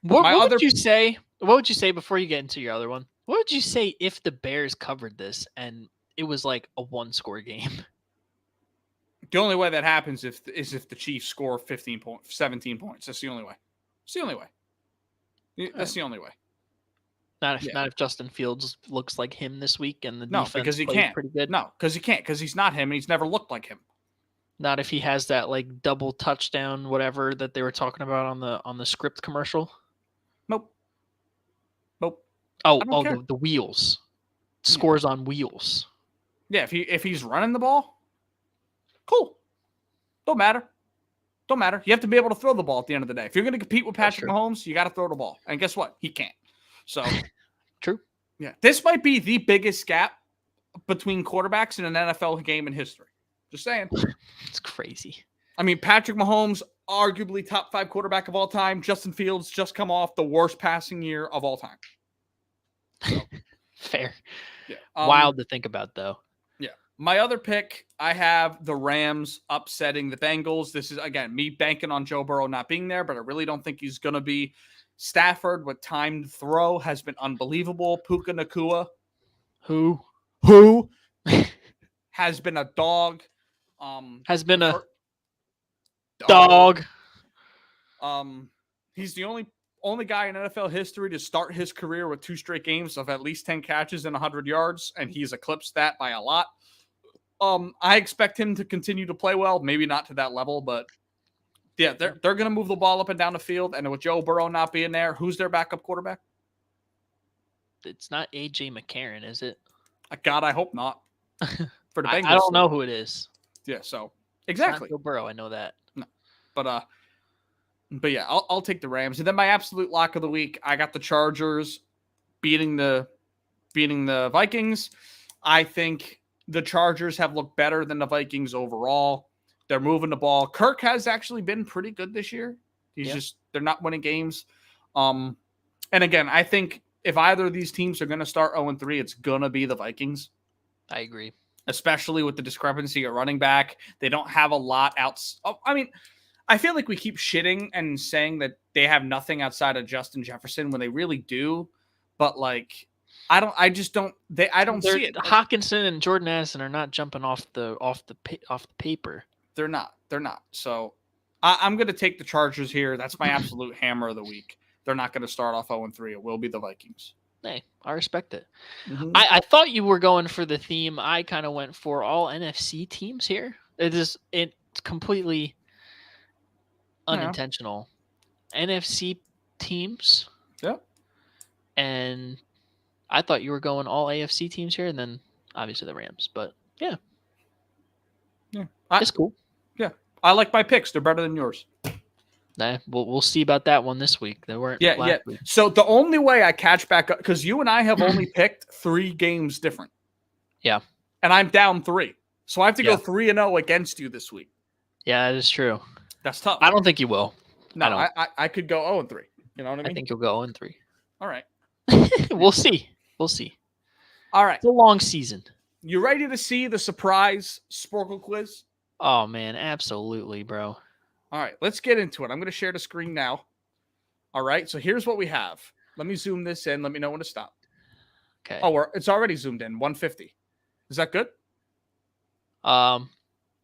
would you say? What would you say before you get into your other one? What would you say if the Bears covered this and it was like a one-score game? The only way that happens is if the Chiefs score 17 points. That's the only way. It's the only way. That's the only way. Not if Justin Fields looks like him this week and the defense because he plays can't. pretty good. No, because he can't, because he's not him and he's never looked like him. Not if he has that like double touchdown, whatever that they were talking about on the script commercial. Nope. Oh, the wheels. Scores on wheels. Yeah, if he's running the ball, cool. Don't matter. You have to be able to throw the ball at the end of the day. If you're going to compete with Patrick Mahomes, you got to throw the ball. And guess what? He can't. So true. Yeah, this might be the biggest gap between quarterbacks in an NFL game in history. Just saying. It's crazy. I mean, Patrick Mahomes, arguably top 5 quarterback of all time. Justin Fields just come off the worst passing year of all time. So, fair. Yeah. Wild to think about, though. My other pick, I have the Rams upsetting the Bengals. This is, again, me banking on Joe Burrow not being there, but I really don't think he's going to be. Stafford with timed throw has been unbelievable. Puka Nakua, Who has been a dog. has been a dog. dog? He's the only guy in NFL history to start his career with 2 straight games of at least 10 catches and 100 yards, and he's eclipsed that by a lot. I expect him to continue to play well, maybe not to that level, but yeah, they're going to move the ball up and down the field, and with Joe Burrow not being there, who's their backup quarterback? It's not AJ McCarron, is it? God, I hope not. For the Bengals, I don't know who it is. Yeah, so It's not exactly. Joe Burrow, I know that. No, but yeah, I'll take the Rams, and then my absolute lock of the week, I got the Chargers beating the Vikings. I think the Chargers have looked better than the Vikings overall. They're moving the ball. Kirk has actually been pretty good this year. They're not winning games. And again, I think if either of these teams are going to start 0-3, it's going to be the Vikings. I agree. Especially with the discrepancy at running back. They don't have a lot else. I mean, I feel like we keep shitting and saying that they have nothing outside of Justin Jefferson when they really do. But like, I don't see it. Hawkinson and Jordan Addison are not jumping off the paper. They're not. So I'm going to take the Chargers here. That's my absolute hammer of the week. They're not going to start off 0-3. It will be the Vikings. Hey, I respect it. Mm-hmm. I thought you were going for the theme. I kind of went for all NFC teams here. It's completely unintentional. NFC teams. Yep. And I thought you were going all AFC teams here, and then obviously the Rams. But yeah. It's cool. Yeah, I like my picks. They're better than yours. Nah, we'll see about that one this week. They weren't. Yeah. So the only way I catch back up, because you and I have only picked 3 games different. Yeah. And I'm down 3, so I have to go 3-0 against you this week. Yeah, that is true. That's tough. I don't think you will. No, I could go 0-3. You know what I mean? I think you'll go 0-3. All right. We'll see. All right. It's a long season. You ready to see the surprise Sporkle quiz? Oh, man. Absolutely, bro. All right. Let's get into it. I'm going to share the screen now. All right. So here's what we have. Let me zoom this in. Let me know when to stop. Okay. Oh, it's already zoomed in. 150. Is that good?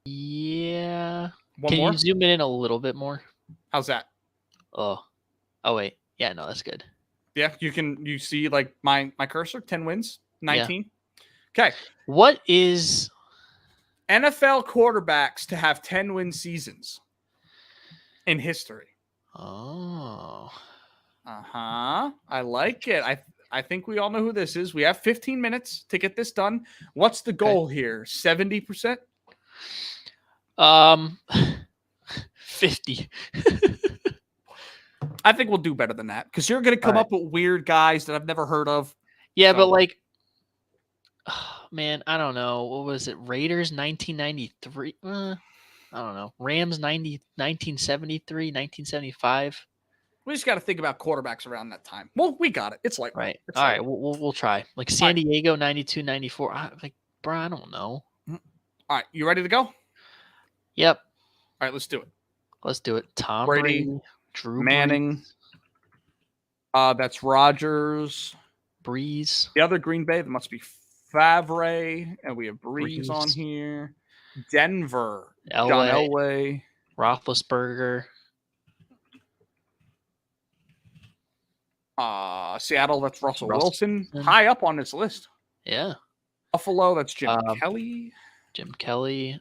Yeah. One Can more? you zoom it in a little bit more? How's that? Oh, wait. Yeah, no, that's good. Yeah, you see like my cursor, 10 wins, 19. Yeah. Okay. What is NFL quarterbacks to have 10-win seasons in history? Oh. Uh-huh. I like it. I think we all know who this is. We have 15 minutes to get this done. What's the goal here? 70%? 50. I think we'll do better than that because you're going to come up with weird guys that I've never heard of. Yeah, but like, man, I don't know. What was it? Raiders 1993? I don't know. Rams 1973, 1975. We just got to think about quarterbacks around that time. Well, we got it. It's like right. All right, we'll try. Like San Diego 92, 94. Like, bro, I don't know. All right, you ready to go? Yep. All right, let's do it. Tom Brady, Drew Manning. That's Rodgers. Breeze. The other Green Bay, that must be Favre, and we have Breeze on here. Denver, LA. John Elway. Roethlisberger. Seattle, that's Russell Wilson. High up on this list. Yeah. Buffalo, that's Jim Kelly.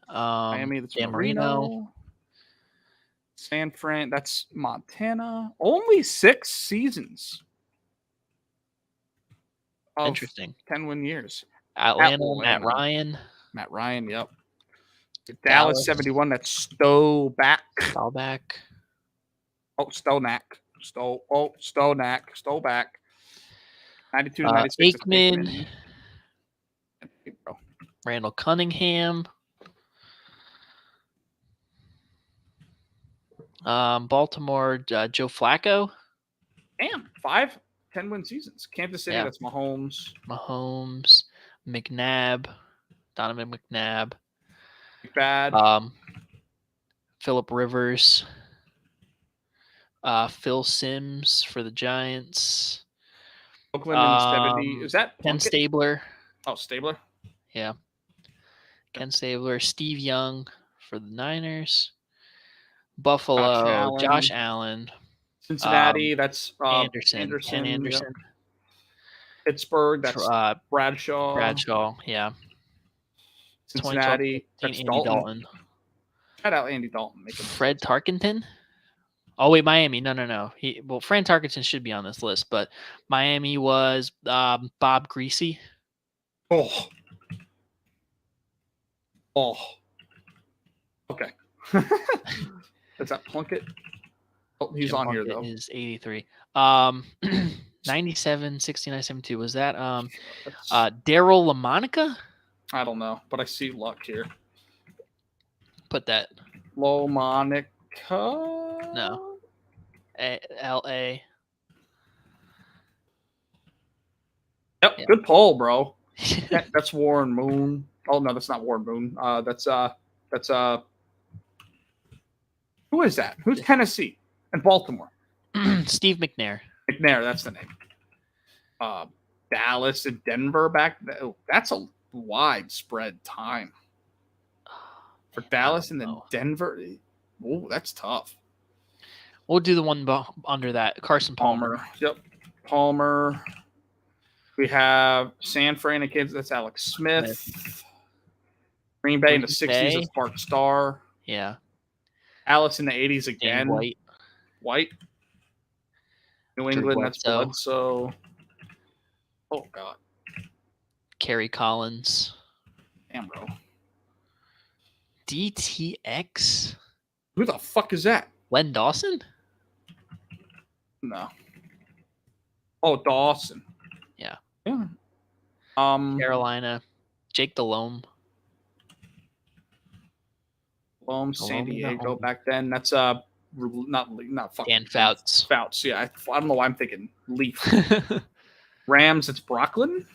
Miami, that's Dan Marino. San Fran, that's Montana. Only 6 seasons. Interesting. 10-win years. Atlanta, Matt Ryan. Yep. Dallas 71, that's Stoback. Oh, Stonack. Stoback. 92 to 96. Aikman. Randall Cunningham. Baltimore, Joe Flacco. Damn, 5 10-win seasons. Kansas City, that's Mahomes. McNabb. Donovan McNabb. Bad. Phillip Rivers. Phil Simms for the Giants. Oakland in the 70. Is that Ken Plunkett? Stabler? Oh, Stabler. Yeah. Ken Stabler. Steve Young for the Niners. Buffalo. Josh Allen. Cincinnati. That's Anderson. Ken Yep. Anderson. Pittsburgh. That's Bradshaw. Bradshaw. Yeah. Cincinnati. That's Andy Dalton. Shout out Andy Dalton. Fred Tarkenton. Oh wait, Miami. No. Fran Tarkenton should be on this list, but Miami was Bob Greasy. Oh. Okay. Is that Plunkett? Oh, he's Jim on Plunkett here though. Is 83. 97, 69, 72. Was that Daryl LaMonica? I don't know, but I see Luck here. Put that. LaMonica. No. L.A. Yep, Yeah. Good poll, bro. That's Warren Moon. Oh no, that's not Warren Moon. That's who is that? Who's Tennessee and Baltimore? Steve McNair. McNair, that's the name. Dallas and Denver back. That's a widespread time for Dallas and then Denver. Oh, that's tough. We'll do the one under that. Carson Palmer. Yep, Palmer. We have San Fran and Kansas. That's Alex Smith. Green Bay in the 60s. That's Bart Starr. Yeah. Alice in the 80s again. White. New England. That's Bledsoe. Oh, God. Kerry Collins. Damn, bro. DTX? Who the fuck is that? Len Dawson? No. Oh, Dawson. Yeah. Carolina. Jake Delhomme. San Diego back then. That's not fucking Dan Fouts. Fouts, yeah. I don't know why I'm thinking Leaf. Rams, it's Brooklyn.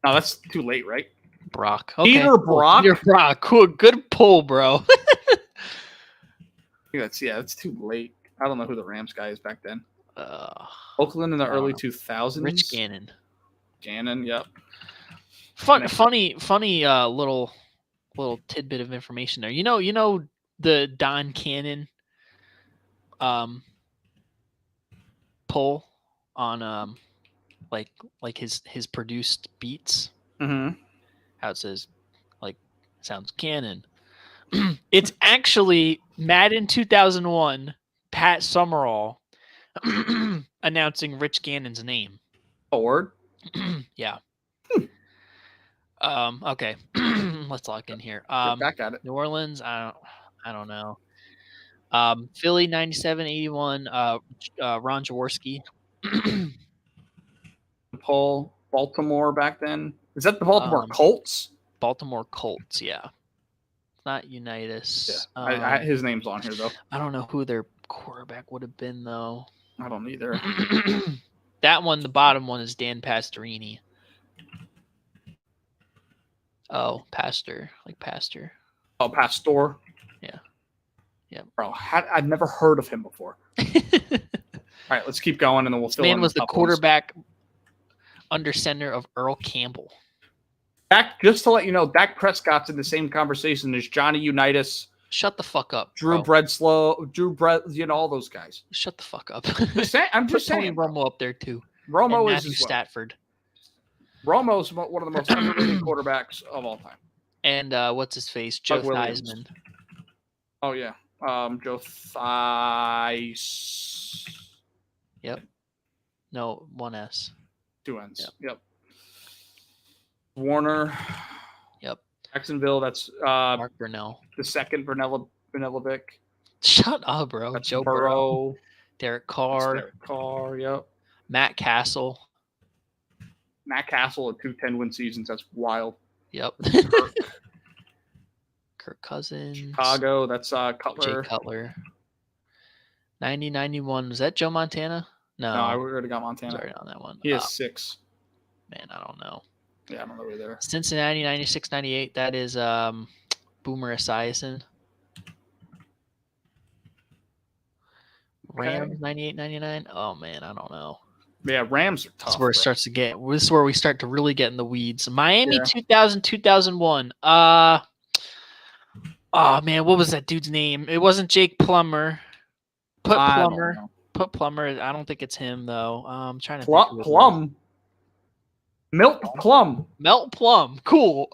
No, that's too late, right? Brock. Okay. Peter Brock. Peter Brock. Cool. Good pull, bro. That's too late. I don't know who the Rams guy is back then. Oakland in the early 2000s. Rich Gannon. Yep. Funny little tidbit of information there. You know the Don Cannon pull on like his produced beats. Mm-hmm. How it says sounds Cannon. It's actually Madden 2001 Pat Summerall announcing Rich Gannon's name. Oh, word? Yeah. Okay. Let's lock in here. Back at it. New Orleans, I don't know. Philly 97-81, Ron Jaworski. Paul Baltimore back then. Is that the Baltimore Colts? Baltimore Colts, yeah. It's not Unitas. Yeah. His name's on here though. I don't know who their quarterback would have been though. I don't either. That one, the bottom one, is Dan Pastorini. Oh, Pastor, like Pastor. Oh, Pastor. Yeah. Bro, I've never heard of him before. All right, let's keep going, and then we'll fill in. Man was the quarterback under center of Earl Campbell. Just to let you know, Dak Prescott's in the same conversation as Johnny Unitas. Shut the fuck up, Drew Bledsoe, all those guys. Shut the fuck up. I'm just saying. Tony Romo up there too. Romo and is Matthew Stafford. Romo's one of the most underrated quarterbacks of all time. And what's his face? Joe Theismann. Oh yeah, Joe Theis. Yep. No, one S. Two N's. Yep. Warner. Yep. Jacksonville. That's Mark Brunell. The second Brunellovic. Shut up, bro. That's Joe Burrow. Derek Carr. Yep. Matt Castle. Matt Castle at 2 10-win seasons. That's wild. Yep. Kirk Cousins. Chicago. That's Cutler. Jay Cutler. 90-91. Was that Joe Montana? No, I already got Montana. Sorry on that one. He has 6. Man, I don't know. Yeah, I don't know either. Cincinnati 96-98. That is Boomer Esiason. Rams 98-99. Oh man, I don't know. Yeah, Rams are tough. This is where it starts to get. This is where we start to really get in the weeds. Miami Yeah. 2000-2001. Oh man, what was that dude's name? It wasn't Jake Plummer. Put Plummer. I don't think it's him though. I'm trying to think. Plum. Milt Plum. Melt Plum. Cool.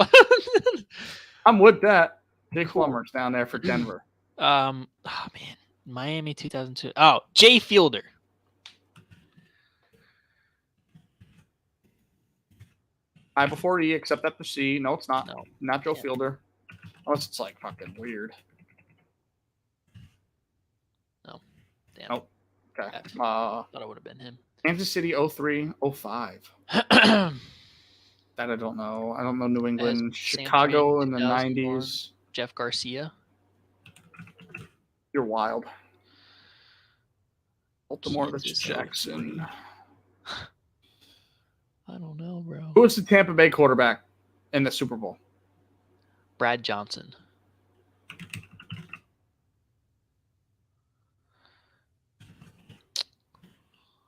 I'm with that. Jake Plummer's down there for Denver. Oh man, Miami 2002. Oh, Jay Fielder. Before E, except after C. No, it's not. No. Not Joe Fielder. Unless it's like fucking weird. No. Damn. Nope. Okay. Thought it would have been him. Kansas City 03-05. That I don't know. I don't know New England. Chicago in the 90s. Jeff Garcia. You're wild. Baltimore, that's Jackson. I don't know, bro. Who was the Tampa Bay quarterback in the Super Bowl? Brad Johnson.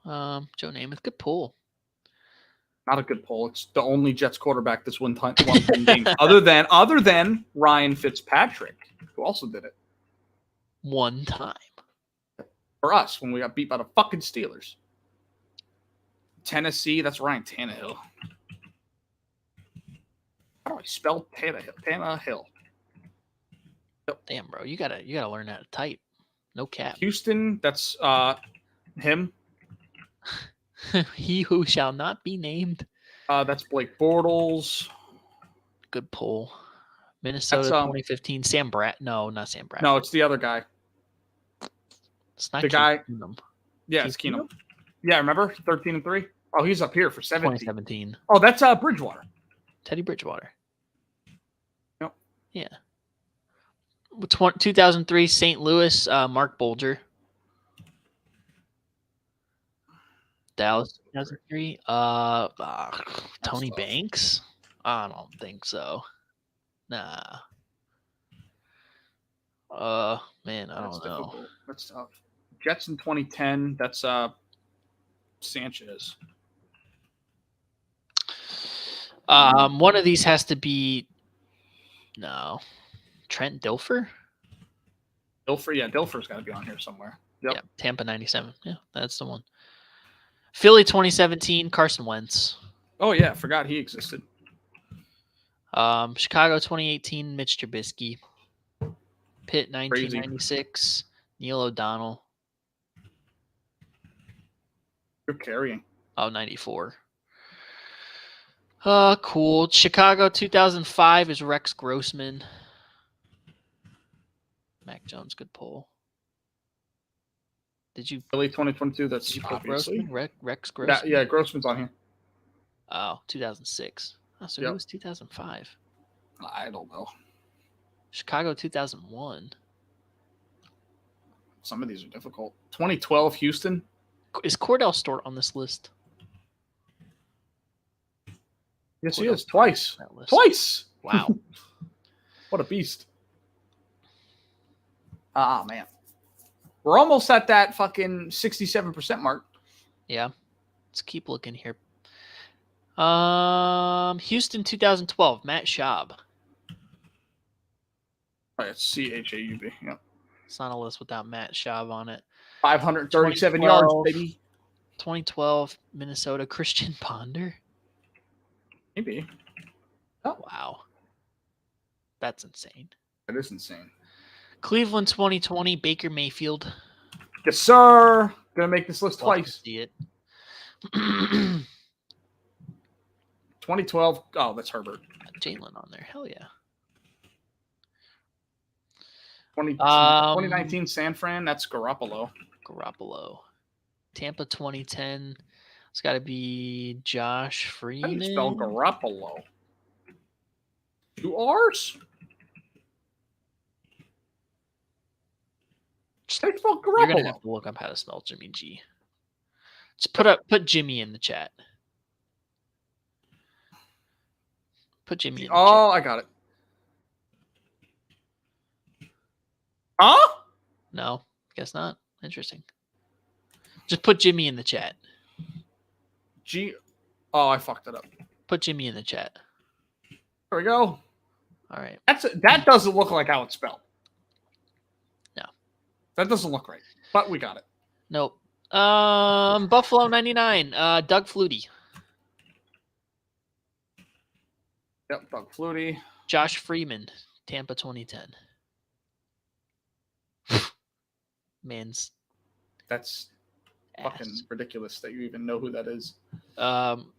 Joe Namath. Good pull. Not a good pull. It's the only Jets quarterback that's won 10 games. other than Ryan Fitzpatrick, who also did it. One time. For us, when we got beat by the fucking Steelers. Tennessee, that's Ryan Tannehill. How do I spell Tannehill? Tannehill. Yep. Damn, bro, you gotta learn how to type. No cap. Houston, that's him. He who shall not be named. That's Blake Bortles. Good pull. Minnesota 2015. Sam Brat. No, not Sam Brat. No, it's the other guy. It's not the guy. Keenum. Yeah, it's Keenum. Yeah, remember 13-3. Oh, he's up here for 2017. Oh, that's Bridgewater. Teddy Bridgewater. Yep. Yeah. 2003 St. Louis. Mark Bolger. Dallas 2003. Tony Banks. I don't think so. Nah. Man, I don't know. Difficult. That's tough. Jets in 2010. That's Sanchez. One of these has to be Trent Dilfer. Dilfer's got to be on here somewhere. Yep. Yeah, Tampa 97. Yeah, that's the one. Philly 2017, Carson Wentz. Oh yeah, forgot he existed. Chicago 2018, Mitch Trubisky. Pitt 1996, Neil O'Donnell. You're carrying. Oh, 94. Cool. Chicago 2005 is Rex Grossman. Mac Jones, good pull. Did you Philly 2022? That's did you put obviously Grossman? Rex Grossman? Yeah, Grossman's on here. Oh, 2006. Oh, so it was 2005. I don't know. Chicago 2001. Some of these are difficult. 2012 Houston. Is Cordell Stewart on this list? Yes, he is. Twice. Twice. Wow. What a beast. Ah, man. We're almost at that fucking 67% mark. Yeah. Let's keep looking here. Houston 2012, Matt Schaub. Oh, it's CHAUB. Yep. It's not a list without Matt Schaub on it. 537 yards, baby. 2012, Minnesota, Christian Ponder. Maybe. Oh, wow. That's insane. That is insane. Cleveland 2020, Baker Mayfield. Yes, sir. Gonna make this list twice. See it. 2012. Oh, that's Herbert. Jalen on there. Hell yeah. 2019 San Fran. That's Garoppolo. Tampa 2010. It's got to be Josh Freeman. How do you spell Garoppolo? 2 R's? How do you spell Garoppolo? You're gonna have to look up how to spell Jimmy G. Just put Jimmy in the chat. Put Jimmy in the Oh, I got it. Huh? chat. No, guess not. Interesting. Just put Jimmy in the chat. Oh, I fucked it up. Put Jimmy in the chat. There we go. All right. That doesn't look like how it's spelled. No. That doesn't look right. But we got it. Nope. Buffalo 99. Doug Flutie. Yep, Doug Flutie. Josh Freeman. Tampa 2010. Man's That's fucking ass. ridiculous that you even know who that is.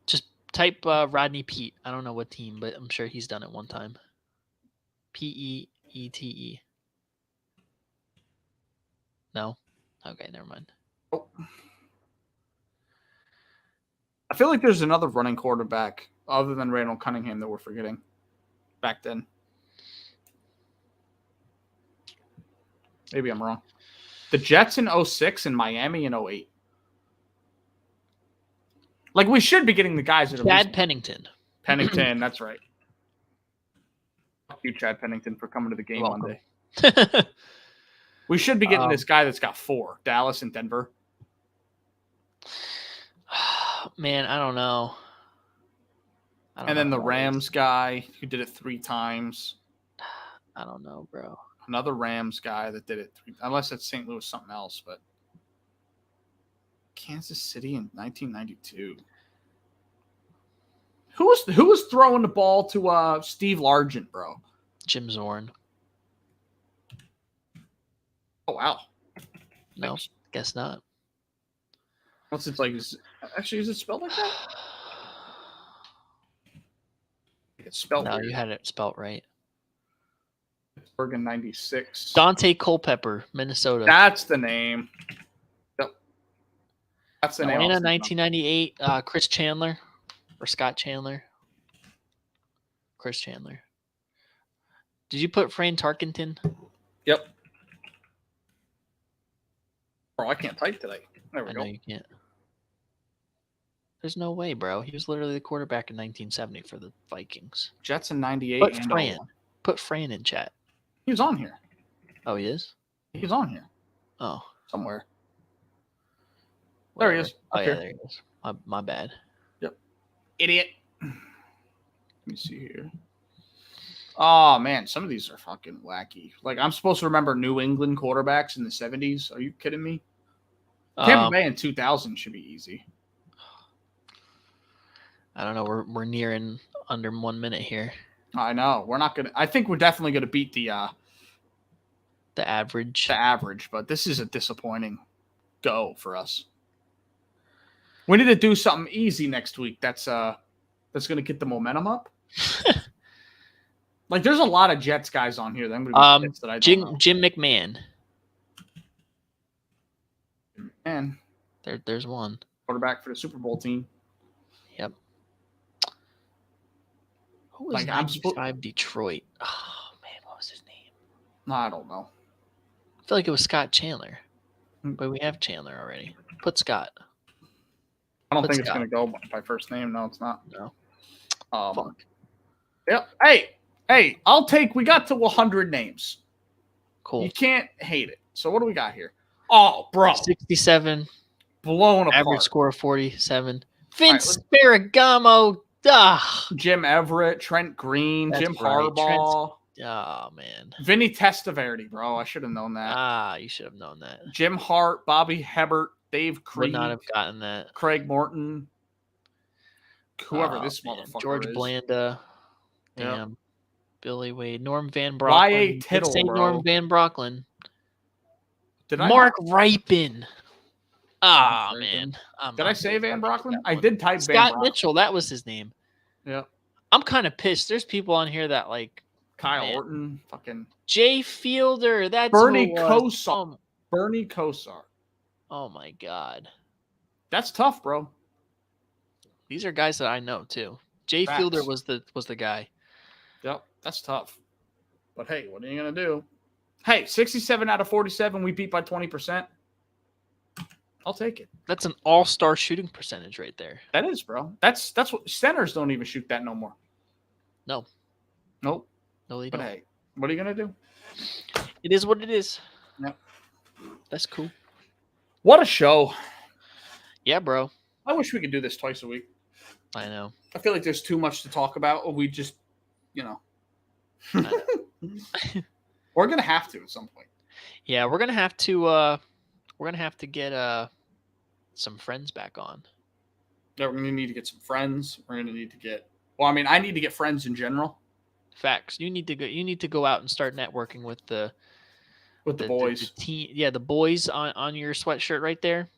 Just type Rodney Pete. I don't know what team, but I'm sure he's done it one time. Peete. No? Okay, never mind. Oh. I feel like there's another running quarterback other than Randall Cunningham that we're forgetting back then. Maybe I'm wrong. The Jets in 06 and Miami in 08. Like, we should be getting the guys that are Chad Pennington. Pennington, that's right. Fuck you, Chad Pennington, for coming to the game You're one welcome. day. We should be getting this guy that's got 4. Dallas and Denver. Man, I don't know. And then the Rams guy who did it 3 times. I don't know, bro. Another Rams guy that did it 3 unless it's St. Louis something else, but Kansas City in 1992. Who was throwing the ball to Steve Largent, bro? Jim Zorn. Oh wow. No, Thanks. guess not. What's it like? Is it spelled like that? It's spelled No, weird. you had it spelt right. Pittsburgh in 96. Dante Culpepper, Minnesota. That's the name. Yep. That's the name. Atlanta, 1998. Chris Chandler or Scott Chandler. Chris Chandler. Did you put Fran Tarkenton? Yep. Bro, I can't type today. There we I go. know you can't. There's no way, bro. He was literally the quarterback in 1970 for the Vikings. Jets in 98 Put and Fran. 01. Put Fran in chat. He was on here. Oh, he is? He's on here Oh. somewhere. There he Whatever. is. Oh, Up yeah, here. there he is. My bad. Idiot. Let me see here. Oh, man. Some of these are fucking wacky. Like, I'm supposed to remember New England quarterbacks in the 70s. Are you kidding me? Tampa Bay in 2000 should be easy. I don't know. We're nearing under 1 minute here. I know. We're not going to – I think we're definitely going to beat the average. The average, but this is a disappointing go for us. We need to do something easy next week. That's going to get the momentum up. Like, there's a lot of Jets guys on here that I'm going to be pissed that I don't know. Jim McMahon. Man, There's one. quarterback for the Super Bowl team. Yep. Who was 95 Detroit? Oh, man, what was his name? No, I don't know. I feel like it was Scott Chandler. But we have Chandler already. Put Scott. I don't think it's going to go by first name. No, it's not. No. Fuck. Yep. Hey, I'll take. We got to 100 names. Cool. You can't hate it. So what do we got here? Oh, bro. 67. Blown apart. Average score of 47. Vince Ferragamo. Jim Everett, Trent Green, Jim Harbaugh. Oh, man. Vinny Testaverde, bro. I should have known that. You should have known that. Jim Hart, Bobby Hebert, Dave Creed. Would not have gotten that. Craig Morton. Whoever this motherfucker George is. Blanda. Damn. Yep. Billy Wade. Norm Van Brocklin. Y.A. Tittle, say bro. Norm Van Brocklin. Did I Mark Ripon. Man. Did I say Van Brocklin? I did type Scott Van Brocklin. Mitchell. That was his name. Yeah. I'm kind of pissed. There's people on here that like Kyle Orton. Fucking Jay Fielder. That's Bernie Kosar. Bernie Kosar. Oh my God. That's tough, bro. These are guys that I know too. Jay Fielder was the guy. Yep, that's tough. But hey, what are you gonna do? Hey, 67 out of 47, we beat by 20%. I'll take it. That's an all-star shooting percentage right there. That is, bro. That's what centers don't even shoot that no more. No. Nope. No, they But don't. hey, what are you gonna do? It is what it is. Yep. That's cool. What a show! Yeah, bro. I wish we could do this twice a week. I know. I feel like there's too much to talk about, or we just, you know. We're gonna have to at some point. Yeah, we're gonna have to get some friends back on. Yeah, we're gonna need to get some friends. We're gonna need to get. Well, I mean, I need to get friends in general. Facts. You need to go out and start networking with the boys. The team. Yeah, the boys on your sweatshirt right there.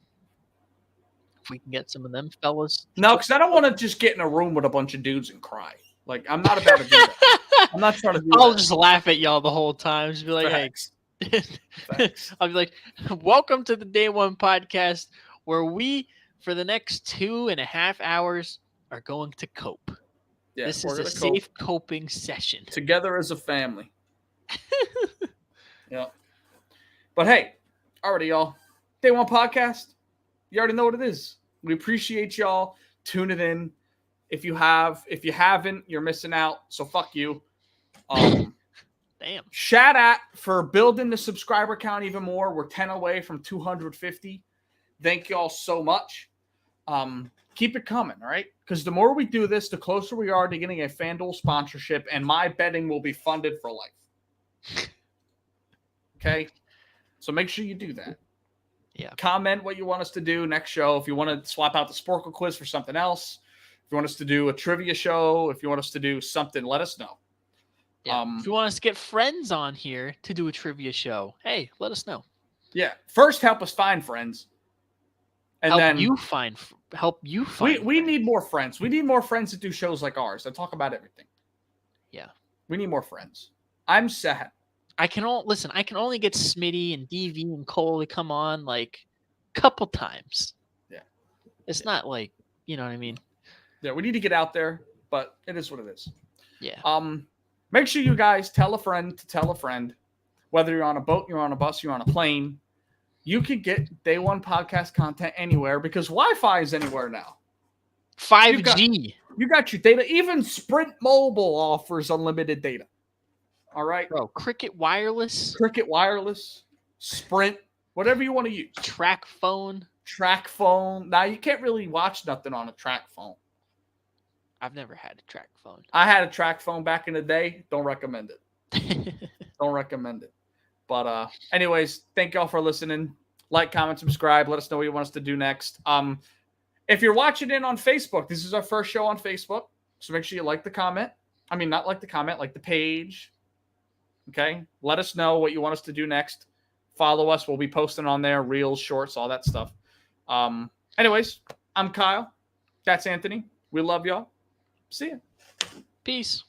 If we can get some of them fellas. No, because I don't want to just get in a room with a bunch of dudes and cry. Like, I'm not about to do that. I'm not trying to do I'll that. just laugh at y'all the whole time. Just be like, Facts. hey. I'll be like, welcome to the Day One podcast, where we, for the next 2.5 hours, are going to cope. Yeah, this is a safe coping session. Together as a family. Yeah. But hey, already, y'all. Day One podcast. You already know what it is. We appreciate y'all tuning in. If you haven't, you're missing out. So fuck you. Damn. Shout out for building the subscriber count even more. We're 10 away from 250. Thank y'all so much. Keep it coming, all right? Because the more we do this, the closer we are to getting a FanDuel sponsorship, and my betting will be funded for life. Okay? So make sure you do that. Yeah. Comment what you want us to do next show. If you want to swap out the Sporkle quiz for something else, if you want us to do a trivia show, if you want us to do something, let us know. Yeah. If you want us to get friends on here to do a trivia show, hey, let us know. Yeah. First, help us find friends. And help then you find. We need more friends. We need more friends that do shows like ours that talk about everything. Yeah. We need more friends. I'm sad. I can only get Smitty and DV and Cole to come on like a couple times. Yeah. It's not like, you know what I mean? Yeah, we need to get out there, but it is what it is. Yeah. Make sure you guys tell a friend to tell a friend. Whether you're on a boat, you're on a bus, you're on a plane, you can get Day One podcast content anywhere because Wi-Fi is anywhere now. 5G. You got your data. Even Sprint Mobile offers unlimited data. All right? Bro, Cricket Wireless, Sprint, whatever you want to use. Track phone. Now, you can't really watch nothing on a track phone. I've never had a track phone. I had a track phone back in the day. Don't recommend it. Don't recommend it. But anyways, thank y'all for listening. Like, comment, subscribe. Let us know what you want us to do next. If you're watching in on Facebook, this is our first show on Facebook. So make sure you like the comment. I mean, not like the comment, like the page. Okay? Let us know what you want us to do next. Follow us. We'll be posting on there, reels, shorts, all that stuff. Anyways, I'm Kyle. That's Anthony. We love y'all. See ya. Peace.